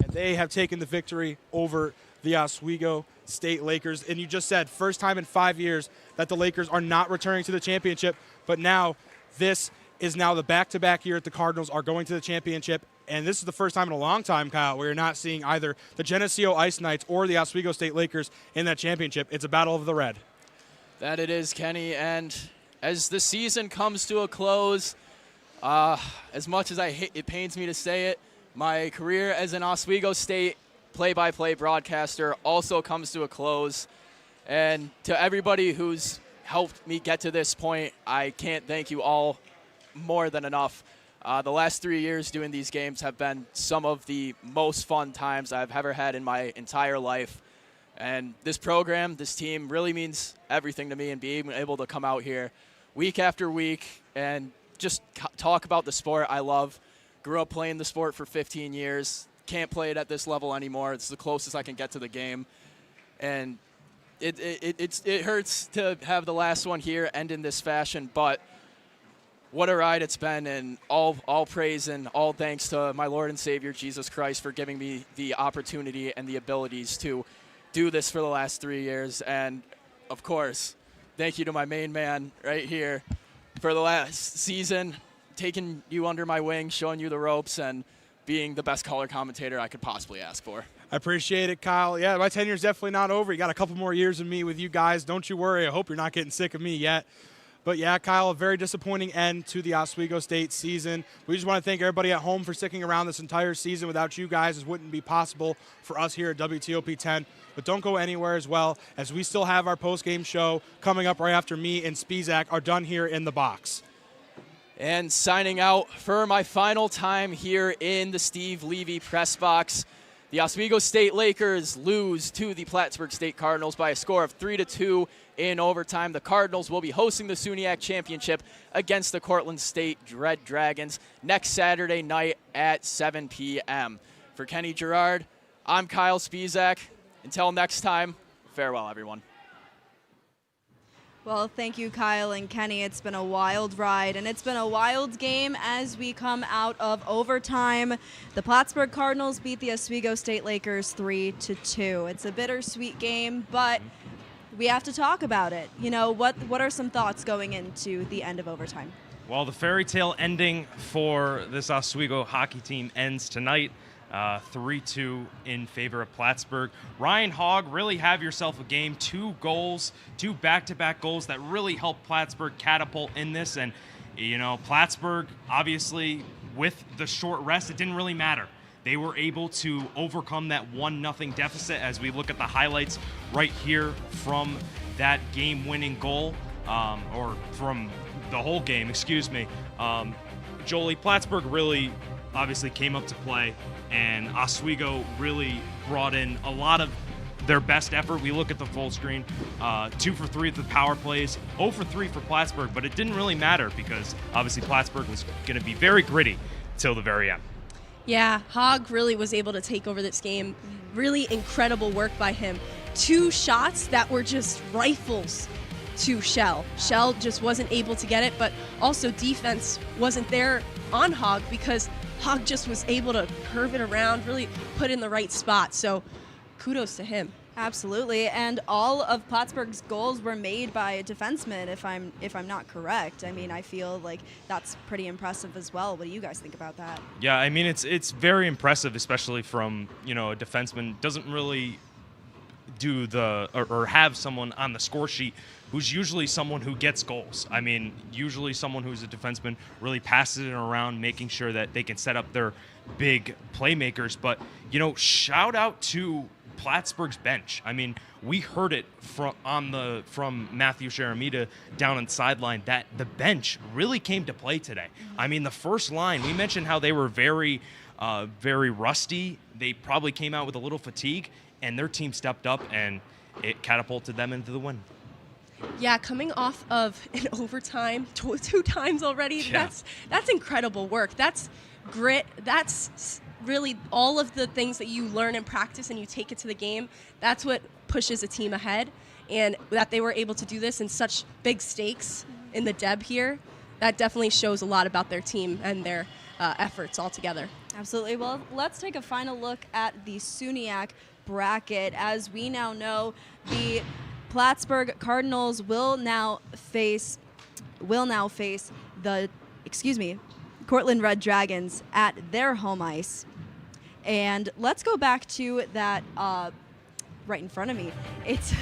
and they have taken the victory over the Oswego State Lakers. And you just said, first time in 5 years that the Lakers are not returning to the championship, but now this is now the back-to-back year that the Cardinals are going to the championship. And this is the first time in a long time, Kyle, where you're not seeing either the Geneseo Ice Knights or the Oswego State Lakers in that championship. It's a battle of the red. That it is, Kenny. And as the season comes to a close, as much as it pains me to say it, my career as an Oswego State play-by-play broadcaster also comes to a close. And to everybody who's helped me get to this point, I can't thank you all more than enough. The last 3 years doing these games have been some of the most fun times I've ever had in my entire life. And this program, this team really means everything to me, and being able to come out here week after week and just talk about the sport I love. Grew up playing the sport for 15 years. Can't play it at this level anymore. It's the closest I can get to the game. And it hurts to have the last one here end in this fashion, but what a ride it's been, and all praise and all thanks to my Lord and Savior, Jesus Christ, for giving me the opportunity and the abilities to do this for the last 3 years. And, of course, thank you to my main man right here for the last season, taking you under my wing, showing you the ropes, and being the best color commentator I could possibly ask for. I appreciate it, Kyle. Yeah, my tenure's definitely not over. You got a couple more years of me with you guys. Don't you worry. I hope you're not getting sick of me yet. But, yeah, Kyle, a very disappointing end to the Oswego State season. We just want to thank everybody at home for sticking around this entire season. Without you guys, it wouldn't be possible for us here at WTOP 10. But don't go anywhere as well, as we still have our post-game show coming up right after me and Spizak are done here in the box. And signing out for my final time here in the Steve Levy press box, the Oswego State Lakers lose to the Plattsburgh State Cardinals by a score of 3-2 in overtime. The Cardinals will be hosting the SUNYAC Championship against the Cortland State Dread Dragons next Saturday night at 7 p.m. For Kenny Gerard, I'm Kyle Spizak. Until next time, farewell, everyone. Well, thank you, Kyle and Kenny. It's been a wild ride, and it's been a wild game as we come out of overtime. The Plattsburgh Cardinals beat the Oswego State Lakers 3-2. It's a bittersweet game, but we have to talk about it. You know, what are some thoughts going into the end of overtime? Well, the fairy tale ending for this Oswego hockey team ends tonight. 3-2 in favor of Plattsburgh. Ryan Hogg, really have yourself a game. 2 goals, 2 back-to-back goals that really helped Plattsburgh catapult in this. And, you know, Plattsburgh, obviously, with the short rest, it didn't really matter. They were able to overcome that 1-0 deficit as we look at the highlights right here from that game-winning goal, or from the whole game, excuse me. Jolie, Plattsburgh really obviously came up to play, and Oswego really brought in a lot of their best effort. We look at the full screen, 2 for 3 at the power plays, 0 for 3 for Plattsburgh, but it didn't really matter because obviously Plattsburgh was going to be very gritty till the very end. Yeah, Hogg really was able to take over this game. Really incredible work by him. 2 shots that were just rifles to Shell. Shell just wasn't able to get it, but also defense wasn't there on Hogg because Hogg just was able to curve it around, really put in the right spot. So kudos to him. Absolutely, and all of Plattsburgh's goals were made by defensemen, if I'm not correct. I mean, I feel like that's pretty impressive as well. What do you guys think about that? Yeah, I mean, it's very impressive, especially from, a defenseman doesn't really do or have someone on the score sheet who's usually someone who gets goals. I mean, usually someone who's a defenseman really passes it around, making sure that they can set up their big playmakers. But, shout out to Plattsburgh's bench. I mean, we heard it from Matthew Sharamita down on the sideline that the bench really came to play today. I mean, the first line, we mentioned how they were very rusty. They probably came out with a little fatigue, and their team stepped up, and it catapulted them into the win. Yeah, coming off of an overtime 2 times already, Yeah. that's incredible work. That's grit. That's really all of the things that you learn in practice and you take it to the game. That's what pushes a team ahead, and that they were able to do this in such big stakes in the Deb here, that definitely shows a lot about their team and their efforts altogether. Absolutely. Well, let's take a final look at the SUNYAC bracket. As we now know, the Plattsburgh Cardinals will now face the Cortland Red Dragons at their home ice. And let's go back to that right in front of me. It's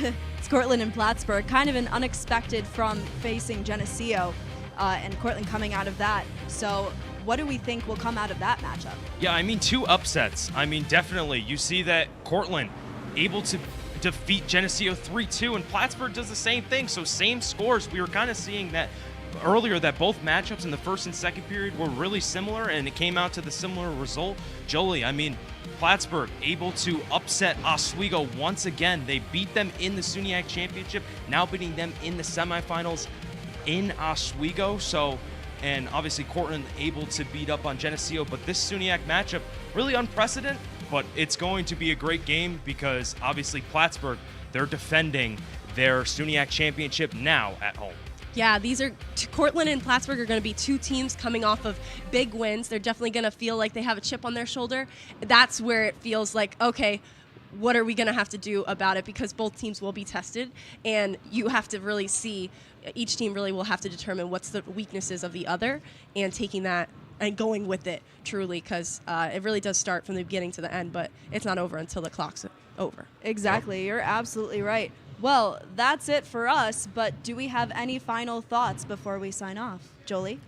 Cortland and Plattsburgh, kind of an unexpected from facing Geneseo, and Cortland coming out of that. So what do we think will come out of that matchup? Yeah, I mean, 2 upsets. I mean, definitely. You see that Cortland able to defeat Geneseo 3-2, and Plattsburgh does the same thing. So same scores. We were kind of seeing that earlier, that both matchups in the first and second period were really similar, and it came out to the similar result. Jolie, I mean, Plattsburgh able to upset Oswego once again. They beat them in the SUNYAC championship, now beating them in the semifinals in Oswego. So, and obviously Cortland able to beat up on Geneseo, but this SUNYAC matchup really unprecedented, but it's going to be a great game because obviously Plattsburgh, they're defending their SUNYAC championship now at home. Yeah, Cortland and Plattsburgh are going to be 2 teams coming off of big wins. They're definitely going to feel like they have a chip on their shoulder. That's where it feels like, okay, what are we going to have to do about it? Because both teams will be tested, and you have to really see, each team really will have to determine what's the weaknesses of the other and taking that and going with it truly, because it really does start from the beginning to the end, but it's not over until the clock's over. Exactly. You're absolutely right. Well, that's it for us, but do we have any final thoughts before we sign off? Jolie?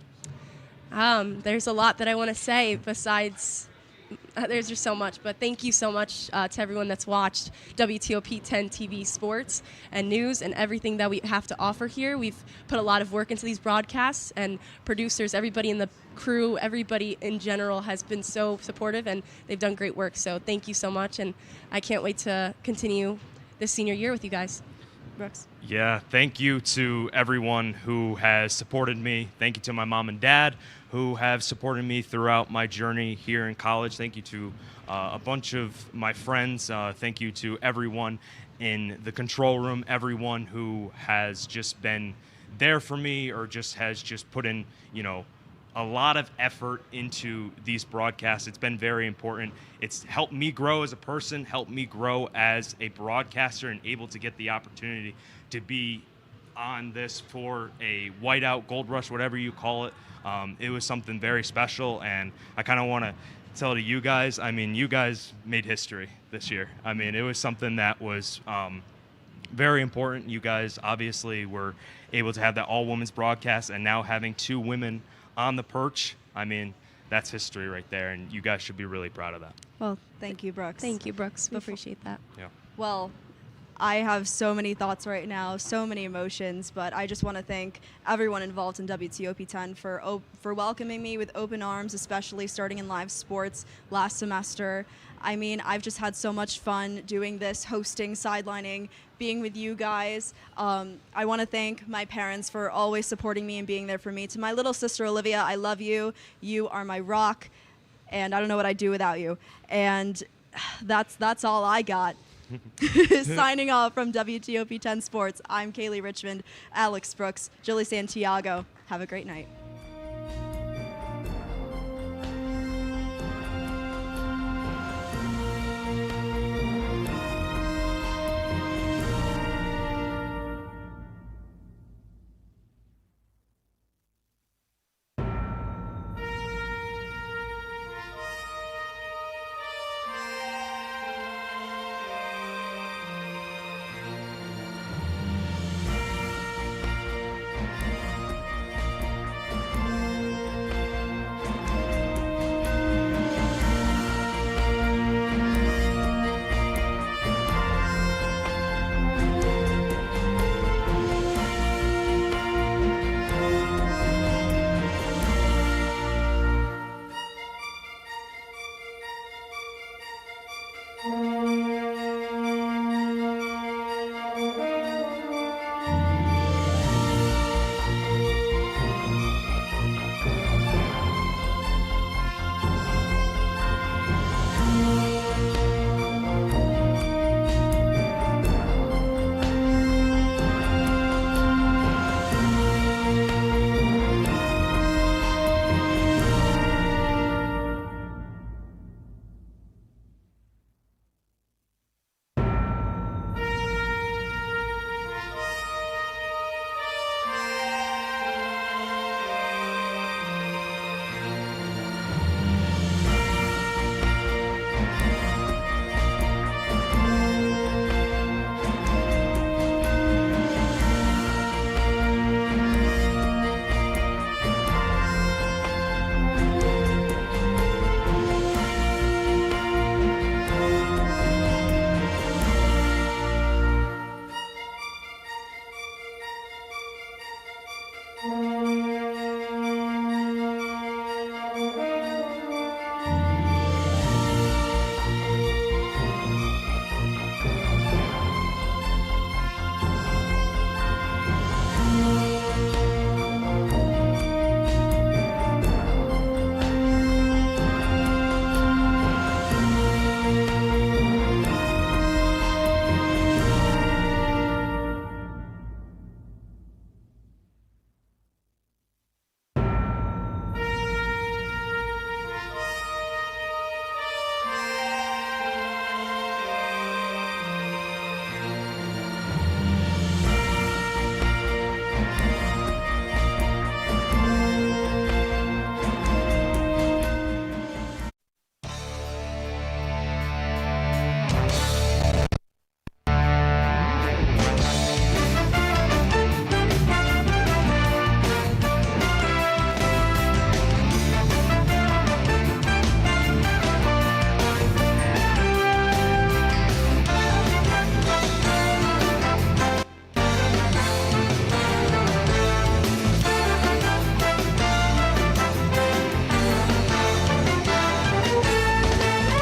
There's a lot that I want to say besides, there's just so much, but thank you so much to everyone that's watched WTOP 10 TV Sports and News and everything that we have to offer here. We've put a lot of work into these broadcasts, and producers, everybody in the crew, everybody in general has been so supportive, and they've done great work. So thank you so much, and I can't wait to continue this senior year with you guys. Brooks? Yeah, thank you to everyone who has supported me. Thank you to my mom and dad who have supported me throughout my journey here in college. Thank you to a bunch of my friends. Thank you to everyone in the control room, everyone who has just been there for me or just has just put in, a lot of effort into these broadcasts. It's been very important. It's helped me grow as a person, helped me grow as a broadcaster, and able to get the opportunity to be on this for a whiteout, gold rush, whatever you call it. It was something very special, and I kind of want to tell it to you guys. I mean, you guys made history this year. I mean, it was something that was very important. You guys obviously were able to have that all-women's broadcast, and now having 2 women on the perch. I mean, that's history right there, and you guys should be really proud of that. Well, thank you, Brooks. Thank you, Brooks. We appreciate that. Yeah. Well, I have so many thoughts right now, so many emotions, but I just want to thank everyone involved in WTOP 10 for welcoming me with open arms, especially starting in live sports last semester. I mean, I've just had so much fun doing this, hosting, sidelining, being with you guys. I want to thank my parents for always supporting me and being there for me. To my little sister, Olivia, I love you. You are my rock, and I don't know what I'd do without you. And that's all I got. Signing off from WTOP 10 Sports, I'm Kaylee Richmond, Alex Brooks, Julie Santiago. Have a great night.